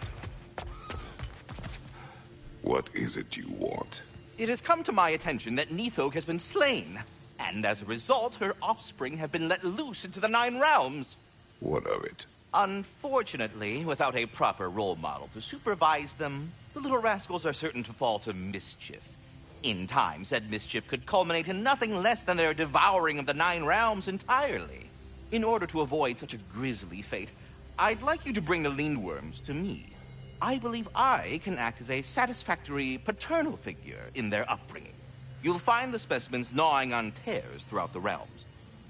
What is it you want? It has come to my attention that Nithog has been slain, and as a result, her offspring have been let loose into the Nine Realms. What of it? Unfortunately, without a proper role model to supervise them, the little rascals are certain to fall to mischief. In time, said mischief could culminate in nothing less than their devouring of the 9 realms entirely. In order to avoid such a grisly fate, I'd like you to bring the Lindworms to me. I believe I can act as a satisfactory paternal figure in their upbringing. You'll find the specimens gnawing on tears throughout the realms.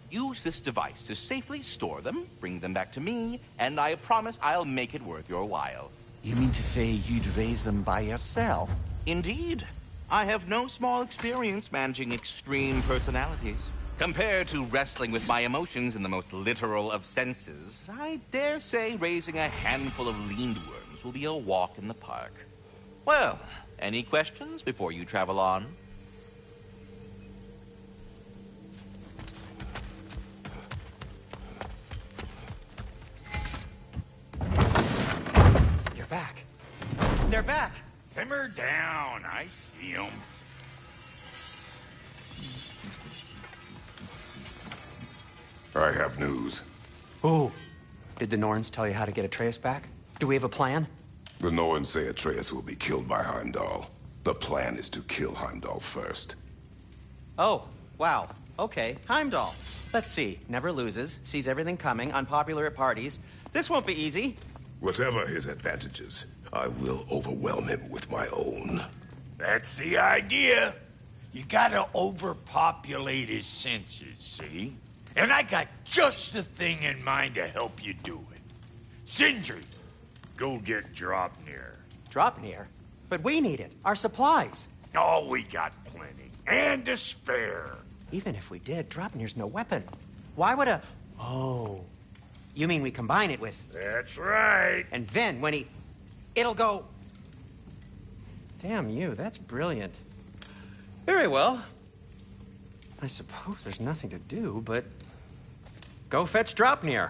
Use this device to safely store them, bring them back to me, and I promise I'll make it worth your while. You mean to say you'd raise them by yourself? Indeed. I have no small experience managing extreme personalities. Compared to wrestling with my emotions in the most literal of senses, I dare say raising a handful of Lindworms will be a walk in the park. Well, any questions before you travel on? Back. They're back. Simmer down. I see them. I have news. Oh. Did the Norns tell you how to get Atreus back? Do we have a plan? The Norns say Atreus will be killed by Heimdall. The plan is to kill Heimdall first. Oh, wow. Okay, Heimdall. Let's see. Never loses, sees everything coming, unpopular at parties. This won't be easy. Whatever his advantages, I will overwhelm him with my own. That's the idea. You gotta overpopulate his senses, see? And I got just the thing in mind to help you do it. Sindri, go get Draupnir. Draupnir? But we need it. Our supplies. Oh, we got plenty. And to spare. Even if we did, Draupnir's no weapon. Why would a... Oh... You mean we combine it with... That's right. And then when he... It'll go... Damn you, that's brilliant. Very well. I suppose there's nothing to do, but... Go fetch Draupnir.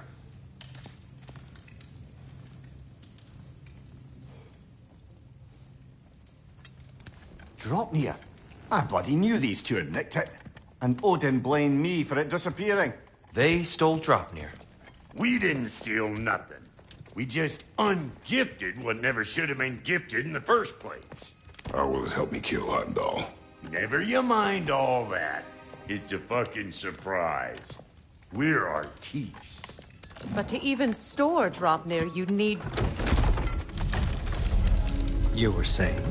Draupnir? I bloody knew these two had nicked it. And Odin blamed me for it disappearing. They stole Draupnir. We didn't steal nothing. We just ungifted what never should have been gifted in the first place. How will it help me kill Heimdall? Never you mind all that. It's a fucking surprise. We're artistes. But to even store Draupnir, you'd need... You were saying...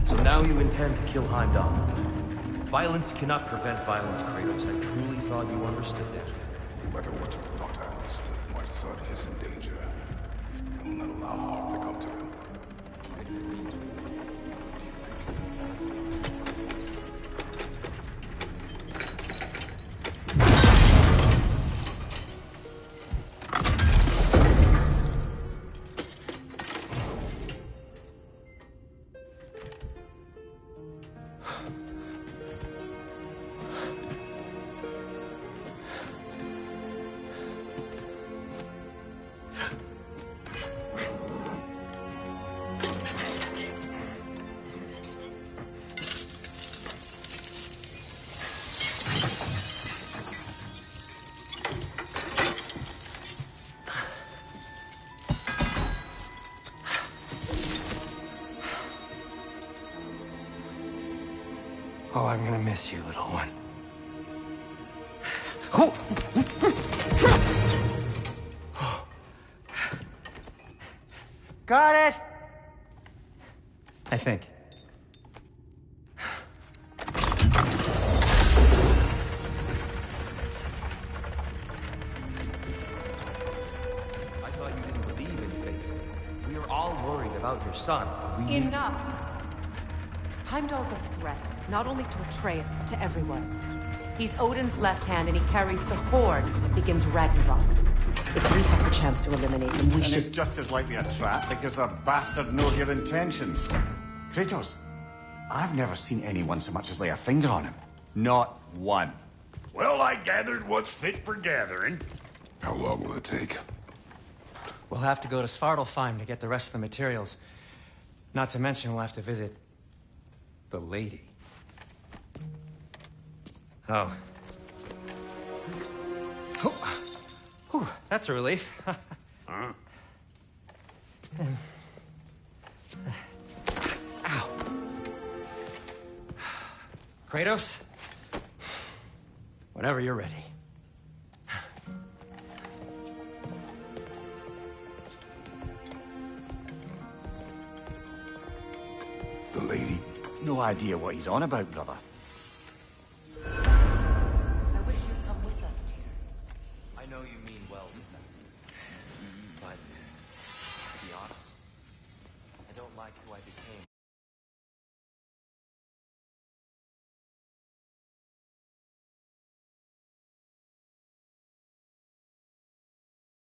So now you intend to kill Heimdall. Violence cannot prevent violence, Kratos. I truly thought you understood that. No matter what you thought I understood, my son is in danger. I will not allow harm to come to him. Oh, I'm gonna miss you, little one. Oh. Got it! I think. I thought you didn't believe in fate. We are all worried about your son. Enough! Heimdall's a threat, not only to Atreus, but to everyone. He's Odin's left hand, and he carries the horde that begins Ragnarok. If we have the chance to eliminate him, we should... And it's just as likely a trap because the bastard knows your intentions. Kratos, I've never seen anyone so much as lay a finger on him. Not one. Well, I gathered what's fit for gathering. How long will it take? We'll have to go to Svartalfheim to get the rest of the materials. Not to mention we'll have to visit... the lady. Oh. Whew, that's a relief. Huh? Ow. Kratos? Whenever you're ready. The lady? No idea what he's on about, brother. I wish you'd come with us, dear. I know you mean well with them. But, to be honest, I don't like who I became.